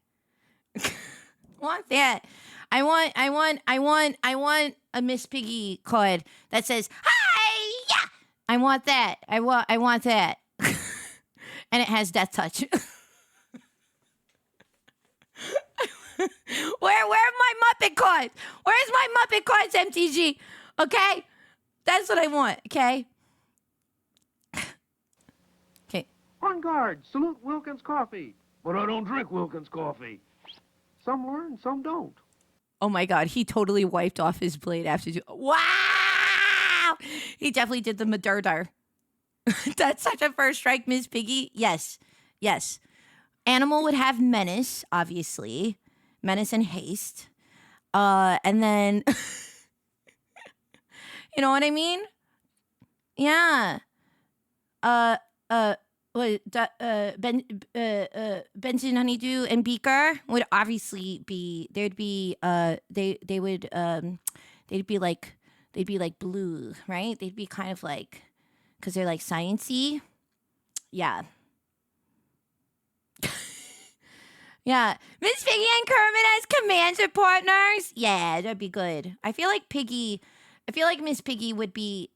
I want a Miss Piggy card that says "Hi, yeah." I want that. I want that. And it has Death Touch. Where are my Muppet cards? Where's my Muppet cards, MTG? Okay? That's what I want, okay? Okay. On guard, salute Wilkins coffee. But I don't drink Wilkins coffee. Some learn, some don't. Oh my God, he totally wiped off his blade after wow! He definitely did the murder. That's such a first strike, Miss Piggy. Yes, yes. Animal would have menace, obviously. Menace and haste. And then, you know what I mean? Yeah. Benson Honeydew and Beaker would obviously be. They'd be. They would. They'd be like. They'd be like blue, right? They'd be kind of like, because they're like sciencey. Yeah. Yeah. Miss Piggy and Kermit as commander partners. Yeah, that'd be good. I feel like Miss Piggy would be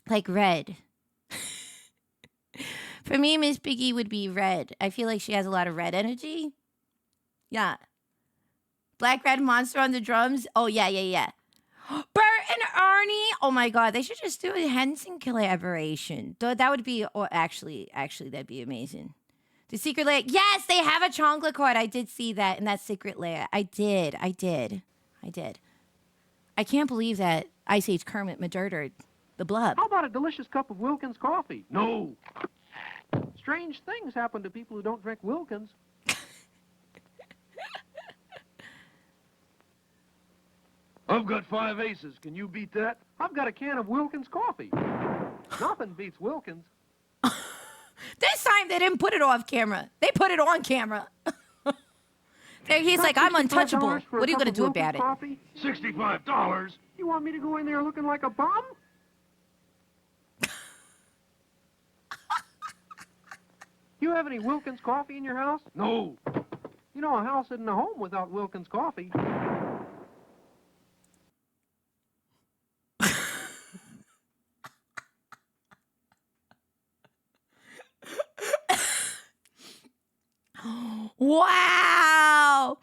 like red. For me, Miss Piggy would be red. I feel like she has a lot of red energy. Yeah. Black Red Monster on the drums. Oh, yeah. Bert and Ernie. Oh, my God. They should just do a Henson collaboration. That would be, or actually, that'd be amazing. The Secret Lair. Yes, they have a chocolate card. I did see that in that Secret Lair. I did. I can't believe that Ice Age Kermit murdered the Blub. How about a delicious cup of Wilkins coffee? No. Strange things happen to people who don't drink Wilkins. I've got 5 aces. Can you beat that? I've got a can of Wilkins coffee. Nothing beats Wilkins. This time they didn't put it off camera. They put it on camera. He's like, I'm untouchable. What are you going to do about it? $65? You want me to go in there looking like a bum? You have any Wilkins coffee in your house? No. You know, a house isn't a home without Wilkins coffee. Wow!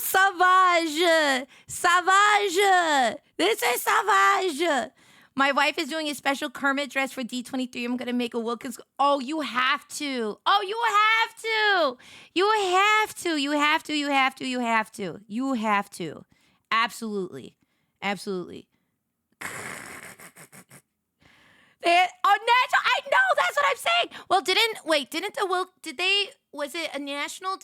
Savage! This is Savage! My wife is doing a special Kermit dress for D23. I'm going to make a Wilkins. Oh, you have to. You have to. Absolutely. Natural. I know. That's what I'm saying. Well, was it a national?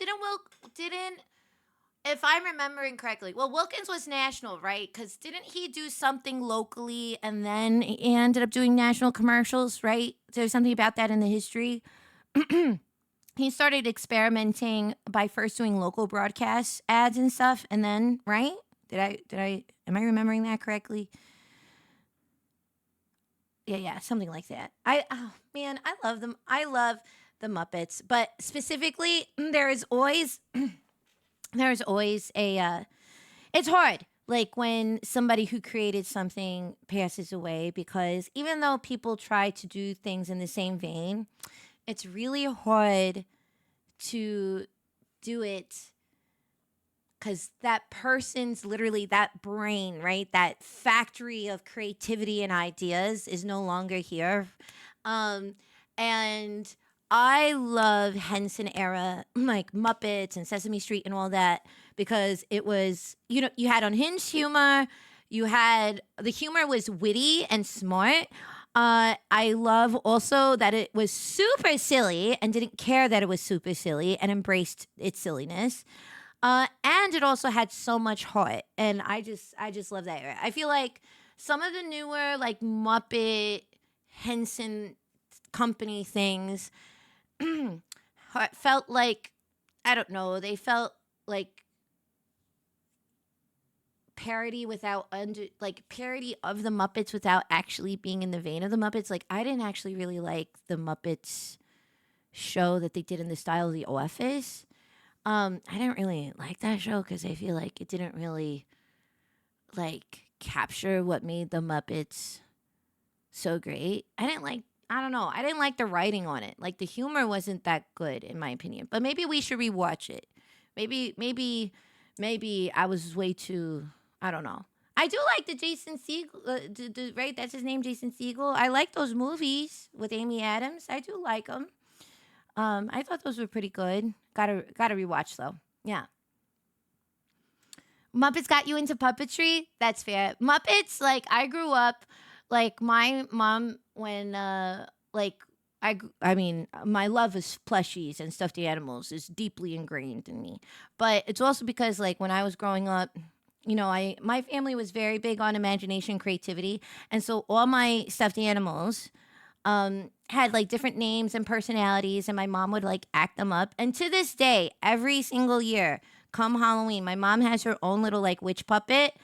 If I'm remembering correctly, well, Wilkins was national, right? Because didn't he do something locally and then he ended up doing national commercials, right? There's something about that in the history. He started experimenting by first doing local broadcast ads and stuff, and then, right? Am I remembering that correctly? Yeah, something like that. I love them. I love the Muppets, but specifically, there's always a, it's hard, like when somebody who created something passes away, because even though people try to do things in the same vein, it's really hard to do it because that person's literally, that brain, right? That factory of creativity and ideas is no longer here. And I love Henson era, like Muppets and Sesame Street and all that, because it was, you had unhinged humor. The humor was witty and smart. I love also that it was super silly and didn't care that it was super silly and embraced its silliness. And it also had so much heart, and I just love that era. I feel like some of the newer like Muppet Henson Company things felt like, I don't know, they felt like parody parody of the Muppets without actually being in the vein of the Muppets. Like, I didn't actually really like the Muppets show that they did in the style of The Office. I didn't really like that show because I feel like it didn't really like capture what made the Muppets so great. I didn't like the writing on it. Like, the humor wasn't that good in my opinion. But maybe we should rewatch it. Maybe I was way too, I don't know. I do like the Jason Segel, right? That's his name, Jason Segel. I like those movies with Amy Adams. I do like them. I thought those were pretty good. Gotta rewatch though. Yeah. Muppets got you into puppetry? That's fair. Muppets, like, I grew up, like, my mom, when, like, I mean, my love of plushies and stuffed animals is deeply ingrained in me. But it's also because, like, when I was growing up, my family was very big on imagination, creativity. And so all my stuffed animals had like different names and personalities, and my mom would like act them up. And to this day, every single year, come Halloween, my mom has her own little like witch puppet.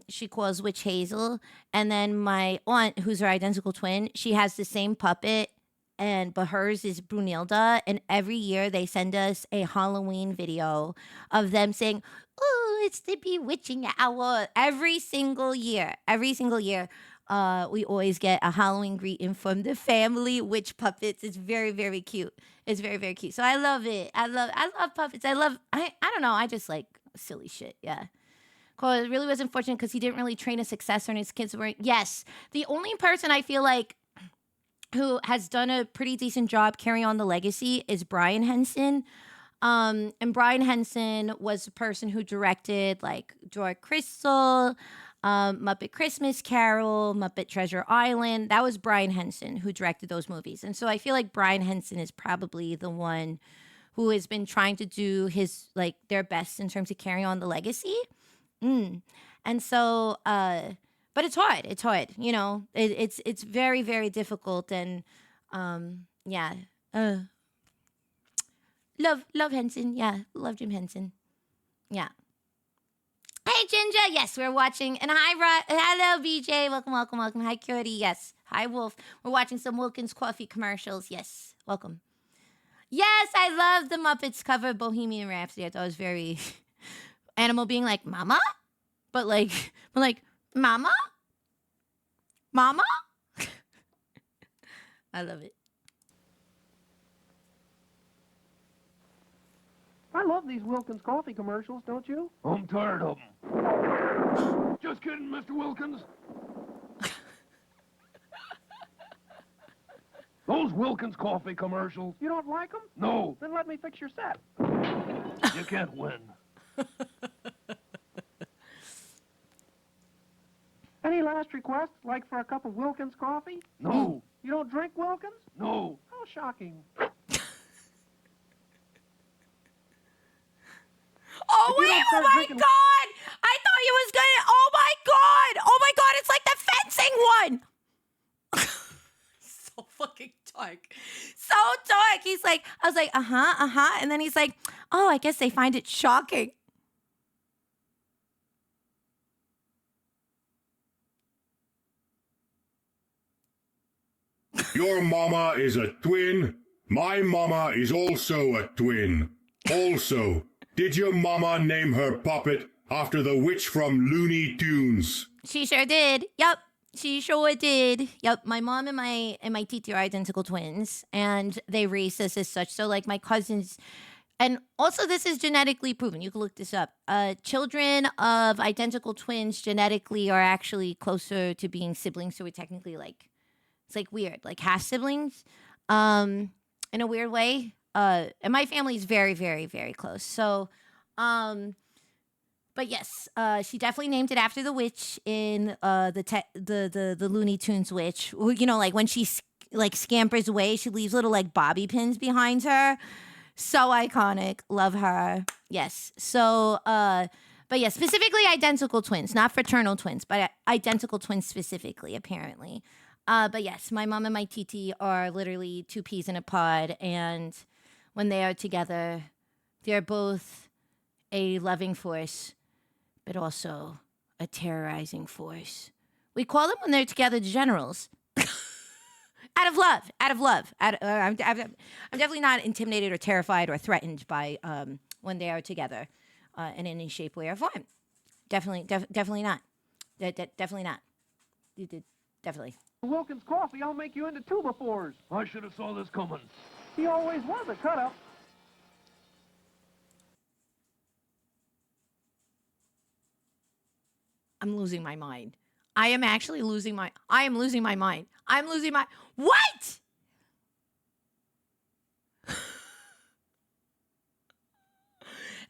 She calls Witch Hazel, and then my aunt, who's her identical twin, she has the same puppet, but hers is Brunilda. And every year they send us a Halloween video of them saying, "Oh, it's the bewitching hour." Every single year, we always get a Halloween greeting from the family witch puppets. It's very, very cute. It's very, very cute. So I love it. I love puppets. I don't know. I just like silly shit. Yeah. Cause it really was unfortunate because he didn't really train a successor and his kids weren't. Yes. The only person I feel like who has done a pretty decent job carrying on the legacy is Brian Henson. And Brian Henson was the person who directed like Dark Crystal, Muppet Christmas Carol, Muppet Treasure Island. That was Brian Henson who directed those movies. And so I feel like Brian Henson is probably the one who has been trying to do their best in terms of carrying on the legacy. And so, but it's hard. It's hard. It's very, very difficult. And, yeah. Love Henson. Yeah. Love Jim Henson. Yeah. Hey, Ginger. Yes, we're watching. And hi, hello, BJ. Welcome. Hi, Curie. Yes. Hi, Wolf. We're watching some Wilkins Coffee commercials. Yes. Welcome. Yes, I love the Muppets cover Bohemian Rhapsody. I thought it was very Animal being like, "Mama?" But like, "Mama? Mama?" I love it. I love these Wilkins Coffee commercials, don't you? I'm tired of them. Just kidding, Mr. Wilkins. Those Wilkins Coffee commercials. You don't like them? No. Then let me fix your set. You can't win. Any last requests, like for a cup of Wilkins coffee? No. You don't drink Wilkins? No. How shocking. Oh, wait, oh my God! I thought he was gonna, oh my God, it's like the fencing one! So fucking dark. So dark. He's like, I was like, and then he's like, oh, I guess they find it shocking. Your mama is a twin. My mama is also a twin. Also, did your mama name her puppet after the witch from Looney Tunes? She sure did. Yep. She sure did. Yep. My mom and my titi are identical twins, and they raised us as such. So like my cousins, and also this is genetically proven. You can look this up. Children of identical twins genetically are actually closer to being siblings. So we're technically like, it's like weird, like half siblings, in a weird way. And my family is very, very, very close. So, but yes, she definitely named it after the witch in the Looney Tunes witch. You know, like when she like scampers away, she leaves little like bobby pins behind her. So iconic. Love her. Yes. So, but yeah, specifically identical twins, not fraternal twins, but identical twins specifically, apparently. But yes, my mom and my titi are literally two peas in a pod, and when they are together, they're both a loving force, but also a terrorizing force. We call them when they're together the generals. Out of love. I'm definitely not intimidated or terrified or threatened by when they are together in any shape, way, or form. Definitely not. Definitely not. Definitely. Wilkins Coffee, I'll make you into two befores. I should have saw this coming. He always was a cut-up. I'm losing my mind. I am losing my mind. I'm losing my... What?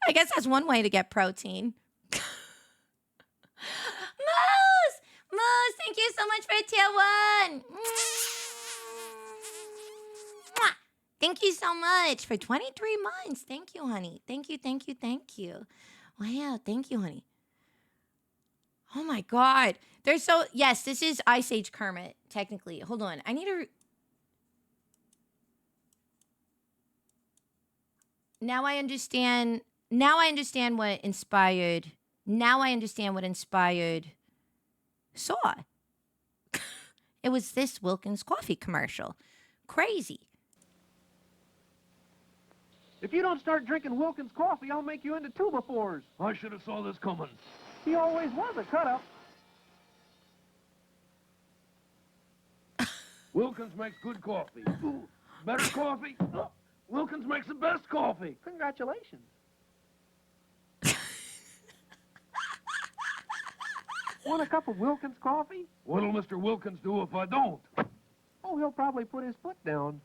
I guess that's one way to get protein. Moose! Moose, thank you so much for tier 1. Mwah! Thank you so much for 23 months. Thank you, honey. Thank you, thank you, thank you. Wow, thank you, honey. Oh my God. They're so, yes, this is Ice Age Kermit, technically. Hold on. I need to, now I understand what inspired Saw. It was this Wilkins coffee commercial. Crazy. If you don't start drinking Wilkins coffee, I'll make you into two-by-fours. I should have saw this coming. He always was a cut-up. Wilkins makes good coffee. Ooh, better coffee? Wilkins makes the best coffee. Congratulations. Want a cup of Wilkins coffee? What'll Mr. Wilkins do if I don't? Oh, he'll probably put his foot down.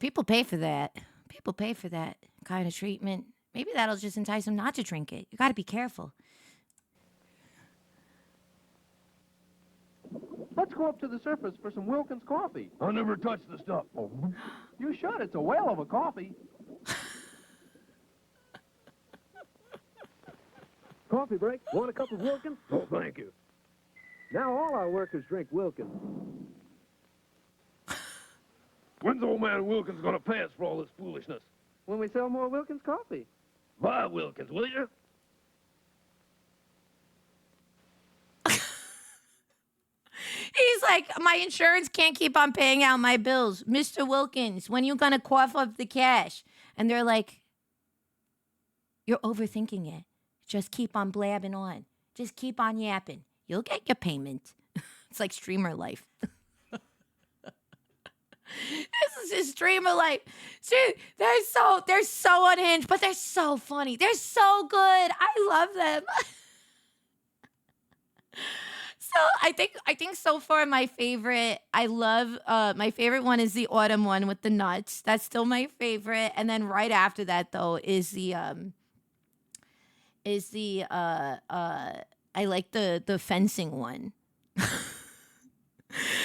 People pay for that. People pay for that kind of treatment. Maybe that'll just entice them not to drink it. You got to be careful. Let's go up to the surface for some Wilkins coffee. I never touched the stuff. Oh. You should. It's a whale of a coffee. Coffee break. Want a cup of Wilkins? Oh, thank you. Now all our workers drink Wilkins. When's old man Wilkins gonna pay us for all this foolishness? When we sell more Wilkins coffee. Buy Wilkins, will you? He's like, my insurance can't keep on paying out my bills. Mr. Wilkins, when you gonna cough up the cash? And they're like, you're overthinking it. Just keep on blabbing on. Just keep on yapping. You'll get your payment. It's like streamer life. This is just streamer life. See, they're so unhinged, but they're so funny. They're so good. I love them. So I think so far my favorite one is the autumn one with the nuts. That's still my favorite. And then right after that though is the I like the fencing one.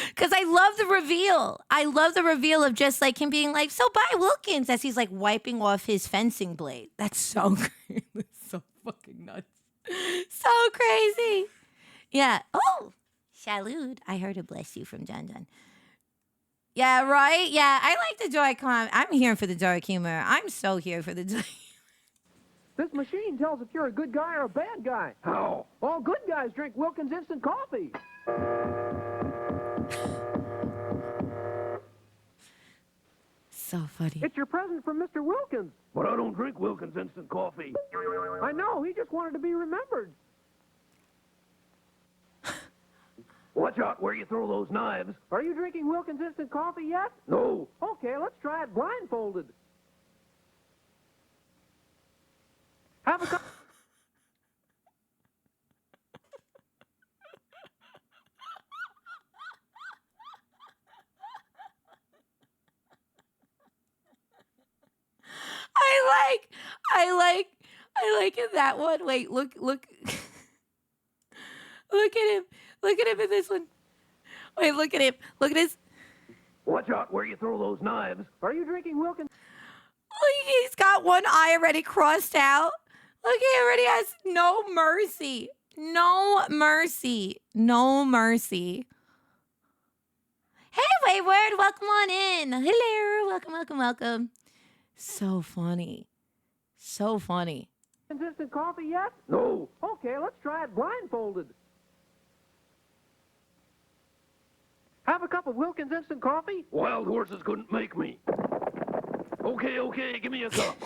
Because I love the reveal. I love the reveal of just like him being like, so buy Wilkins, as he's like wiping off his fencing blade. That's so great. That's so fucking nuts. So crazy. Yeah. Oh, Shalud. I heard a bless you from John John. Yeah, right? Yeah, I like the dark comment. I'm here for the dark humor. I'm so here for the dark This machine tells if you're a good guy or a bad guy. How? All good guys drink Wilkins instant coffee. So funny. It's your present from Mr. Wilkins. But I don't drink Wilkins instant coffee. I know, he just wanted to be remembered. Watch out where you throw those knives. Are you drinking Wilkins instant coffee yet? No. Okay, let's try it blindfolded. Have a cup. I like in that one. Wait, look. Look at him. Look at him in this one. Wait, look at him. Look at his. Watch out where you throw those knives. Are you drinking Wilkins? Look, he's got one eye already crossed out. Look, he already has no mercy. No mercy. No mercy. Hey, Wayward, welcome on in. Hello, welcome. So funny. So funny. Instant coffee yet? No. Okay, let's try it blindfolded. Have a cup of Wilkins instant coffee? Wild horses couldn't make me. Okay, give me a cup.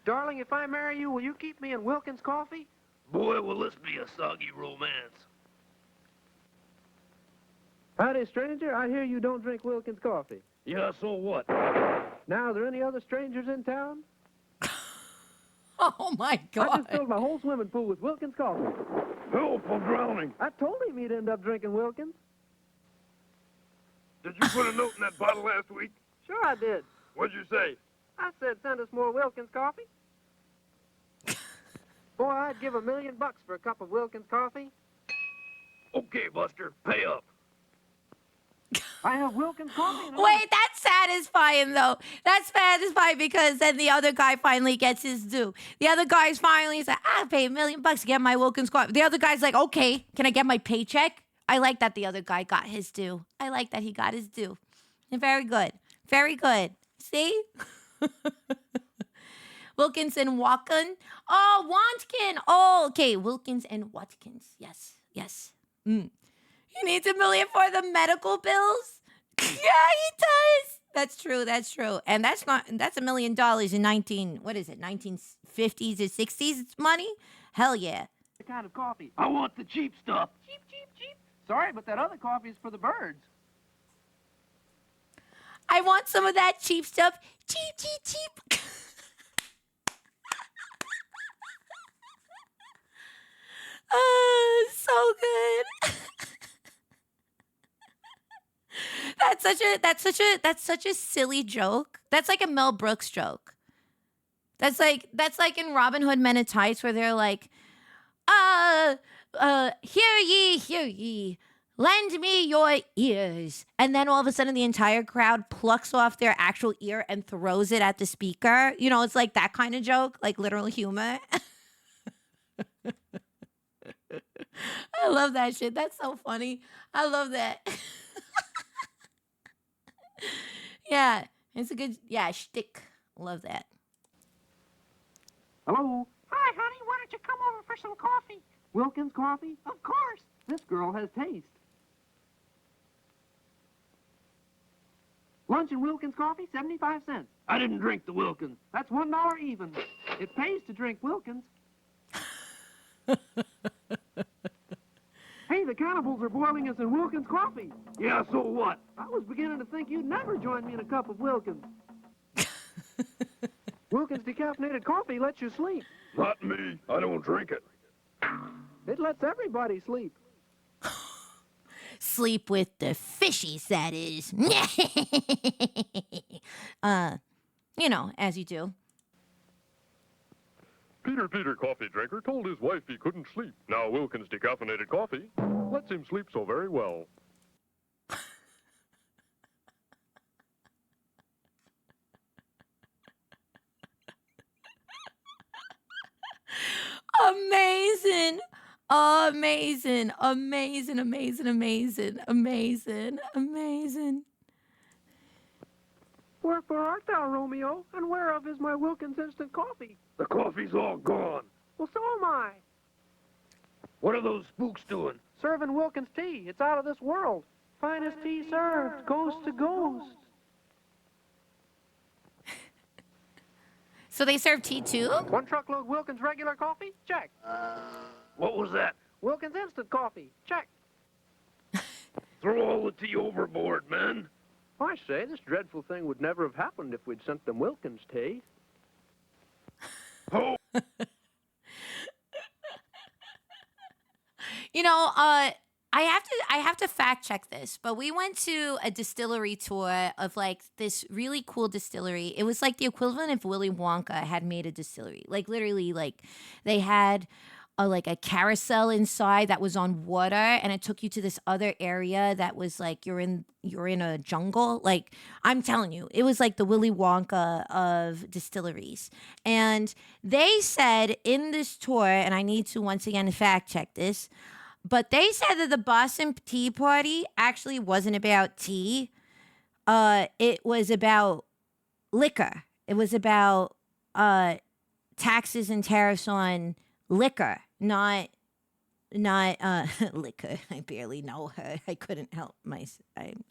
Darling, if I marry you, will you keep me in Wilkins coffee? Boy, will this be a soggy romance. Howdy, stranger. I hear you don't drink Wilkins coffee. Yeah, so what? Now, are there any other strangers in town? Oh, my God. I just filled my whole swimming pool with Wilkins coffee. Help, I'm drowning. I told him he'd end up drinking Wilkins. Did you put a note in that bottle last week? Sure I did. What'd you say? I said send us more Wilkins coffee. Boy, I'd give $1 million for a cup of Wilkins coffee. Okay, Buster, pay up. I have Wilkins coffee. Wait, that's satisfying, though. That's satisfying because then the other guy finally gets his due. The other guy's finally like, I pay $1 million to get my Wilkins coffee. The other guy's like, okay, can I get my paycheck? I like that the other guy got his due. I like that he got his due. Very good. Very good. See? Wilkins and Watkin. Oh, Watkin. Oh, okay. Wilkins and Watkins. Yes. Yes. He needs $1 million for the medical bills? Yeah, he does. That's true. That's true. And that's $1 million in 1950s or 60s money? Hell yeah. The kind of coffee. I want the cheap stuff. Cheap, cheap, cheap. Sorry, but that other coffee is for the birds. I want some of that cheap stuff. Cheap, cheap, cheap. Oh, so good. That's such a silly joke. That's like a Mel Brooks joke. That's like in Robin Hood Men in Tights where they're like, hear ye, lend me your ears. And then all of a sudden the entire crowd plucks off their actual ear and throws it at the speaker. You know, it's like that kind of joke, like literal humor. I love that shit. That's so funny. I love that. Yeah, it's a good, shtick. Love that. Hello? Hi, honey. Why don't you come over for some coffee? Wilkins coffee? Of course. This girl has taste. Lunch and Wilkins coffee, 75 cents. I didn't drink the Wilkins. That's $1 even. It pays to drink Wilkins. Hey, the cannibals are boiling us in Wilkins coffee. Yeah, so what? I was beginning to think you'd never join me in a cup of Wilkins. Wilkins decaffeinated coffee lets you sleep. Not me. I don't drink it. It lets everybody sleep. Sleep with the fishies, that is. You know, as you do. Peter, coffee drinker, told his wife he couldn't sleep. Now Wilkins decaffeinated coffee lets him sleep so very well. Amazing. Amazing. Amazing. Amazing. Amazing. Amazing. Amazing. Wherefore art thou, Romeo? And whereof is my Wilkins instant coffee? The coffee's all gone. Well, so am I. What are those spooks doing? Serving Wilkins tea. It's out of this world. Finest tea served, ghost to ghost. So they serve tea too? 1 truckload Wilkins regular coffee? Check. What was that? Wilkins instant coffee? Check. Throw all the tea overboard, man. I say, this dreadful thing would never have happened if we'd sent them Wilkins tea. Oh. You know, I have to fact check this, but we went to a distillery tour of like this really cool distillery. It was like the equivalent if Willy Wonka had made a distillery. Like literally, like they had like a carousel inside that was on water, and it took you to this other area that was like you're in a jungle. Like I'm telling you, it was like the Willy Wonka of distilleries. And they said in this tour, and I need to once again fact check this, but they said that the Boston Tea Party actually wasn't about tea. It was about liquor. It was about taxes and tariffs on liquor, not liquor. I barely know her. I couldn't help myself.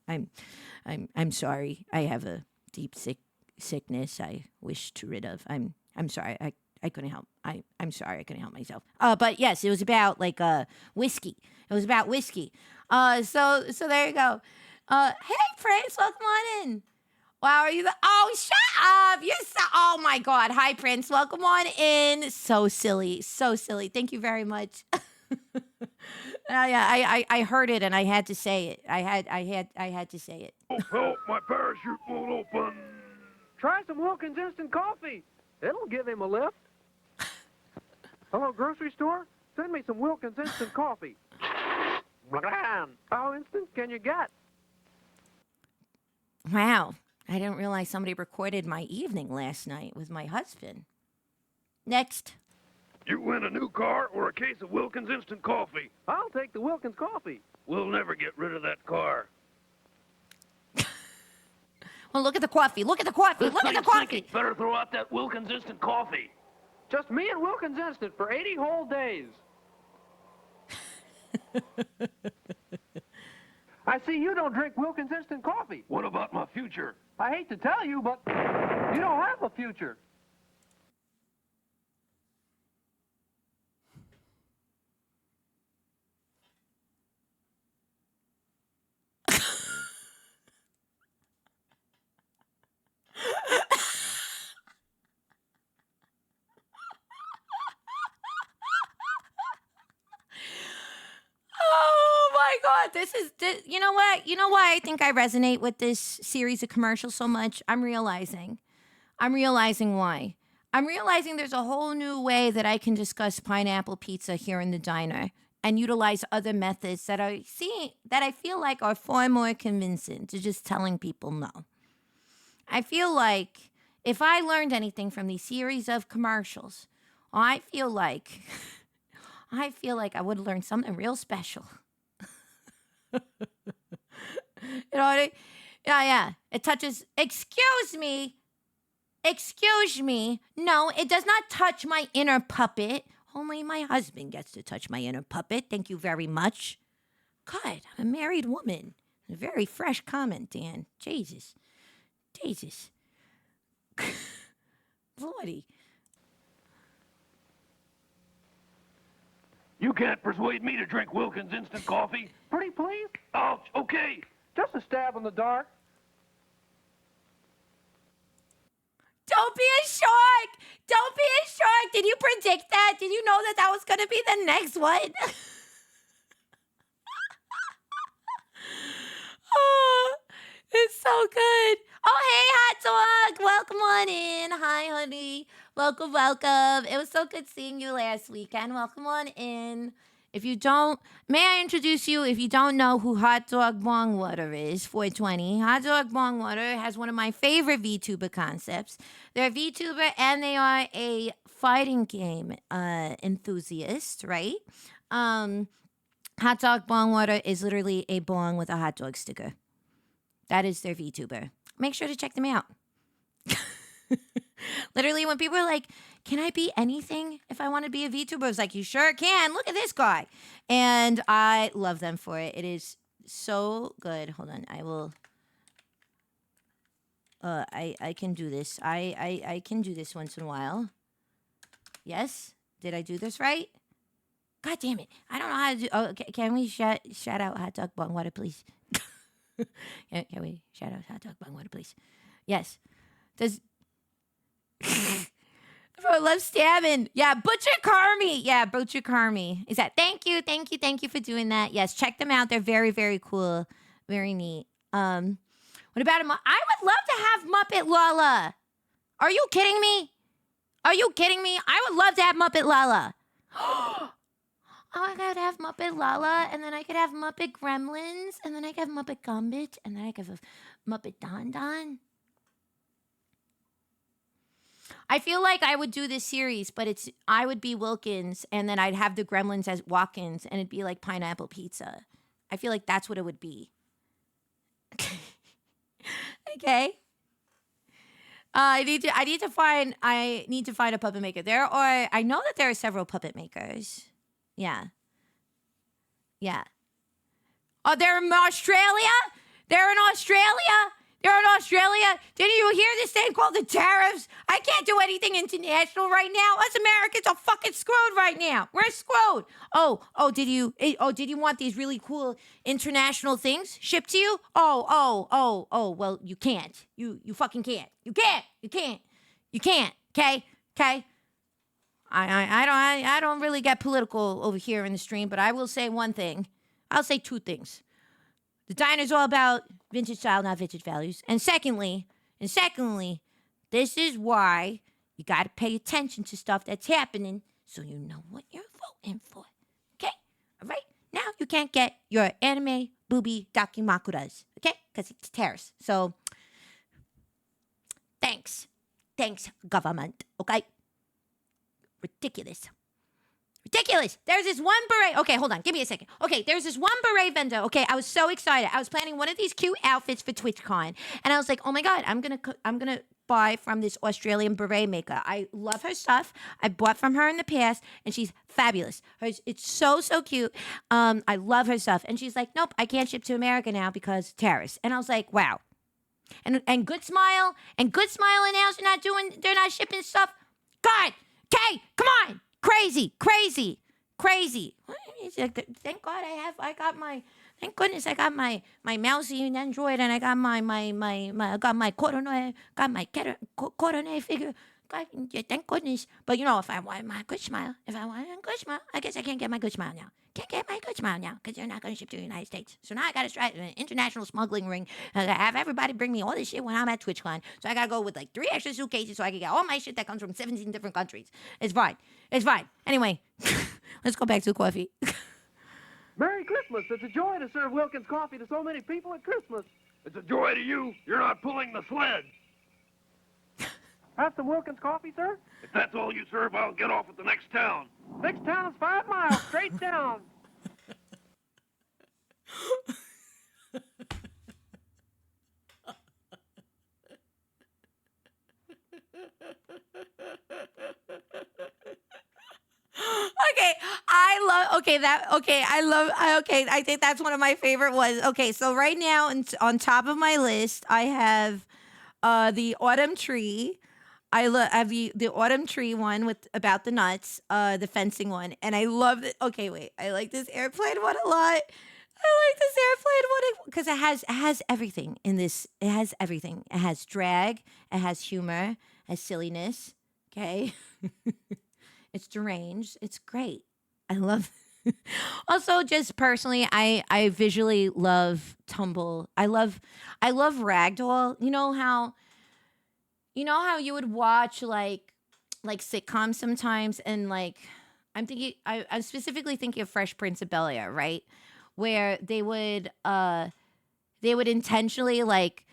I'm sorry. I have a deep sickness I wish to rid of. I'm sorry. I couldn't help. I'm sorry. I couldn't help myself. But yes, it was about like whiskey. It was about whiskey. So there you go. Hey Prince, welcome on in. Wow, are you oh, shut up. You're so, oh my God. Hi, Prince. Welcome on in. So silly. So silly. Thank you very much. Yeah, I heard it and I had to say it. I had to say it. Oh, help, my parachute won't open. Try some Wilkins instant coffee. It'll give him a lift. Hello, grocery store? Send me some Wilkins instant coffee. How instant can you get? Wow. I didn't realize somebody recorded my evening last night with my husband. Next. You win a new car or a case of Wilkins instant coffee. I'll take the Wilkins coffee. We'll never get rid of that car. Well, look at the coffee. Look at the coffee. Look at the coffee. Better throw out that Wilkins instant coffee. Just me and Wilkins instant for 80 whole days. I see you don't drink Wilkins instant coffee. What about my future? I hate to tell you, but you don't have a future. Oh my God, you know what? You know why I think I resonate with this series of commercials so much? I'm realizing why. I'm realizing there's a whole new way that I can discuss pineapple pizza here in the diner and utilize other methods that I feel like are far more convincing to just telling people no. I feel like if I learned anything from these series of commercials, I feel like I would learn something real special. You know what I mean? Yeah. It touches, excuse me. No, it does not touch my inner puppet. Only my husband gets to touch my inner puppet. Thank you very much. God, I'm a married woman. A very fresh comment, Dan. Jesus. Lordy. You can't persuade me to drink Wilkins instant coffee. Pretty please? Ouch, okay. Just a stab in the dark. Don't be a shark! Don't be a shark! Did you predict that? Did you know that was going to be the next one? Oh, it's so good. Oh, hey, hot dog. Welcome on in. Hi, honey. Welcome. It was so good seeing you last weekend. Welcome on in. May I introduce you, if you don't know who Hot Dog Bong Water is, 420. Hot Dog Bong Water has one of my favorite VTuber concepts. They're a VTuber and they are a fighting game enthusiast, right? Hot Dog Bong Water is literally a bong with a hot dog sticker. That is their VTuber. Make sure to check them out. Literally, when people are like, can I be anything if I want to be a VTuber? I was like, you sure can. Look at this guy. And I love them for it. It is so good. Hold on. I will. I can do this. I can do this once in a while. Yes? Did I do this right? God damn it. I don't know how to do. Oh, can we shout out Hot Dog Bong Water, please? Can we shout out Hot Dog Bong Water, please? Yes. Bro, love stabbing. Yeah, Butcher Carmy. Yeah, Butcher Carmy. Is that? Thank you for doing that. Yes, check them out. They're very, very cool. Very neat. What about I would love to have Muppet Lala. Are you kidding me? I would love to have Muppet Lala. Oh, I could have Muppet Lala, and then I could have Muppet Gremlins, and then I could have Muppet Gumbit, and then I could have Muppet Don Don. I feel like I would do this series, but I would be Wilkins, and then I'd have the Gremlins as walk-ins, and it'd be like pineapple pizza. I feel like that's what it would be. Okay. I need to find a puppet maker. I know that there are several puppet makers. Yeah. Oh, they're in Australia? Didn't you hear this thing called the tariffs? I can't do anything international right now. Us Americans are fucking screwed right now. We're screwed. Oh, did you want these really cool international things shipped to you? Oh, well, you can't. You fucking can't. You can't. Okay? I don't really get political over here in the stream, but I will say one thing. I'll say two things. The diner's all about vintage style, not vintage values. And secondly, This is why you got to pay attention to stuff that's happening so you know what you're voting for. Okay? All right? Now you can't get your anime booby dakimakuras. Okay? Because it's terrorist. So, thanks. Thanks, government. Okay? Ridiculous. Ridiculous. There's this one beret. Okay, hold on. Give me a second. Okay, there's this one beret vendor. Okay, I was so excited. I was planning one of these cute outfits for TwitchCon, and I was like, "Oh my god, I'm gonna buy from this Australian beret maker. I love her stuff. I bought from her in the past, and she's fabulous. It's so cute. I love her stuff." And she's like, "Nope, I can't ship to America now because tariffs." And I was like, "Wow." And Good Smile and announced they're not shipping stuff. God, okay, come on. Crazy. Thank goodness I got my mousey and Android, and I got my Corone, Corone figure. God, yeah, thank goodness. But if I want my Good Smile, I guess I can't get my Good Smile now. Can't get my Good Smile now because they're not going to ship to the United States. So now I got to start an international smuggling ring. I gotta have everybody bring me all this shit when I'm at TwitchCon. So I got to go with like 3 extra suitcases so I can get all my shit that comes from 17 different countries. It's fine. Anyway, let's go back to the coffee. Merry Christmas. It's a joy to serve Wilkins coffee to so many people at Christmas. It's a joy to you. You're not pulling the sled. Have some Wilkins coffee, sir? If that's all you serve, I'll get off at the next town. Next town is 5 miles, straight down. I think that's one of my favorite ones. Okay, so right now on top of my list, I have the autumn tree. I have the autumn tree one with about the nuts, the fencing one, and I love it. Okay, wait, I like this airplane one a lot. I like this airplane one because it has everything in this. It has everything. It has drag. It has humor. It has silliness. Okay, it's deranged. It's great. I love. Also, just personally, I visually love Tumble. I love Ragdoll. You know how you would watch like sitcoms sometimes, and like I'm specifically thinking of Fresh Prince of Bel-Air, right? Where they would intentionally, like,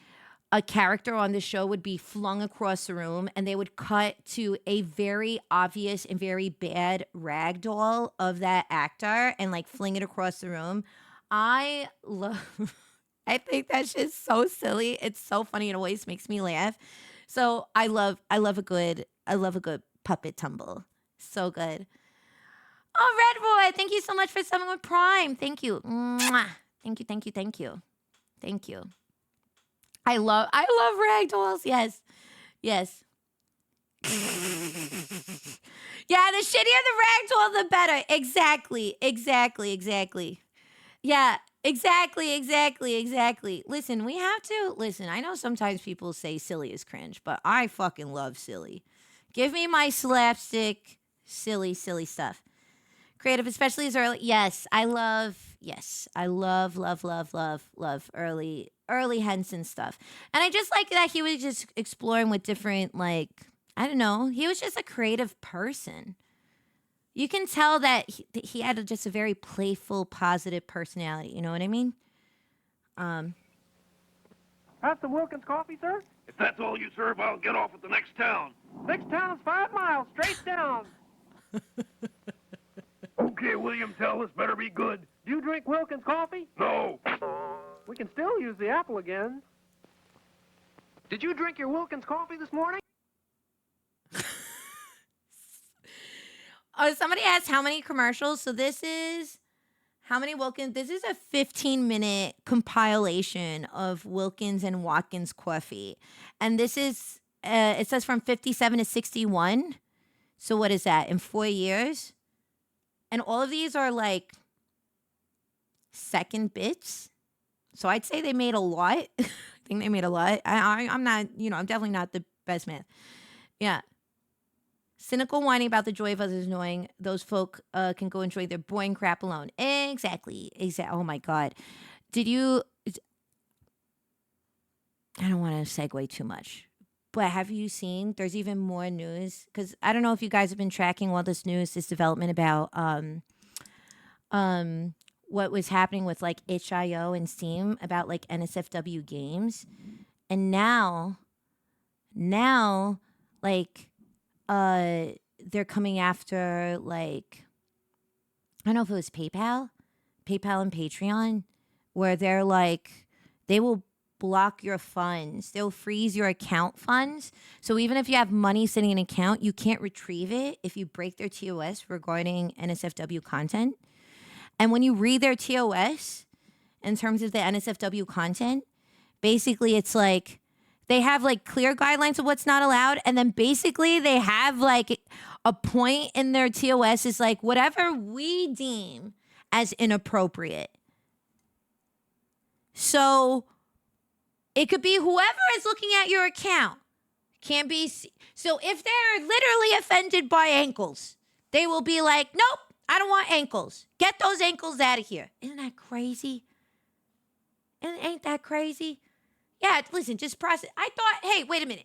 a character on the show would be flung across the room, and they would cut to a very obvious and very bad ragdoll of that actor and like fling it across the room. I think that's just so silly. It's so funny. It always makes me laugh. So I love a good puppet Tumble. So good. Oh, Red Boy, thank you so much for subbing with Prime. Thank you. Mwah. Thank you. I love ragdolls. Yes. Yeah, the shittier the ragdoll, the better. Exactly. Yeah, exactly. Listen, I know sometimes people say silly is cringe, but I fucking love silly. Give me my slapstick, silly stuff. Creative, especially as early. Yes, I love early Henson stuff. And I just like that he was just exploring with different, like, I don't know, he was just a creative person. You can tell that he had just a very playful, positive personality. You know what I mean? Have some Wilkins coffee, sir? If that's all you serve, I'll get off at the next town. Next town is 5 miles, straight down. Okay, William Tell, this better be good. Do you drink Wilkins coffee? No. We can still use the apple again. Did you drink your Wilkins coffee this morning? Somebody asked how many commercials. So this is how many Wilkins. This is a 15-minute compilation of Wilkins and Watkins coffee. And this is, it says from 57 to 61. So what is that, in 4 years? And all of these are like second bits. So I'd say they made a lot. I think they made a lot. I'm not, I'm definitely not the best math. Yeah. Cynical whining about the joy of others knowing those folk can go enjoy their boring crap alone. Exactly. Oh my God. I don't want to segue too much, But have you seen? There's even more news because I don't know if you guys have been tracking all this news, this development about what was happening with like itch.io and Steam about like NSFW games, and now like they're coming after like I don't know if it was PayPal and Patreon, where they're like they will block your funds. They'll freeze your account funds. So even if you have money sitting in an account, you can't retrieve it if you break their TOS regarding NSFW content. And when you read their TOS in terms of the NSFW content, basically it's like they have like clear guidelines of what's not allowed. And then basically they have like a point in their TOS is like whatever we deem as inappropriate. So it could be whoever is looking at your account. Can't be. So if they're literally offended by ankles, they will be like, nope, I don't want ankles. Get those ankles out of here. Isn't that crazy? Ain't that crazy? Yeah, listen, just process. I thought, hey, wait a minute.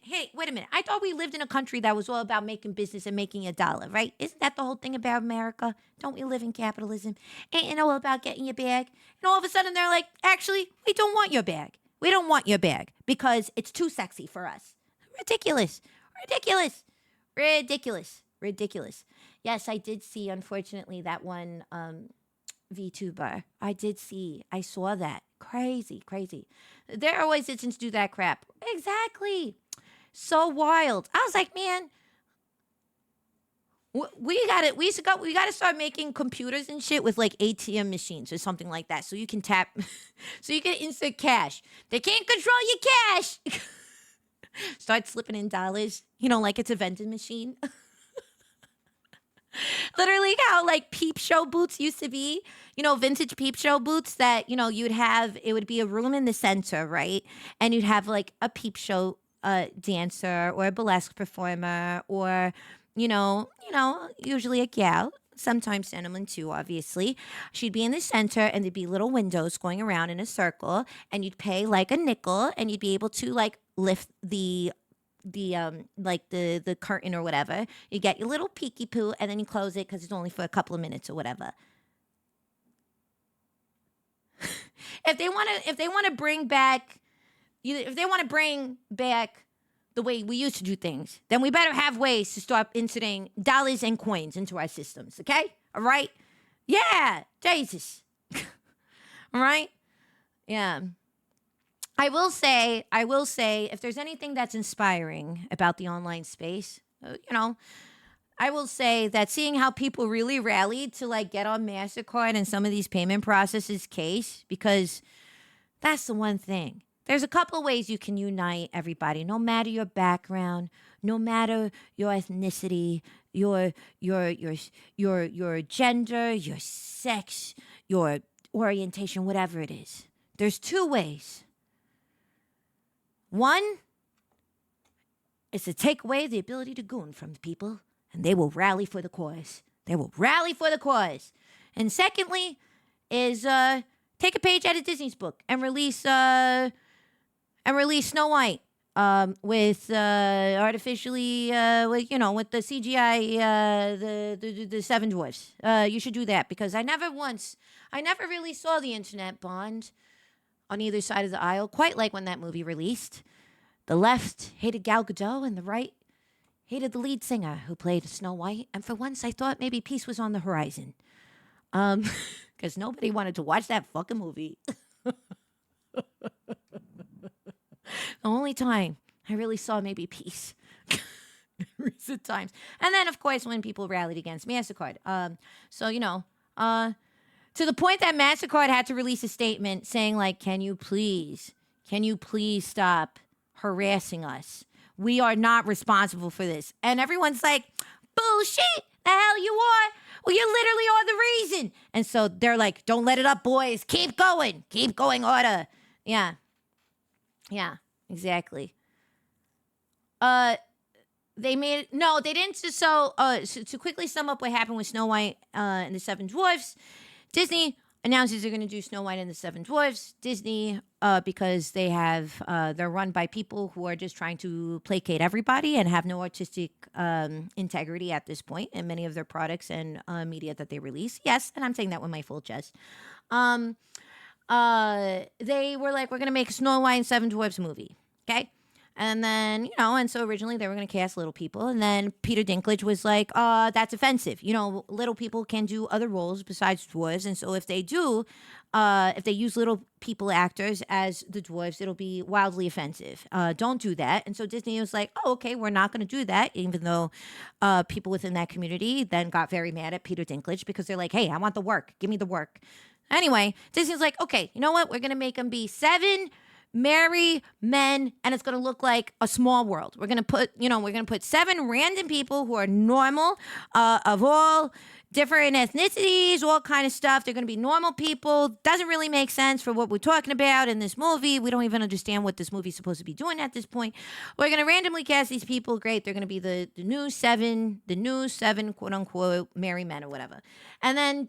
I thought we lived in a country that was all about making business and making a dollar, right? Isn't that the whole thing about America? Don't we live in capitalism? Ain't it all about getting your bag? And all of a sudden they're like, actually, we don't want your bag. We don't want your bag because it's too sexy for us. Ridiculous. Yes, I did see, unfortunately, that one VTuber. I saw that. Crazy. They're always itching to do that crap. Exactly. So wild. I was like, man, we gotta start making computers and shit with like ATM machines or something like that, so you can tap, so you can insert cash. They can't control your cash. Start slipping in dollars, like it's a vending machine. Literally how like peep show booths used to be, vintage peep show booths that, you'd have, it would be a room in the center, right? And you'd have like a peep show dancer or a burlesque performer or, usually a gal, sometimes gentlemen too, obviously. She'd be in the center and there'd be little windows going around in a circle and you'd pay like a nickel and you'd be able to like lift the curtain or whatever. You get your little peeky poo and then you close it because it's only for a couple of minutes or whatever. If they want to bring back the way we used to do things, then we better have ways to start inserting dollars and coins into our systems, okay? All right? Yeah, Jesus. All right? Yeah. I will say, if there's anything that's inspiring about the online space, I will say that seeing how people really rallied to like get on MasterCard and some of these payment processes case, because that's the one thing. There's a couple of ways you can unite everybody, no matter your background, no matter your ethnicity, your gender, your sex, your orientation, whatever it is. There's two ways. One is to take away the ability to goon from the people, and they will rally for the cause. And secondly is take a page out of Disney's book and release Snow White with artificially with the CGI the seven dwarfs. You should do that because I never really saw the internet bond on either side of the aisle quite like when that movie released. The left hated Gal Gadot and the right hated the lead singer who played Snow White. And for once I thought maybe peace was on the horizon. Because nobody wanted to watch that fucking movie. The only time I really saw maybe peace in recent times. And then, of course, when people rallied against MasterCard. To the point that MasterCard had to release a statement saying, like, can you please stop harassing us? We are not responsible for this. And everyone's like, bullshit, the hell you are. Well, you literally are the reason. And so they're like, don't let it up, boys. Keep going, order. Yeah, exactly. They didn't. So to quickly sum up what happened with Snow White and the Seven Dwarfs, Disney announces they're going to do Snow White and the Seven Dwarfs. Disney, because they're run by people who are just trying to placate everybody and have no artistic integrity at this point in many of their products and media that they release. Yes, and I'm saying that with my full chest. They were like, we're going to make a Snow White and Seven Dwarfs movie. Okay. And then, and so originally they were going to cast little people. And then Peter Dinklage was like, that's offensive. Little people can do other roles besides dwarves. And so if they do, if they use little people actors as the dwarves, it'll be wildly offensive. Don't do that. And so Disney was like, oh, okay, we're not going to do that. Even though people within that community then got very mad at Peter Dinklage because they're like, hey, I want the work. Give me the work. Anyway, Disney's like, okay, you know what? We're going to make them be 7 marry men, and it's going to look like a small world. We're going to put 7 random people who are normal, of all different ethnicities, all kind of stuff. They're going to be normal people. Doesn't really make sense for what we're talking about in this movie. We don't even understand what this movie's supposed to be doing at this point. We're going to randomly cast these people. Great. They're going to be the new seven quote unquote marry men or whatever. And then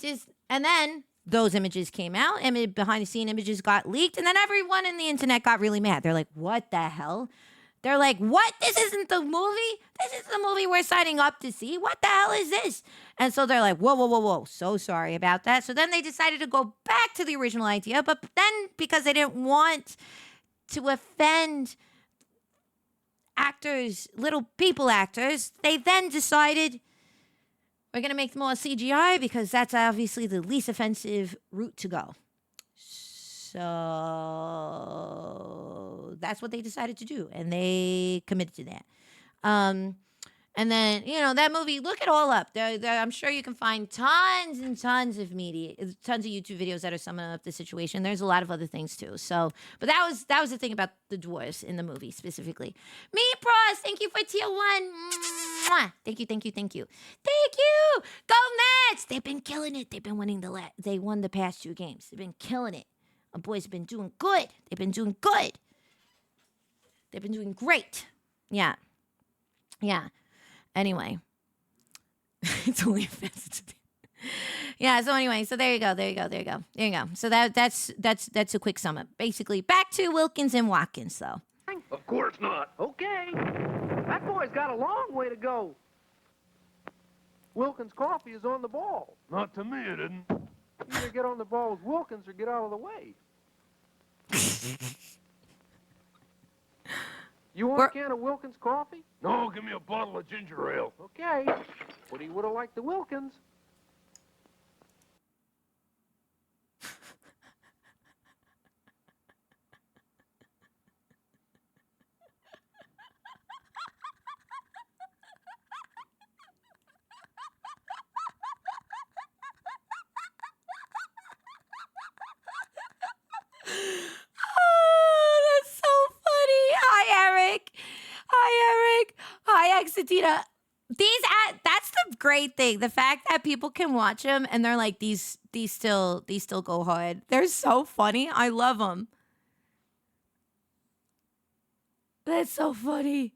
those images came out, and behind the scene images got leaked, and then everyone in the internet got really mad. They're like, what the hell? They're like, what? This isn't the movie? This is the movie we're signing up to see? What the hell is this? And so they're like, whoa. So sorry about that. So then they decided to go back to the original idea, but then because they didn't want to offend actors, little people actors, they then decided we're going to make more CGI because that's obviously the least offensive route to go. So that's what they decided to do, and they committed to that. And then, that movie, look it all up. I'm sure you can find tons and tons of media, tons of YouTube videos that are summing up the situation. There's a lot of other things too. So, but that was the thing about the dwarves in the movie specifically. Me Pros, thank you for tier 1. Mwah. Thank you. Go Mets! They've been killing it. They've been winning they won the past 2 games. They've been killing it. Our boys have been doing good. They've been doing good. They've been doing great. Yeah. Anyway, it's only offensive. Yeah. So anyway, so there you go. So that's a quick sum up. Basically, back to Wilkins and Watkins, though. Of course not. Okay. That boy's got a long way to go. Wilkins Coffee is on the ball. Not to me, it isn't. Either get on the ball with Wilkins or get out of the way. You want a can of Wilkins coffee? No, give me a bottle of ginger ale. Okay. But he would have liked the Wilkins. Satina, that's the great thing. The fact that people can watch them and they're like, these still go hard. They're so funny. I love them. That's so funny.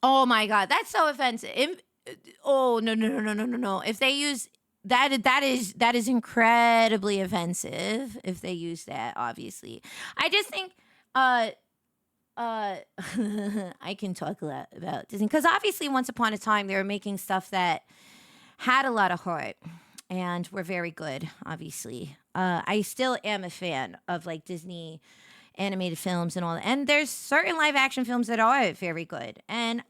Oh my God, that's so offensive. Oh no. If they use that is incredibly offensive if they use that, obviously. I just think I can talk a lot about Disney because obviously once upon a time they were making stuff that had a lot of heart and were very good, obviously. I still am a fan of like Disney animated films and all that. And there's certain live action films that are very good. And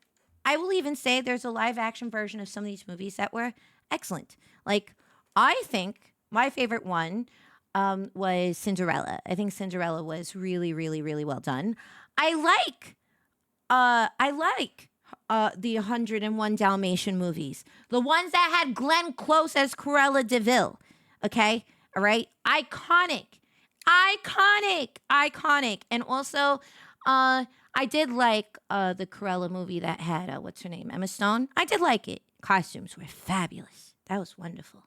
I will even say there's a live action version of some of these movies that were excellent. Like, I think my favorite one was Cinderella. I think Cinderella was really, really, really well done. I like the 101 Dalmatian movies. The ones that had Glenn Close as Cruella de Vil. Okay? All right? Iconic. And also, I did like the Cruella movie that had, what's her name? Emma Stone. I did like it. Costumes were fabulous. That was wonderful.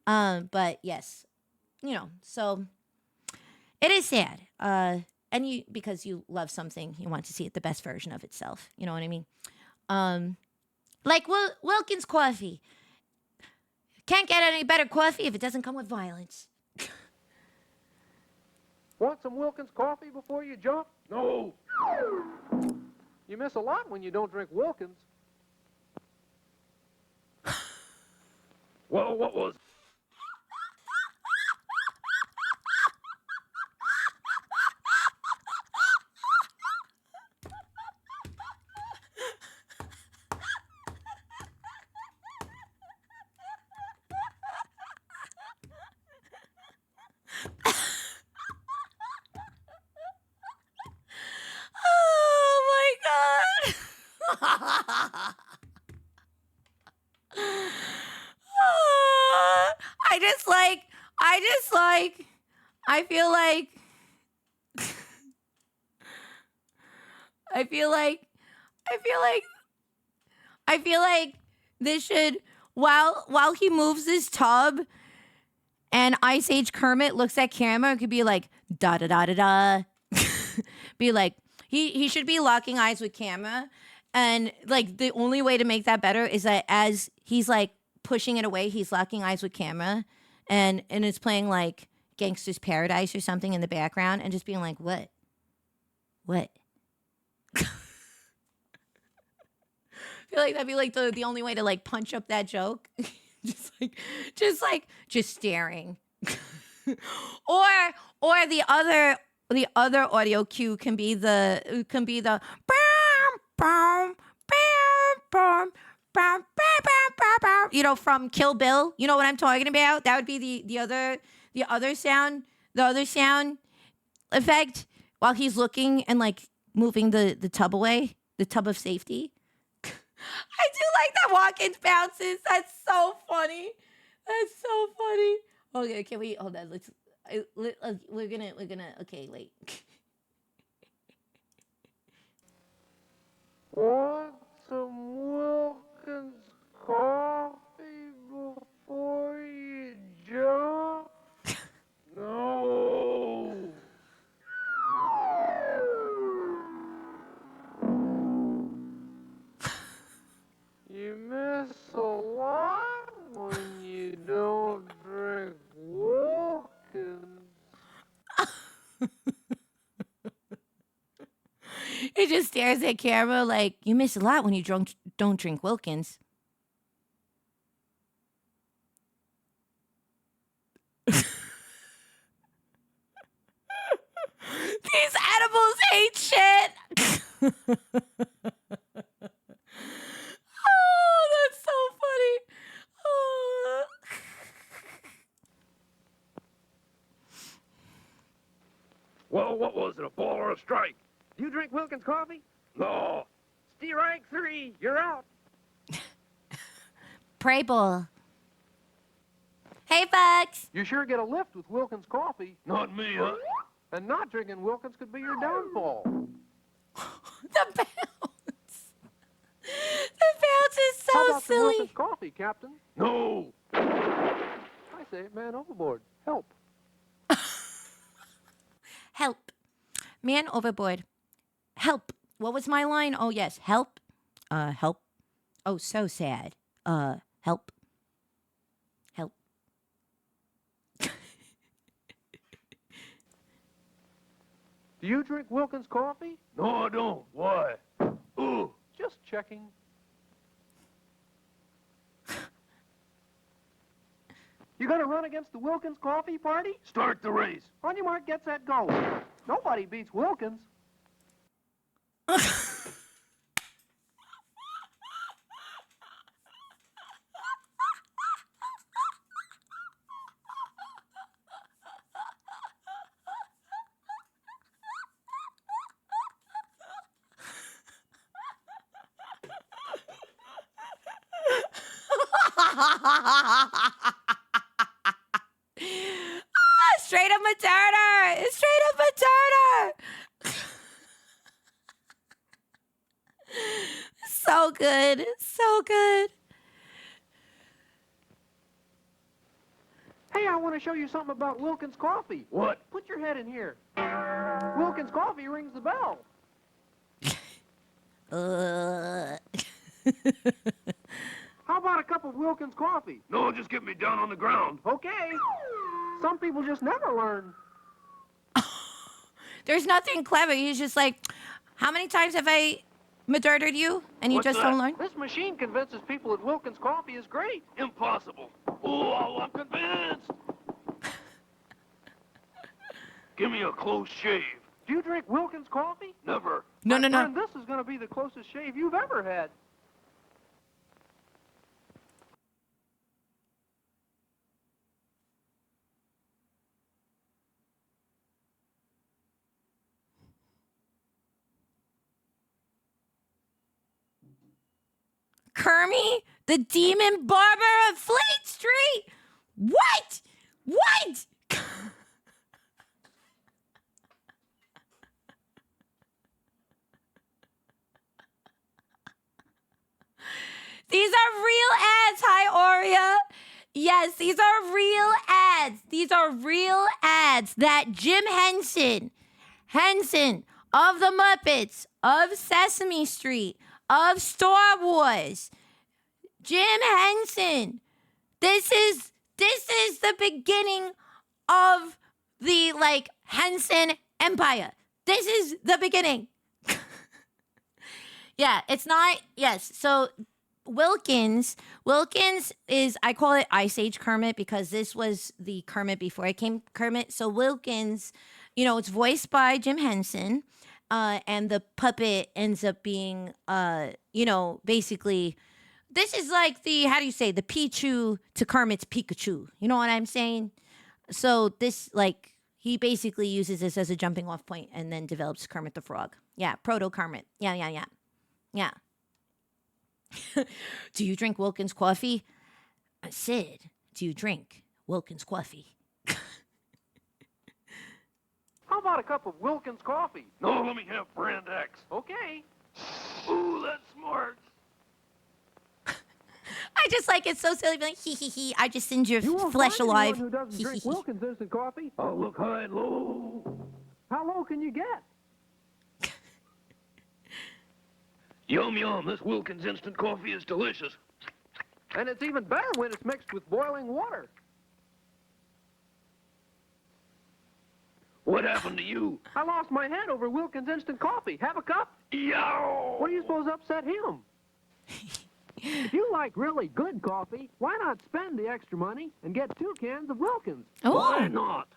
But yes, so it is sad. And because you love something, you want to see it the best version of itself. You know what I mean? Like Wilkins Coffee. Can't get any better coffee if it doesn't come with violence. Want some Wilkins coffee before you jump? No. You miss a lot when you don't drink Wilkins. Well, what was... Oh my god. I feel like I feel like this should while he moves this tub and Ice Age Kermit looks at camera, it could be like da da da da da. Be like he should be locking eyes with camera, and like the only way to make that better is that as he's like pushing it away, he's locking eyes with camera, and it's playing like Gangster's Paradise or something in the background, and just being like, what? I feel like that'd be like the only way to like punch up that joke. just staring. or the other audio cue can be the bam, bam, bam, bam, bam, bam, bam, you know, from Kill Bill. You know what I'm talking about? That would be the other sound effect while he's looking and like moving the tub away, the tub of safety. I do like that Watkins bounces. That's so funny. Okay, can we hold on? We're gonna. Okay, wait. Want some Wilkins coffee before you jump? No. You miss a lot when you don't drink Wilkins. He just stares at camera like, you miss a lot when you don't drink Wilkins. These animals hate shit. Oh, that's so funny. Oh. Well, what was it, a ball or a strike? Do you drink Wilkins coffee? No. Strike 3, you're out. Pray ball. Hey, Fox. You sure get a lift with Wilkins coffee. Not me, huh? And not drinking Wilkins could be your downfall. The bounce. The bounce is How so about some silly. Wilkins coffee, Captain? No. I say, man overboard. Help. Help. Man overboard. Help. What was my line? Oh, yes. Help. Help. Oh, so sad. Help. Help. Do you drink Wilkins coffee? No, I don't. Why? Ooh. Just checking. You gonna run against the Wilkins coffee party? Start the race. On your mark, get set, go. Nobody beats Wilkins. Straight up Materna! Straight up Materna! So good. So good. Hey, I want to show you something about Wilkins coffee. What? Put your head in here. Wilkins coffee rings the bell. How about a a cup of Wilkins coffee? No, just get me down on the ground. Okay. Some people just never learn. There's nothing clever. He's just like, how many times have I murdered you? And you What's just that? don't learn? This machine convinces people that Wilkins coffee is great. Impossible. Oh, I'm convinced. Give me a close shave. Do you drink Wilkins coffee? Never. No. And this is going to be the closest shave you've ever had. Kermie, the demon barber of Fleet Street. What? These are real ads. Hi, Aurea. Yes, these are real ads. These are real ads that Jim Henson of the Muppets, of Sesame Street, of Star Wars, Jim Henson. This is the beginning of the Henson Empire. This is the beginning. Yeah, it's not. Yes, so Wilkins is, I call it Ice Age Kermit because this was the Kermit before I came Kermit. So Wilkins, it's voiced by Jim Henson, and the puppet ends up being, basically, this is like the Pichu to Kermit's Pikachu. You know what I'm saying? So this, he basically uses this as a jumping off point and then develops Kermit the Frog. Yeah, Proto Kermit. Yeah. Do you drink Wilkins coffee? Sid, do you drink Wilkins coffee? How about a cup of Wilkins coffee? No, let me have brand X. Okay. Ooh, that's smart. I just like it's so silly. Like, he. I just send your You won't flesh find alive. anyone who doesn't drink Wilkins instant coffee. I'll look high and low. How low can you get? Yum, yum. This Wilkins instant coffee is delicious. And it's even better when it's mixed with boiling water. What happened to you? I lost my head over Wilkins instant coffee. Have a cup? Yow! What do you suppose upset him? If you like really good coffee, why not spend the extra money and get 2 cans of Wilkins? Oh. Why not?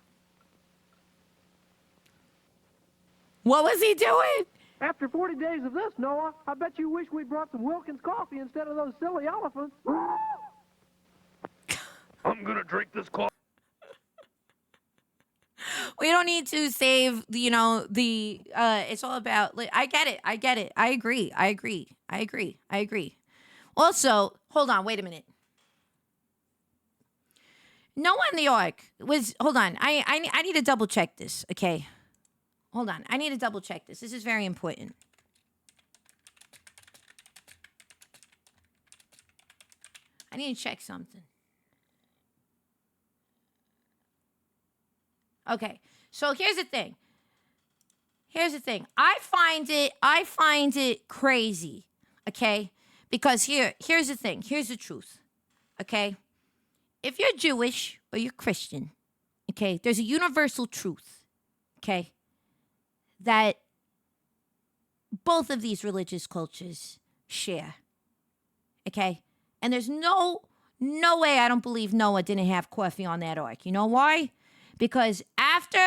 What was he doing? After 40 days of this, Noah, I bet you wish we'd brought some Wilkins coffee instead of those silly elephants. I'm gonna drink this coffee. We don't need to save, it's all about, I get it. I agree. Also, hold on, wait a minute. Noah in the Ark hold on, I need to double check this, okay? Hold on, I need to double check this. This is very important. I need to check something. Okay, so here's the thing. I find it crazy, okay? Because here's the thing. Here's the truth, okay? If you're Jewish or you're Christian, okay, there's a universal truth, okay, that both of these religious cultures share, okay? And there's no way I don't believe Noah didn't have coffee on that ark. You know why? Because after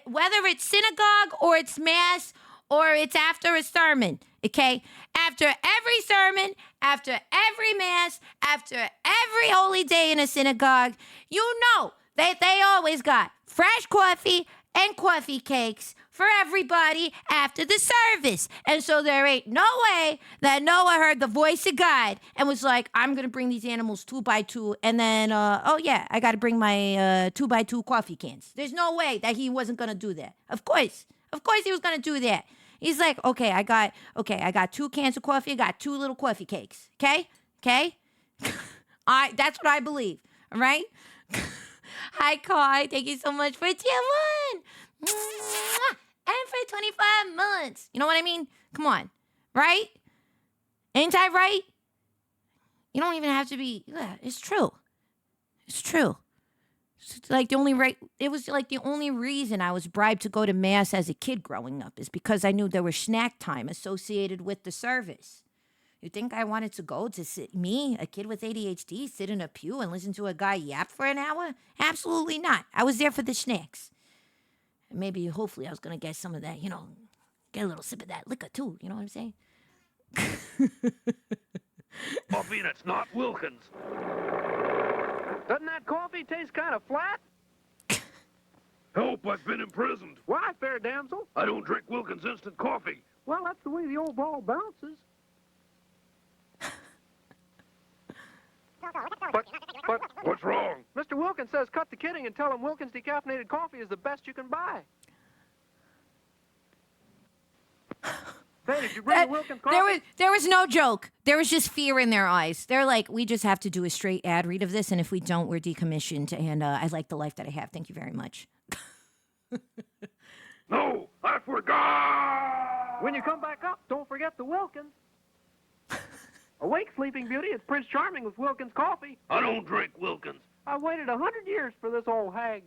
whether it's synagogue or it's mass or it's after a sermon, okay? After every sermon, after every mass, after every holy day in a synagogue, they always got fresh coffee and coffee cakes for everybody after the service. And so there ain't no way that Noah heard the voice of God and was like, I'm going to bring these animals 2 by 2. And then, I got to bring my 2 by 2 coffee cans. There's no way that he wasn't going to do that. Of course he was going to do that. He's like, I got 2 cans of coffee. I got 2 little coffee cakes. Okay? That's what I believe. All right? Hi, Kai. Thank you so much for tier 1. And for 25 months. You know what I mean? Come on. Right? Ain't I right? You don't even have to be. Yeah, it's true. It's true. It's like the only right. It was like the only reason I was bribed to go to mass as a kid growing up is because I knew there was snack time associated with the service. You think I wanted to go to sit me, a kid with ADHD, sit in a pew and listen to a guy yap for an hour? Absolutely not. I was there for the snacks. And maybe, hopefully, I was gonna get some of that. Get a little sip of that liquor too. You know what I'm saying? Coffee that's not Wilkins. Doesn't that coffee taste kind of flat? Help, I've been imprisoned. Why, fair damsel? I don't drink Wilkins instant coffee. Well, that's the way the old ball bounces. But what's wrong? Mr. Wilkins says cut the kidding and tell him Wilkins decaffeinated coffee is the best you can buy. Hey, did you bring the Wilkins coffee? There was no joke. There was just fear in their eyes. They're like, we just have to do a straight ad read of this, and if we don't, we're decommissioned. And I like the life that I have. Thank you very much. No, I forgot. When you come back up, don't forget the Wilkins. Awake, Sleeping Beauty. It's Prince Charming with Wilkins coffee. I don't drink Wilkins. I waited 100 years for this old hag.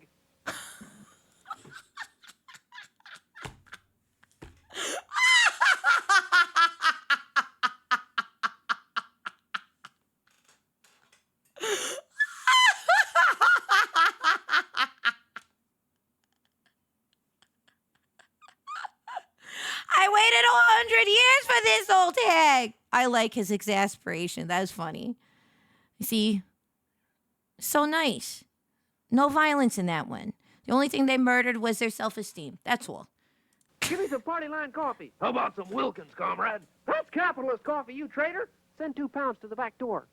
I waited 100 years for this old hag. I like his exasperation. That was funny. See? So nice. No violence in that one. The only thing they murdered was their self-esteem. That's all. Give me some party line coffee. How about some Wilkins, comrade? That's capitalist coffee, you traitor. Send 2 pounds to the back door.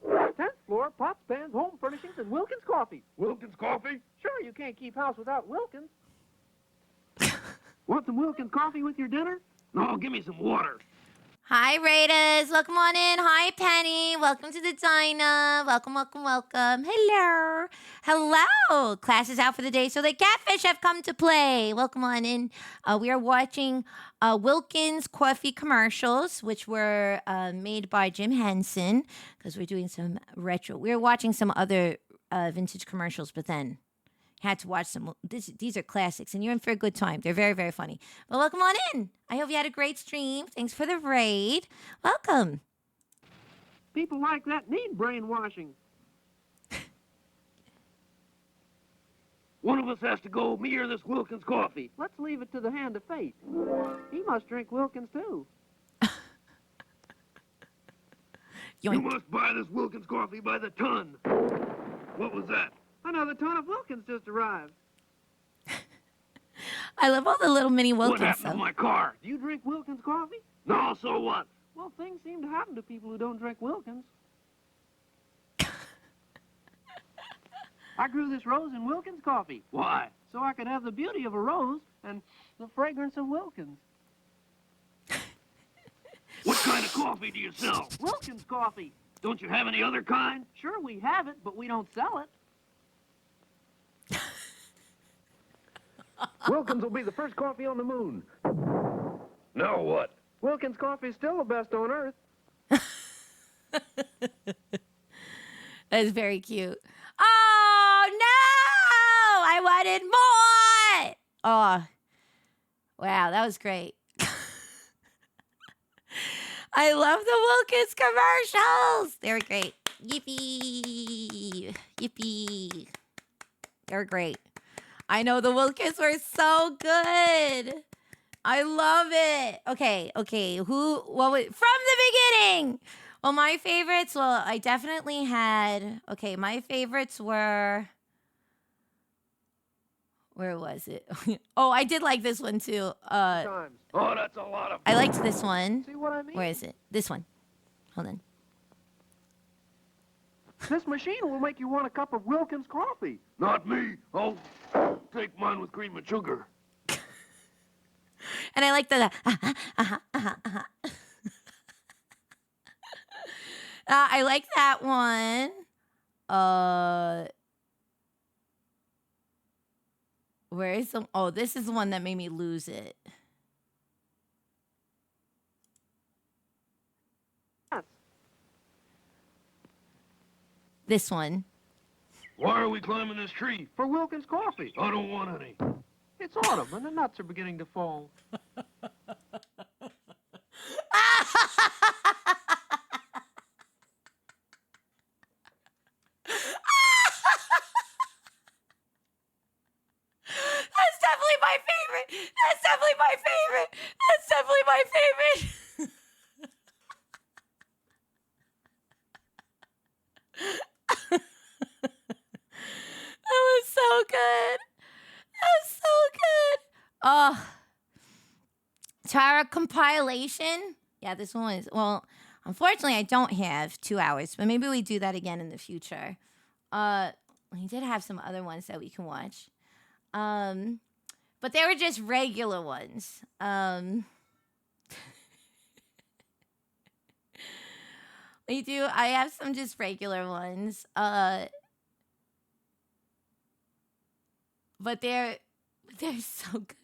10th floor, pots, pans, home furnishings, and Wilkins coffee. Wilkins coffee? Sure, you can't keep house without Wilkins. Want some Wilkins coffee with your dinner? No, give me some water. Hi, Raiders. Welcome on in. Hi, Penny. Welcome to the diner. Welcome, welcome, welcome. Hello. Hello. Class is out for the day, so the catfish have come to play. Welcome on in. We are watching Wilkins coffee commercials, which were made by Jim Henson, because we're doing some retro. We were watching some other vintage commercials, but then had to watch some. These are classics, and you're in for a good time. They're very, very funny. But welcome on in. I hope you had a great stream. Thanks for the raid. Welcome. People like that need brainwashing. One of us has to go mirror this Wilkins coffee. Let's leave it to the hand of fate. He must drink Wilkins, too. You must buy this Wilkins coffee by the ton. What was that? Another ton of Wilkins just arrived. I love all the little mini Wilkins. What happened to my car? Do you drink Wilkins coffee? No, so what? Well, things seem to happen to people who don't drink Wilkins. I grew this rose in Wilkins coffee. Why? So I could have the beauty of a rose and the fragrance of Wilkins. What kind of coffee do you sell? Wilkins coffee. Don't you have any other kind? Sure, we have it, but we don't sell it. Wilkins will be the first coffee on the moon. Now what? Wilkins coffee is still the best on earth. That is very cute. Oh, no! I wanted more! Oh, wow, that was great. I love the Wilkins commercials. They were great. Yippee. Yippee. They were great. I know the Wilkins were so good. I love it. Okay. What was from the beginning? Well, my favorites, I definitely had, my favorites were, where was it? Oh, I did like this one too. Oh, that's a lot of... I liked this one. See what I mean? Where is it? This one. Hold on. This machine will make you want a cup of Wilkins coffee. Not me. I'll take mine with cream and sugar. And I like the I like that one. Where is some? Oh, this is the one that made me lose it. This one. Why are we climbing this tree? For Wilkins coffee. I don't want any. It's autumn and the nuts are beginning to fall. That's definitely my favorite. That's definitely my favorite. That's definitely my favorite. That was so good. That was so good. Oh, Tara compilation. Yeah, this one is, well, unfortunately, I don't have 2 hours, but maybe we do that again in the future. We did have some other ones that we can watch. But they were just regular ones. I have some just regular ones. But they're so good.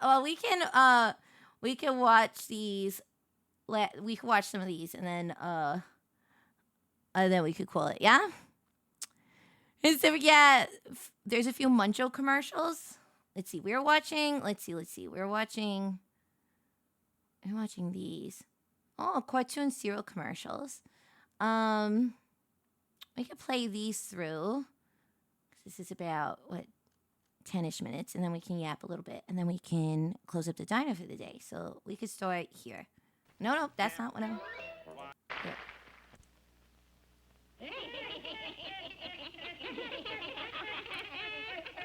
Well, we can watch these. We can watch some of these, and then we could call it. Yeah. Yeah. There's a few Muncho commercials. Let's see. We're watching. We're watching these. Oh, cartoon cereal commercials. We could play these through. This is about 10-ish minutes, and then we can yap a little bit, and then we can close up the diner for the day. So we could start here. No, that's not what I'm. Here.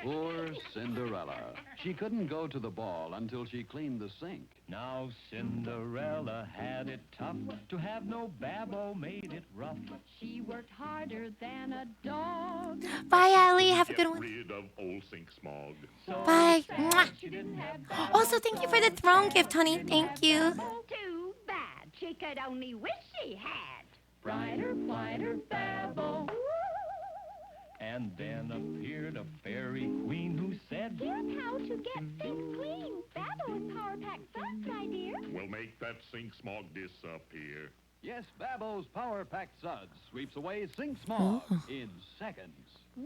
Poor Cinderella. She couldn't go to the ball until she cleaned the sink. Now Cinderella had it tough. To have no Babbo made it rough. She worked harder than a dog. Bye, Allie. Have a good one. Rid of old sink smog. Bye. Mwah. Also, thank you for the throne gift, honey. Thank you. Too bad. She could only wish she had. Brighter, brighter Babbo. And then appeared a fairy queen who said, Here's how to get things clean. Babbo's Power Pack Suds, my dear. We'll make that sink smog disappear. Yes, Babbo's Power Pack Suds sweeps away sink smog in seconds. Whee!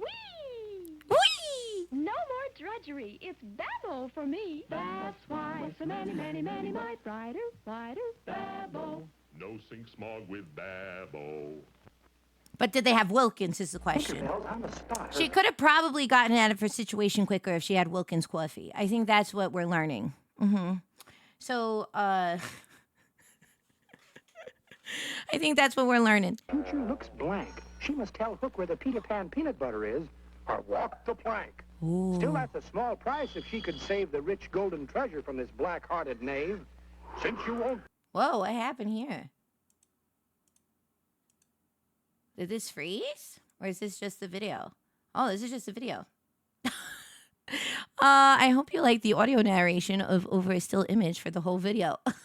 Whee! No more drudgery. It's Babbo for me. That's why so many, many, many my brighter, brighter Babbo. No sink smog with Babbo. But did they have Wilkins is the question. She could have probably gotten out of her situation quicker if she had Wilkins coffee. I think that's what we're learning. So, I think that's what we're learning. Future looks blank. She must tell Hook where the Peter Pan peanut butter is, or walk the plank. Ooh. Still, that's a small price if she could save the rich golden treasure from this black-hearted knave. Since you won't... Whoa, what happened here? Did this freeze? Or is this just the video? Oh, this is just the video. I hope you like the audio narration of over a still image for the whole video. Goes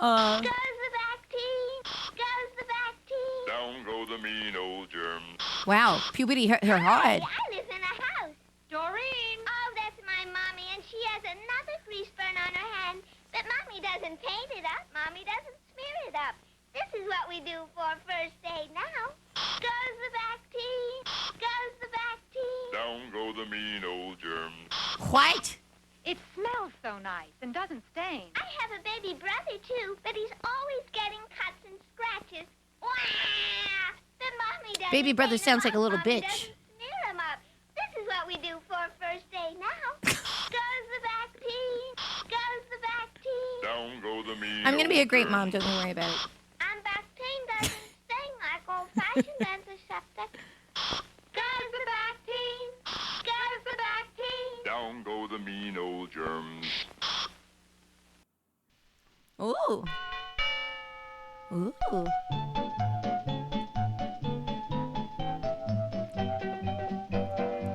the back team. Goes the back team. Down go the mean old germs. Wow, puberty hurt her hard. I live in a house. Doreen. Oh, that's my mommy, and she has another grease burn on her hand. But mommy doesn't paint it up. Mommy doesn't smear it up. This is what we do for first aid now. Goes the back team. Goes the back team. Down go the mean old germs. What? It smells so nice and doesn't stain. I have a baby brother, too, but he's always getting cuts and scratches. Wah! But mommy doesn't Baby brother paint him sounds like a up. little Mommy bitch. doesn't smear him up. This is what we do for first aid now. Goes the back team. Goes the back team. Down go the mean I'm going to be a old great germs. mom. Don't worry about it. And back pain doesn't sting like old-fashioned antiseptic. Goes the back team. Goes the back team. Down go the mean old germs. Ooh. Ooh.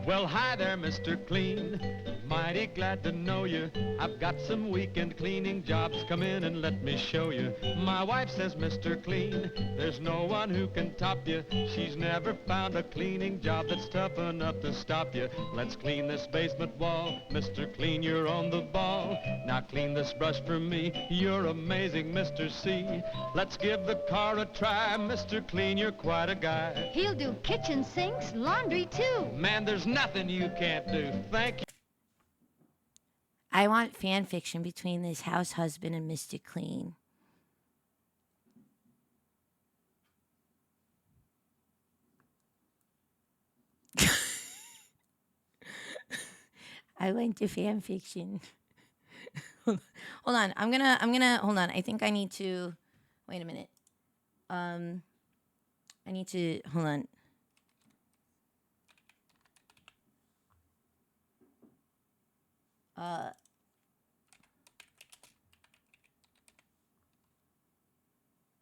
Well, hi there, Mr. Clean. Mighty glad to know you. I've got some weekend cleaning jobs. Come in and let me show you. My wife says, Mr. Clean, there's no one who can top you. She's never found a cleaning job that's tough enough to stop you. Let's clean this basement wall. Mr. Clean, you're on the ball. Now Now clean this brush for me. You're amazing, Mr. C. Let's give the car a try. Mr. Clean, you're quite a guy. He'll do kitchen sinks, laundry too. Man, there's nothing you can't do. Thank you. I want fan fiction between this house husband and Mr. Clean. I went to fan fiction. Hold on. I'm gonna hold on. I think I need to wait a minute. I need to hold on.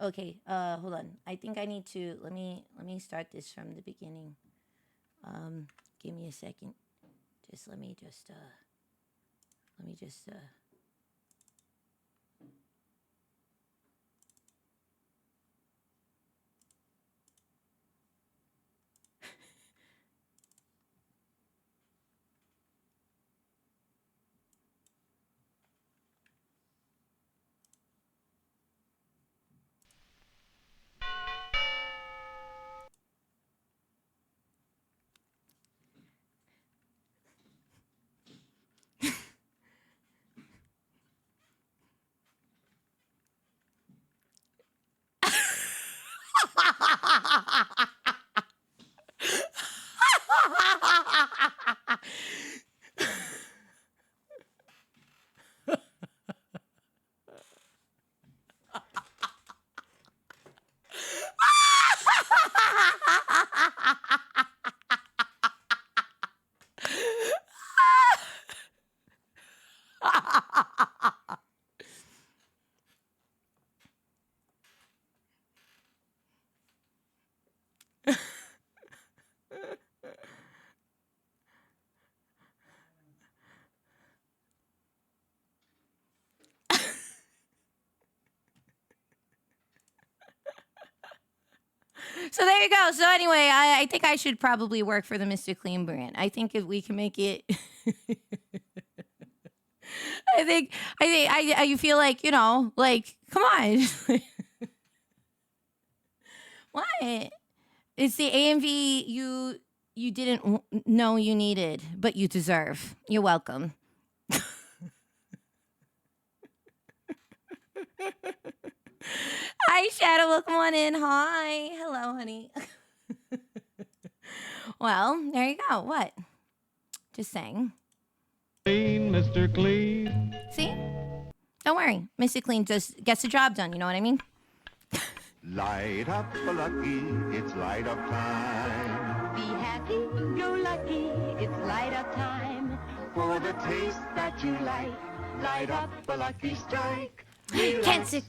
Okay, hold on. I think I need to let me start this from the beginning. Give me a second. Let me just So there you go. So anyway, I think I should probably work for the Mr. Clean brand. I think if we can make it, I feel like, you know, like, come on. What? It's the AMV you didn't know you needed, but you deserve. You're welcome. Hi, Shadow. Welcome on in. Hi. Hello, honey. Well, there you go. What? Just saying. Clean, Mr. Clean. See? Don't worry. Mr. Clean just gets the job done. You know what I mean? Light up a lucky, it's light up time. Be happy, go lucky, it's light up time. For the taste that you like, light up a lucky strike. Cancer.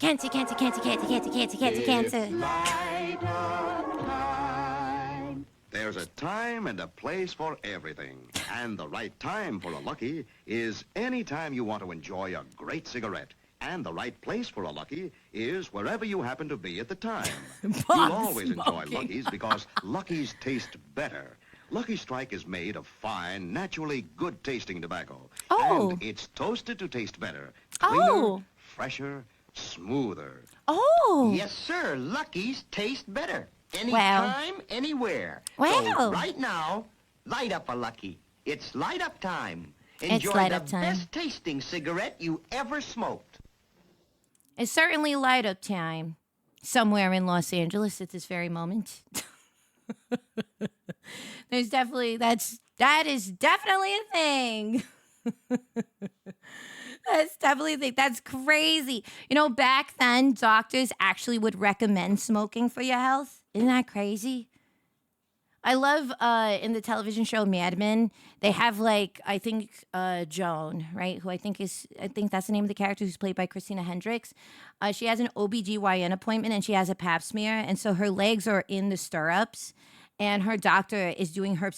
Light up time. There's a time and a place for everything. And the right time for a Lucky is any time you want to enjoy a great cigarette. And the right place for a Lucky is wherever you happen to be at the time. You'll always enjoy Luckies because Luckies taste better. Lucky Strike is made of fine, naturally good-tasting tobacco. Oh. And it's toasted to taste better. Cleaner, fresher, smoother. Oh. Yes, sir. Lucky's taste better. Wow. Anytime, anywhere. Wow. So right now, light up a Lucky. It's light up time. Enjoy light the up time. best tasting cigarette you ever smoked. It's certainly light up time somewhere in Los Angeles at this very moment. There's definitely that is definitely a thing. That's definitely a thing. That's crazy. You know, back then doctors actually would recommend smoking for your health. Isn't that crazy? I love in the television show Mad Men, they have like, I think Joan, right? Who I think that's the name of the character, who's played by Christina Hendricks. She has an OBGYN appointment and she has a pap smear. And so her legs are in the stirrups and her doctor is doing her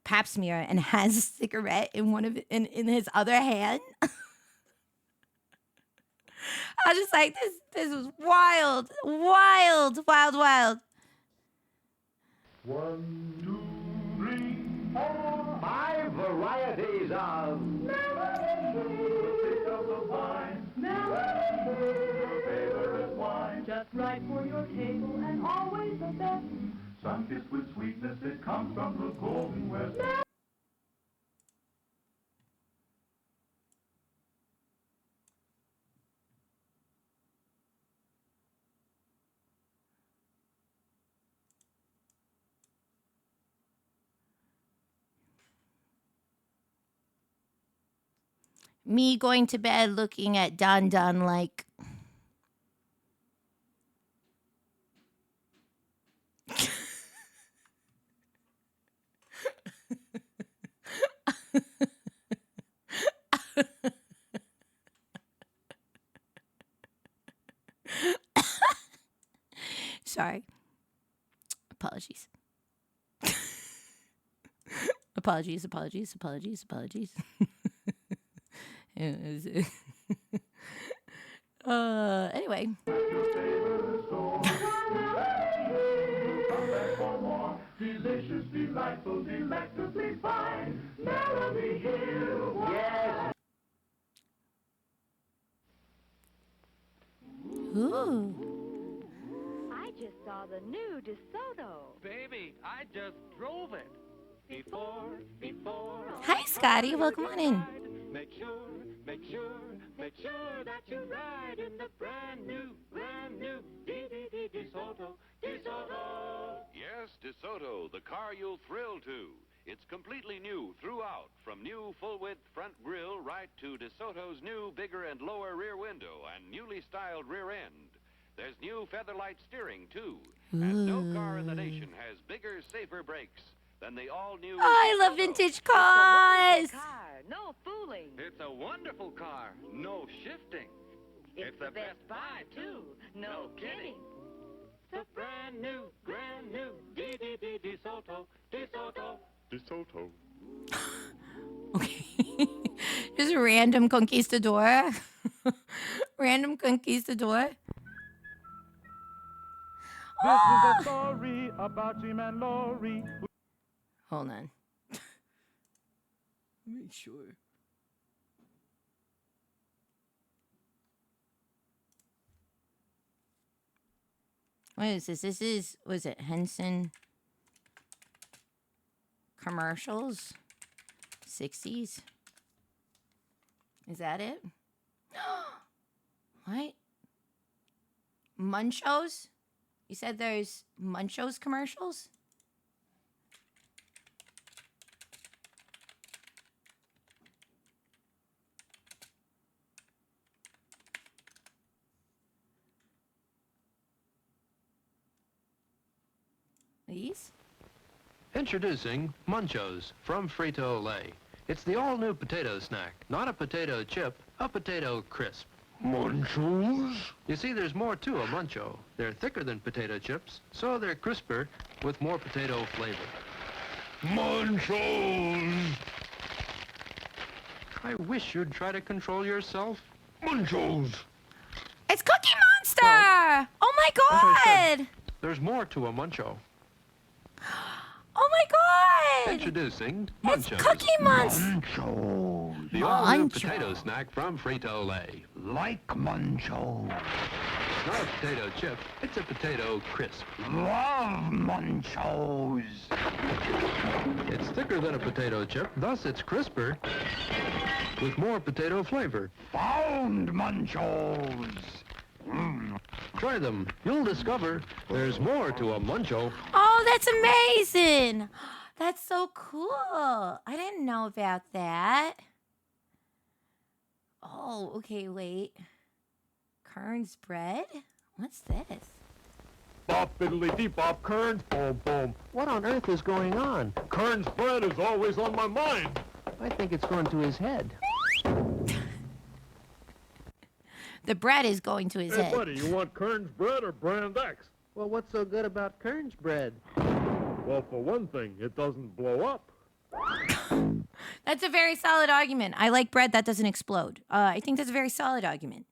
pap smear and has a cigarette in his other hand. I was just like, this was wild. 1, 2, 3, 4, 5 varieties of. Never the pick of the vine. right for your table and always the best. Sun-kissed with sweetness, it comes from the Golden West. Me going to bed looking at Don Don like. Sorry. Apologies. Apologies. Anyway. Delicious, delightful, delectably fine. Melody Hill. Yes. Ooh. I just saw the new DeSoto. Baby, I just drove it. Before. Hi, Scotty. Welcome on in. Make sure that you ride in the brand new DeSoto. Yes, DeSoto, the car you'll thrill to. It's completely new throughout, from new full-width front grille right to DeSoto's new bigger and lower rear window and newly styled rear end. There's new featherlight steering, too. And no car in the nation has bigger, safer brakes than the all-new... I love vintage cars. No fooling. It's a wonderful car. No shifting. It's the best buy, too. No kidding. The brand new DeSoto. DeSoto. Okay. Just random conquistador. Random conquistador. This is a story about Jim and Lori. Hold on. Make sure. What is this? This is, was it Henson commercials? 60s? Is that it? What? Munchos? You said there's Munchos commercials? These? Introducing Munchos from Frito-Lay. It's the all-new potato snack. Not a potato chip, a potato crisp. Munchos? You see, there's more to a Muncho. They're thicker than potato chips, so they're crisper with more potato flavor. Munchos! I wish you'd try to control yourself. Munchos! It's Cookie Monster! Oh my god! There's more to a Muncho. Oh my god! Introducing It's Munchos. Cookie Monster! Munchos! The all-new potato snack from Frito-Lay. Like Munchos. It's not a potato chip, it's a potato crisp. Love Munchos! It's thicker than a potato chip, thus it's crisper with more potato flavor. Found Munchos! Try them. You'll discover there's more to a Muncho. Oh, that's amazing! That's so cool. I didn't know about that. Oh, okay, wait. Kern's bread? What's this? Bop fiddly dee bop, Kern's boom boom. What on earth is going on? Kern's bread is always on my mind. I think it's going to his head. The bread is going to his Hey, head. buddy, you want Kern's bread or Brand X? Well, what's so good about Kern's bread? Well, for one thing, it doesn't blow up. That's a very solid argument. I like bread that doesn't explode. I think that's a very solid argument.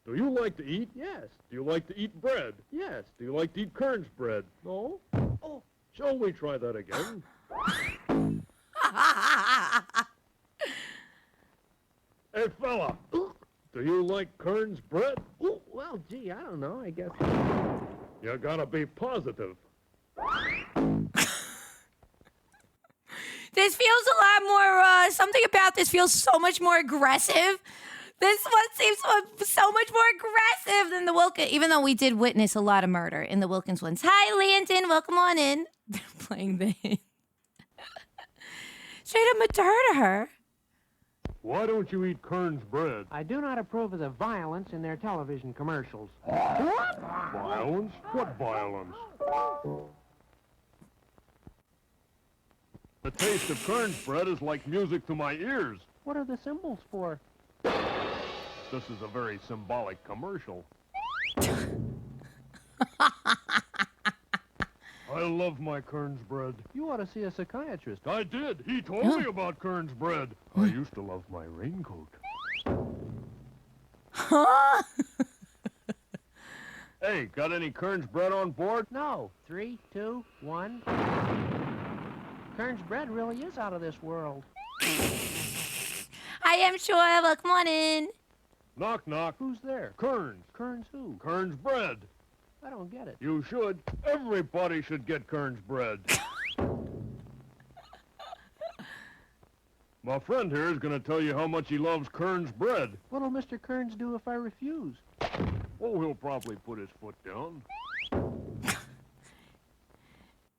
Do you like to eat? Yes. Do you like to eat bread? Yes. Do you like to eat Kern's bread? No? Oh, shall we try that again? Hey, fella, Do you like Kern's bread? Ooh, well, gee, I don't know. I guess. You gotta be positive. This feels a lot more, something about this feels so much more aggressive. This one seems so much more aggressive than the Wilkins, even though we did witness a lot of murder in the Wilkins ones. Hi, Landon. Welcome on in. They're playing the straight up murder. Why don't you eat Kern's bread? I do not approve of the violence in their television commercials. Violence? What violence? The taste of Kern's bread is like music to my ears. What are the symbols for? This is a very symbolic commercial. I love my Kern's bread. You ought to see a psychiatrist. I did. He told me about Kern's bread. I used to love my raincoat. Huh? Hey, got any Kern's bread on board? No. 3, 2, 1. Kern's bread really is out of this world. I am sure. Welcome on in. Knock, knock. Who's there? Kern's. Kern's who? Kern's bread. I don't get it. You should. Everybody should get Kern's bread. My friend here is going to tell you how much he loves Kern's bread. What'll Mr. Kearns do if I refuse? Oh, he'll probably put his foot down.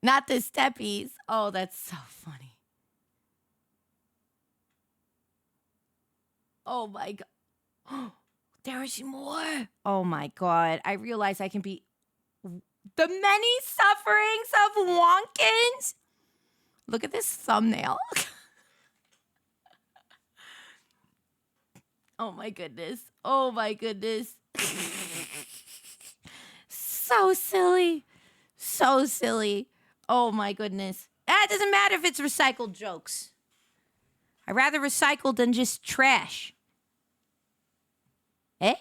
Not the steppies. Oh, that's so funny. Oh my God. There is more. Oh my God. I realize I can be the many sufferings of Wonkins. Look at this thumbnail. Oh my goodness. Oh my goodness. So silly. So silly. Oh my goodness. It doesn't matter if it's recycled jokes. I'd rather recycle than just trash. Eh?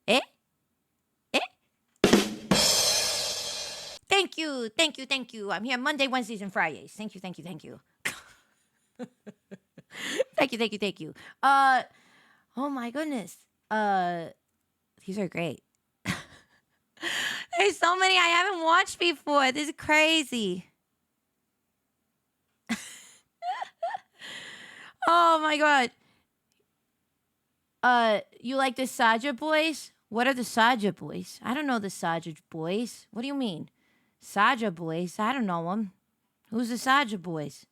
Eh? Eh? Thank you. Thank you. Thank you. I'm here Monday, Wednesdays, and Fridays. Thank you. Thank you. Thank you. Thank you. Thank you. Thank you. Oh my goodness. These are great. There's so many I haven't watched before. This is crazy. Oh my God. You like the Saja Boys? What are the Saja Boys? I don't know the Saja Boys. What do you mean? Saja Boys? I don't know them. Who's the Saja Boys?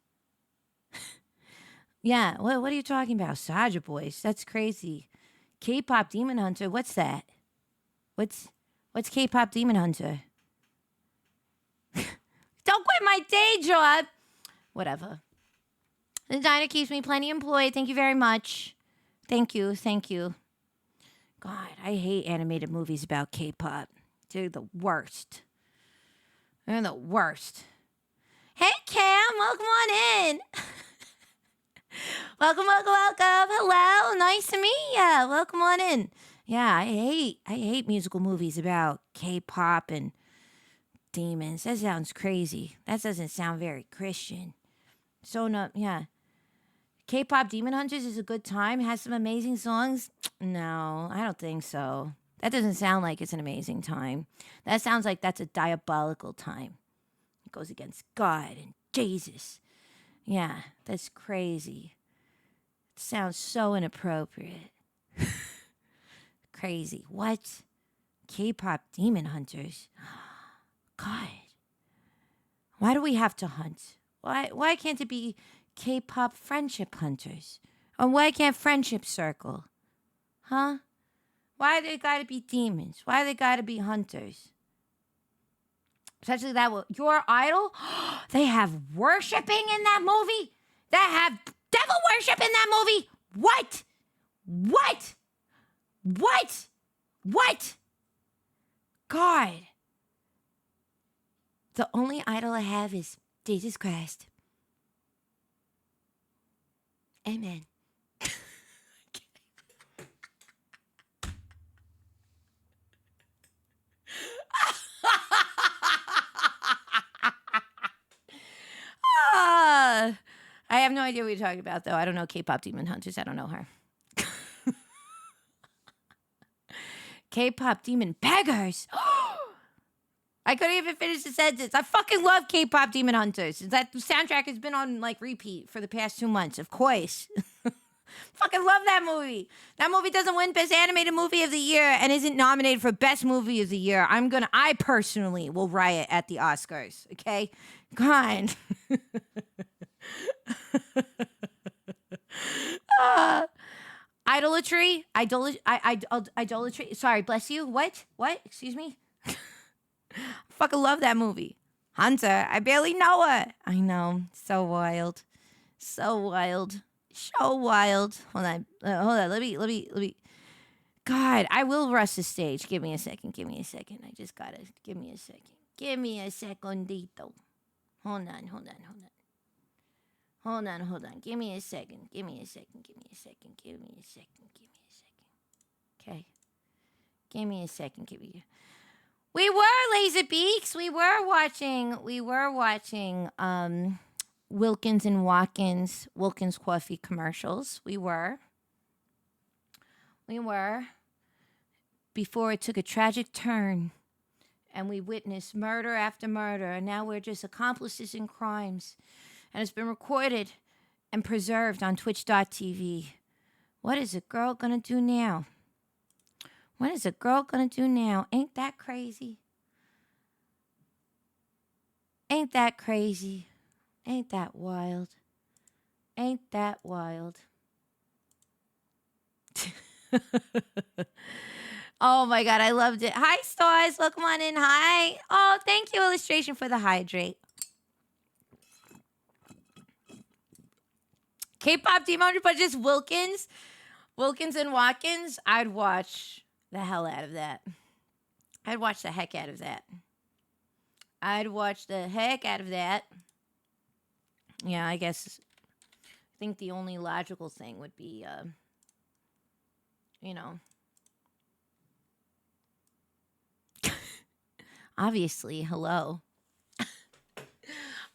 Yeah, what are you talking about? Saja Boys? That's crazy. K-pop Demon Hunter? What's that? What's K-pop Demon Hunter? Don't quit my day job. Whatever. The diner keeps me plenty employed. Thank you very much. Thank you. Thank you. God, I hate animated movies about K-pop. They're the worst. They're the worst. Hey, Cam. Welcome on in. Welcome. Hello. Nice to meet ya. Welcome on in. Yeah, I hate musical movies about K-pop and demons. That sounds crazy. That doesn't sound very Christian. So no, yeah. K-pop Demon Hunters is a good time. Has some amazing songs. No, I don't think so. That doesn't sound like it's an amazing time. That sounds like that's a diabolical time. It goes against God and Jesus. Yeah, that's crazy. It sounds so inappropriate. Crazy. What? K-pop Demon Hunters? God. Why do we have to hunt? Why can't it be K-pop Friendship Hunters? Or why can't Friendship Circle? Huh? Why they gotta be demons? Why they gotta be hunters? Especially that your idol? They have worshiping in that movie? They have devil worship in that movie? What? God. The only idol I have is Jesus Christ. Amen. I have no idea what you're talking about, though. I don't know K-pop Demon Hunters. I don't know her. K-pop demon beggars. I couldn't even finish the sentence. I fucking love K-pop Demon Hunters. That soundtrack has been on like repeat for the past 2 months. Of course. Fucking love that movie. That movie doesn't win Best Animated Movie of the Year and isn't nominated for Best Movie of the Year. I personally will riot at the Oscars. Okay? God. Idolatry. Sorry, bless you. What? Excuse me? Fucking love that movie. Hunter, I barely know her. I know. So wild. So wild. So wild. Hold on. Let me. God, I will rush the stage. Give me a second. I just gotta. Give me a second. Give me a secondito. Hold on. Give me a second. Okay. Give me a second. We were Laserbeaks. We were watching Wilkins and Watkins, Wilkins Coffee commercials. We were. Before it took a tragic turn and we witnessed murder after murder, and now we're just accomplices in crimes. And it's been recorded and preserved on twitch.tv. What is a girl gonna do now? Ain't that crazy? Ain't that crazy? Ain't that wild? Oh my God, I loved it. Hi, Stars. Welcome on in. Hi. Oh, thank you, Illustration, for the hydrate. K-pop Demon, but just Wilkins and Watkins. I'd watch the hell out of that. I'd watch the heck out of that. Yeah, I guess. I think the only logical thing would be, obviously, hello.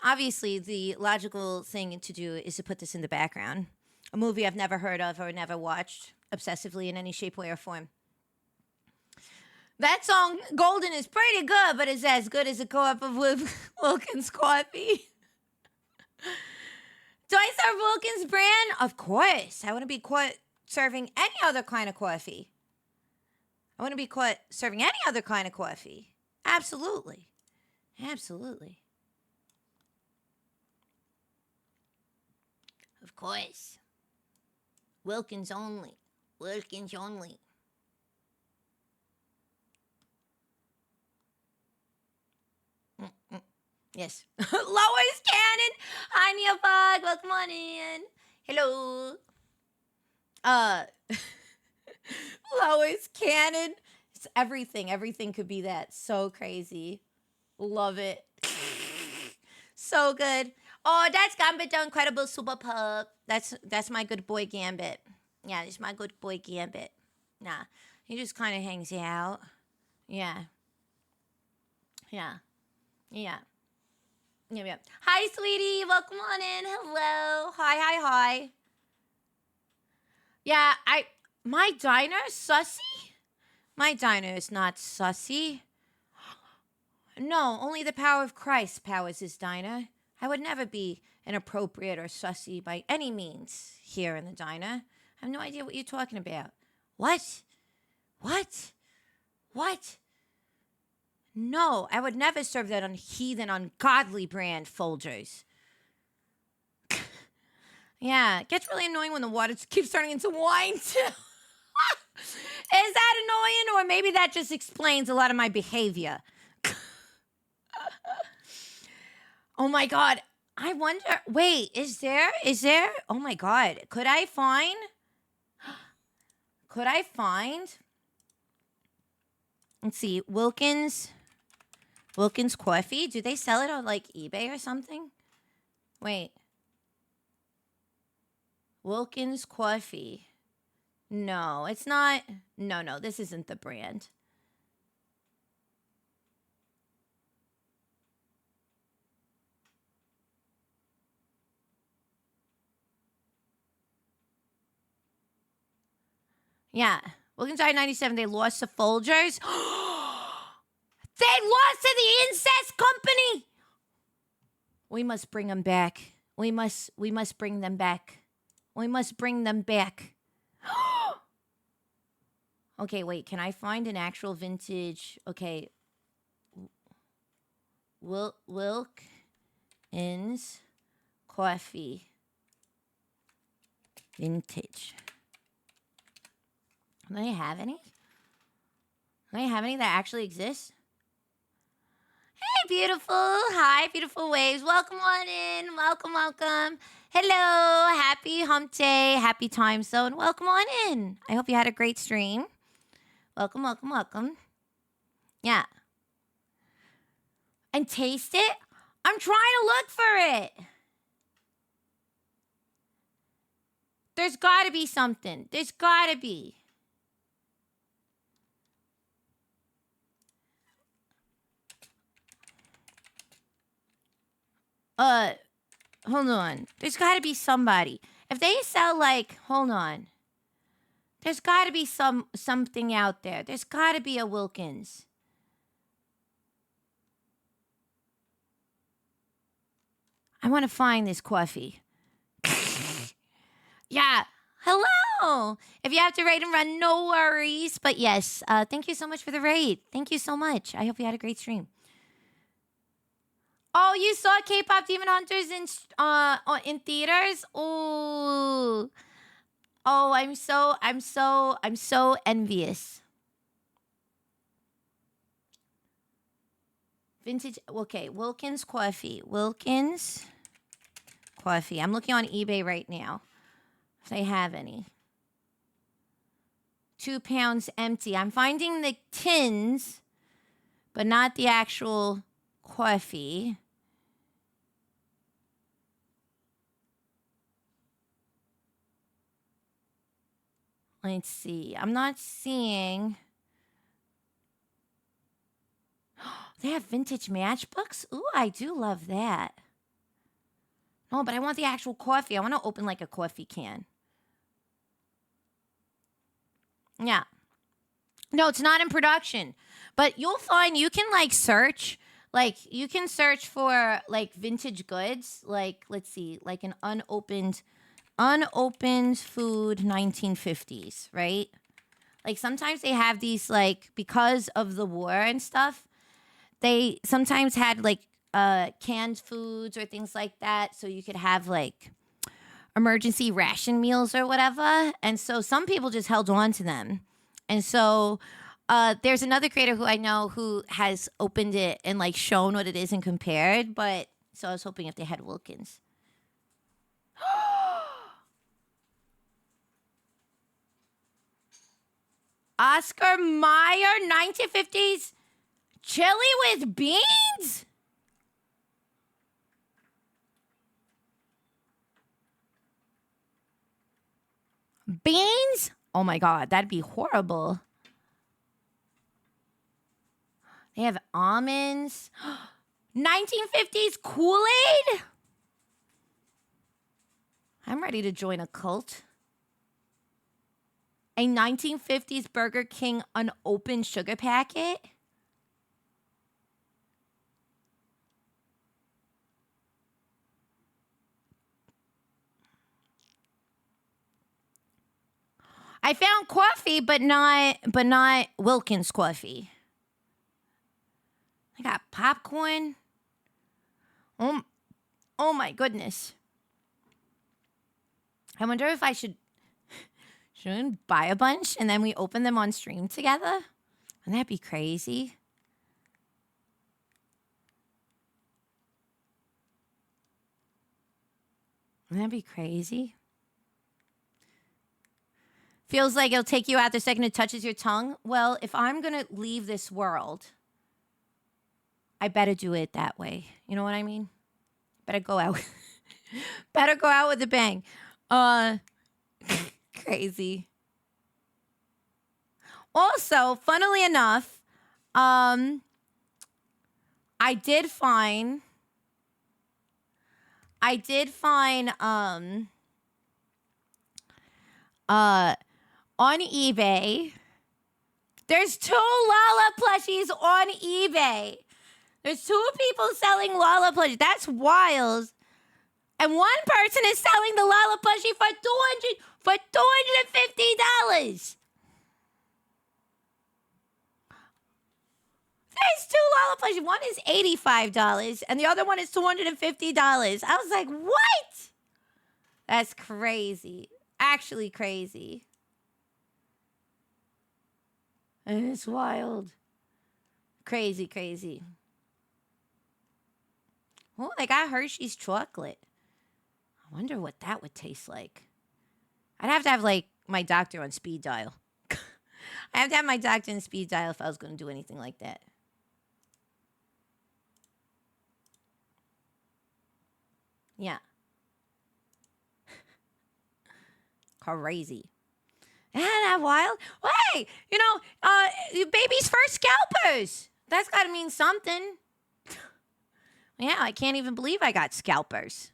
Obviously, the logical thing to do is to put this in the background. A movie I've never heard of or never watched obsessively in any shape, way, or form. That song, Golden, is pretty good, but it's as good as a co-op of Wilkins Coffee. Do I serve Wilkins brand? Of course. I wouldn't be caught serving any other kind of coffee. Absolutely. Of course. Wilkins only. Yes. Lois Cannon. Hi, Neil Bug. Welcome on in. Hello. Lois Cannon. It's everything. Everything could be that. So crazy. Love it. So good. Oh, that's Gambit the Incredible Super Pup. That's my good boy Gambit. Yeah, it's my good boy Gambit. Nah, he just kind of hangs out. Yeah. Hi, sweetie. Welcome on in. Hello. Hi. Yeah, my diner is sussy? My diner is not sussy. No, only the power of Christ powers his diner. I would never be inappropriate or sussy by any means here in the diner. I have no idea what you're talking about. What? No, I would never serve that on heathen, ungodly brand Folgers. Yeah, it gets really annoying when the water keeps turning into wine, too. Is that annoying? Or maybe that just explains a lot of my behavior. Oh, my God. I wonder, wait, is there, oh, my God. Could I find, let's see, Wilkins Coffee? Do they sell it on, like, eBay or something? Wait. Wilkins Coffee. No, it's not. No, this isn't the brand. Yeah. Wilkins died in 97. They lost to Folgers. They lost to the incest company. We must bring them back. We must bring them back. We must bring them back. Okay, wait. Can I find an actual vintage? Okay. Wilkins coffee. Vintage. Do they have any? Do they have any that actually exist? Hey, beautiful. Hi, beautiful waves. Welcome on in. Welcome, welcome. Hello. Happy hump day. Happy time zone. Welcome on in. I hope you had a great stream. Welcome, welcome, welcome. Yeah. And taste it? I'm trying to look for it. There's got to be something. There's got to be. Hold on. There's got to be somebody. If they sell like, hold on. There's got to be something out there. There's got to be a Wilkins. I want to find this coffee. Yeah. Hello. If you have to raid and run, no worries. But yes, thank you so much for the raid. Thank you so much. I hope you had a great stream. Oh, you saw K-pop Demon Hunters in theaters? Oh, I'm so envious. Vintage. Okay, Wilkins coffee. Wilkins coffee. I'm looking on eBay right now. If they have any. 2 pounds empty. I'm finding the tins, but not the actual coffee. Let's see. I'm not seeing. They have vintage matchbooks? Ooh, I do love that. No, but I want the actual coffee. I want to open like a coffee can. Yeah. No, it's not in production. But you'll find you can like search. Like you can search for like vintage goods. Like, let's see, like an unopened food 1950s, right? Like sometimes they have these like because of the war and stuff. They sometimes had like canned foods or things like that, so you could have like emergency ration meals or whatever. And so some people just held on to them. And so there's another creator who I know who has opened it and like shown what it is and compared. But so I was hoping if they had Wilkins. Oscar Mayer 1950s chili with beans? Beans? Oh my God, that'd be horrible. They have almonds. 1950s Kool-Aid? I'm ready to join a cult. A 1950s Burger King unopened sugar packet? I found coffee, but not Wilkins coffee. I got popcorn. Oh my goodness. I wonder if I should buy a bunch and then we open them on stream together. Wouldn't that be crazy? Wouldn't that be crazy? Feels like it'll take you out the second it touches your tongue. Well, if I'm going to leave this world, I better do it that way. You know what I mean? Better go out. Better go out with a bang. Crazy. Also, funnily enough, I did find on eBay There's 2 Lala plushies on eBay. There's 2 people selling Lala plushies. That's wild. And one person is selling the Lala plushie for $250. There's 2 Lala plushies. One is $85 and the other one is $250. I was like, what? That's crazy. Actually crazy. And it's wild. Crazy, crazy. Oh, they got Hershey's chocolate. I wonder what that would taste like. I'd have to have, like, my doctor on speed dial. I have to have my doctor on speed dial if I was going to do anything like that. Yeah. Crazy. Isn't that wild? Hey, baby's first scalpers. That's got to mean something. Yeah, I can't even believe I got scalpers.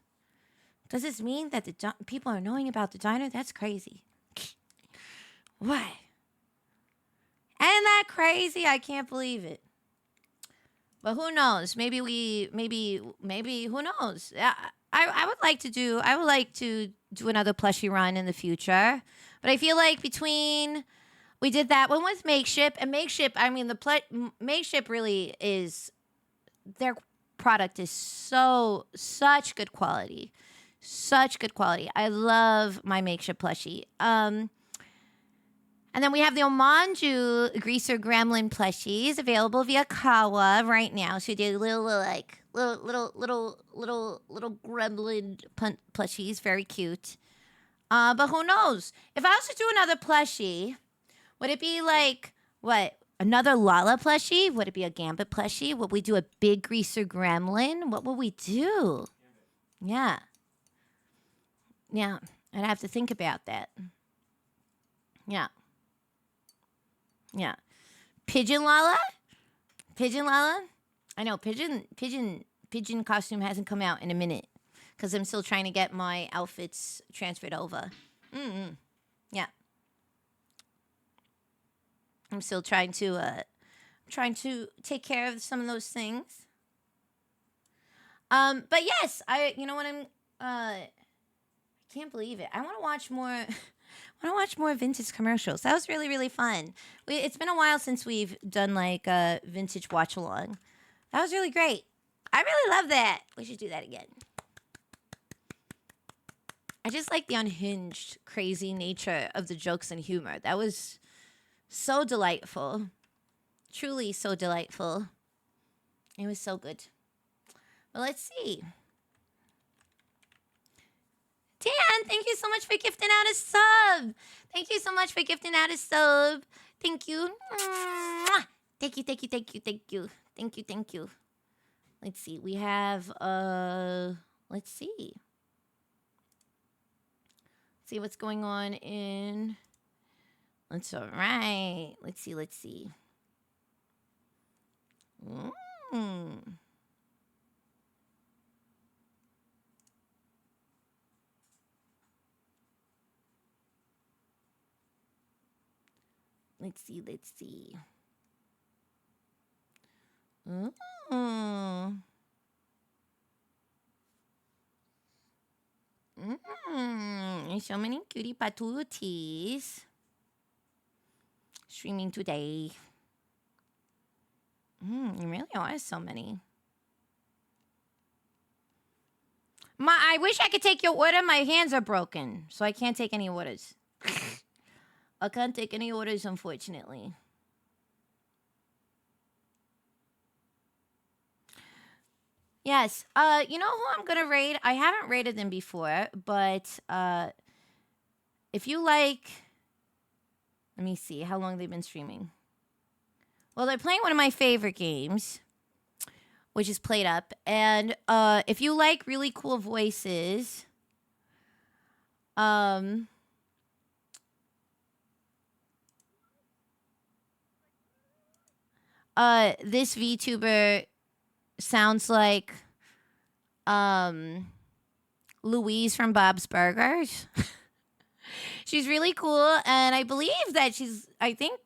Does this mean that the people are knowing about the diner? That's crazy. What? Isn't that crazy? I can't believe it. But who knows? Maybe who knows? I would like to do another plushie run in the future. But I feel like we did that one with Makeship, and Makeship, I mean, Makeship really is, their product is such good quality. Such good quality. I love my Makeship plushie. And then we have the Omanju Greaser Gremlin plushies available via Kawa right now. So you do little gremlin plushies, very cute. But who knows? If I was to do another plushie, would it be like, what, another Lala plushie? Would it be a Gambit plushie? Would we do a big Greaser Gremlin? What would we do? Yeah. Yeah, I'd have to think about that. Yeah. Yeah. Pigeon Lala? Pigeon Lala? I know, pigeon costume hasn't come out in a minute because I'm still trying to get my outfits transferred over. Yeah. I'm still trying to take care of some of those things. But yes, I can't believe it. I want to watch more. I want to watch more vintage commercials. That was really, really fun. It's been a while since we've done like a vintage watch along. That was really great. I really love that. We should do that again. I just like the unhinged, crazy nature of the jokes and humor. That was so delightful. Truly so delightful. It was so good. Well, let's see. Dan, thank you so much for gifting out a sub. Thank you so much for gifting out a sub. Thank you. Thank you, thank you, thank you, thank you. Thank you, thank you. Let's see. We have, let's see. See what's going on in, that's all right. Let's see, let's see. Let's see, let's see. So many cutie patooties streaming today. Really are so many. I wish I could take your order. My hands are broken, so I can't take any orders. I can't take any orders, unfortunately. Yes. You know who I'm gonna raid? I haven't raided them before, but if you like, let me see how long they've been streaming. Well, they're playing one of my favorite games, which is Played Up, and if you like really cool voices, this VTuber sounds like Louise from Bob's Burgers. She's really cool, and I believe that I think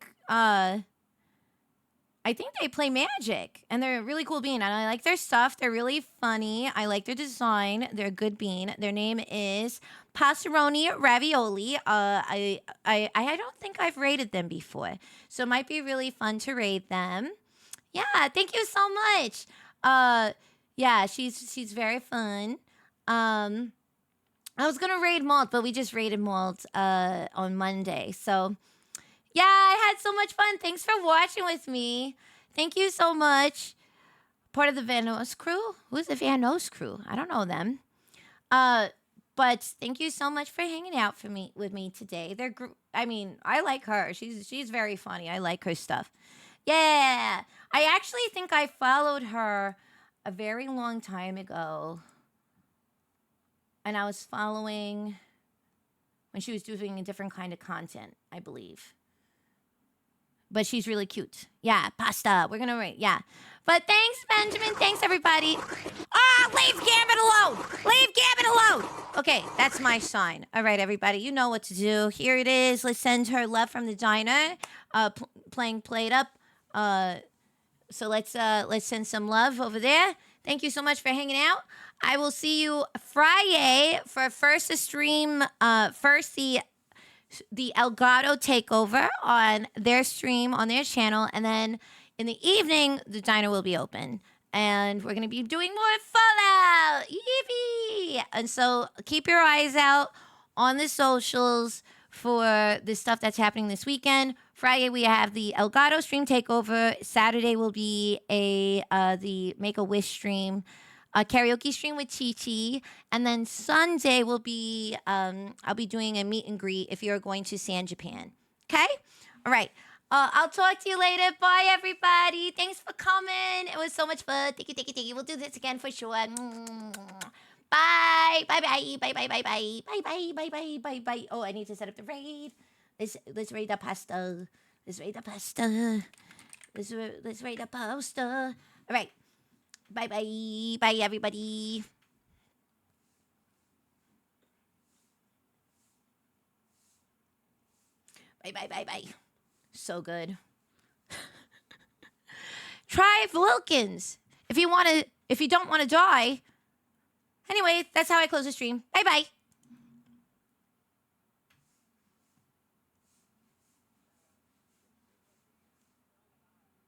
I think they play Magic, and they're a really cool bean. And I like their stuff. They're really funny. I like their design. They're a good bean. Their name is Passeroni Ravioli. I don't think I've rated them before, so it might be really fun to rate them. Yeah, thank you so much. Yeah, she's very fun. I was gonna raid Malt, but we just raided Malt on Monday. So yeah, I had so much fun. Thanks for watching with me. Thank you so much. Part of the Vanos crew? Who's the Vanos crew? I don't know them. But thank you so much for hanging out with me today. I like her. She's very funny. I like her stuff. Yeah. I actually think I followed her a very long time ago. And I was following when she was doing a different kind of content, I believe. But she's really cute. Yeah, pasta. We're going to rate. Yeah. But thanks, Benjamin. Thanks, everybody. Leave Gambit alone. Leave Gambit alone. Okay, that's my sign. All right, everybody. You know what to do. Here it is. Let's send her love from the diner. Playing Played Up. So let's send some love over there. Thank you so much for hanging out. I will see you Friday for first the stream. First the Elgato takeover on their stream, on their channel, and then in the evening, the diner will be open. And we're going to be doing more Fallout! Yippee! And so keep your eyes out on the socials for the stuff that's happening this weekend. Friday, we have the Elgato stream takeover. Saturday will be the Make-A-Wish stream. A karaoke stream with Chi. And then Sunday will be, I'll be doing a meet and greet if you're going to San Japan. Okay? All right. I'll talk to you later. Bye, everybody. Thanks for coming. It was so much fun. Thank you. We'll do this again for sure. Bye. Bye. Oh, I need to set up the raid. Let's raid the pasta. Let's raid the pasta. All right. Bye. Bye, everybody. Bye. So good. Try Wilkins if you don't want to die. Anyway, that's how I close the stream. Bye.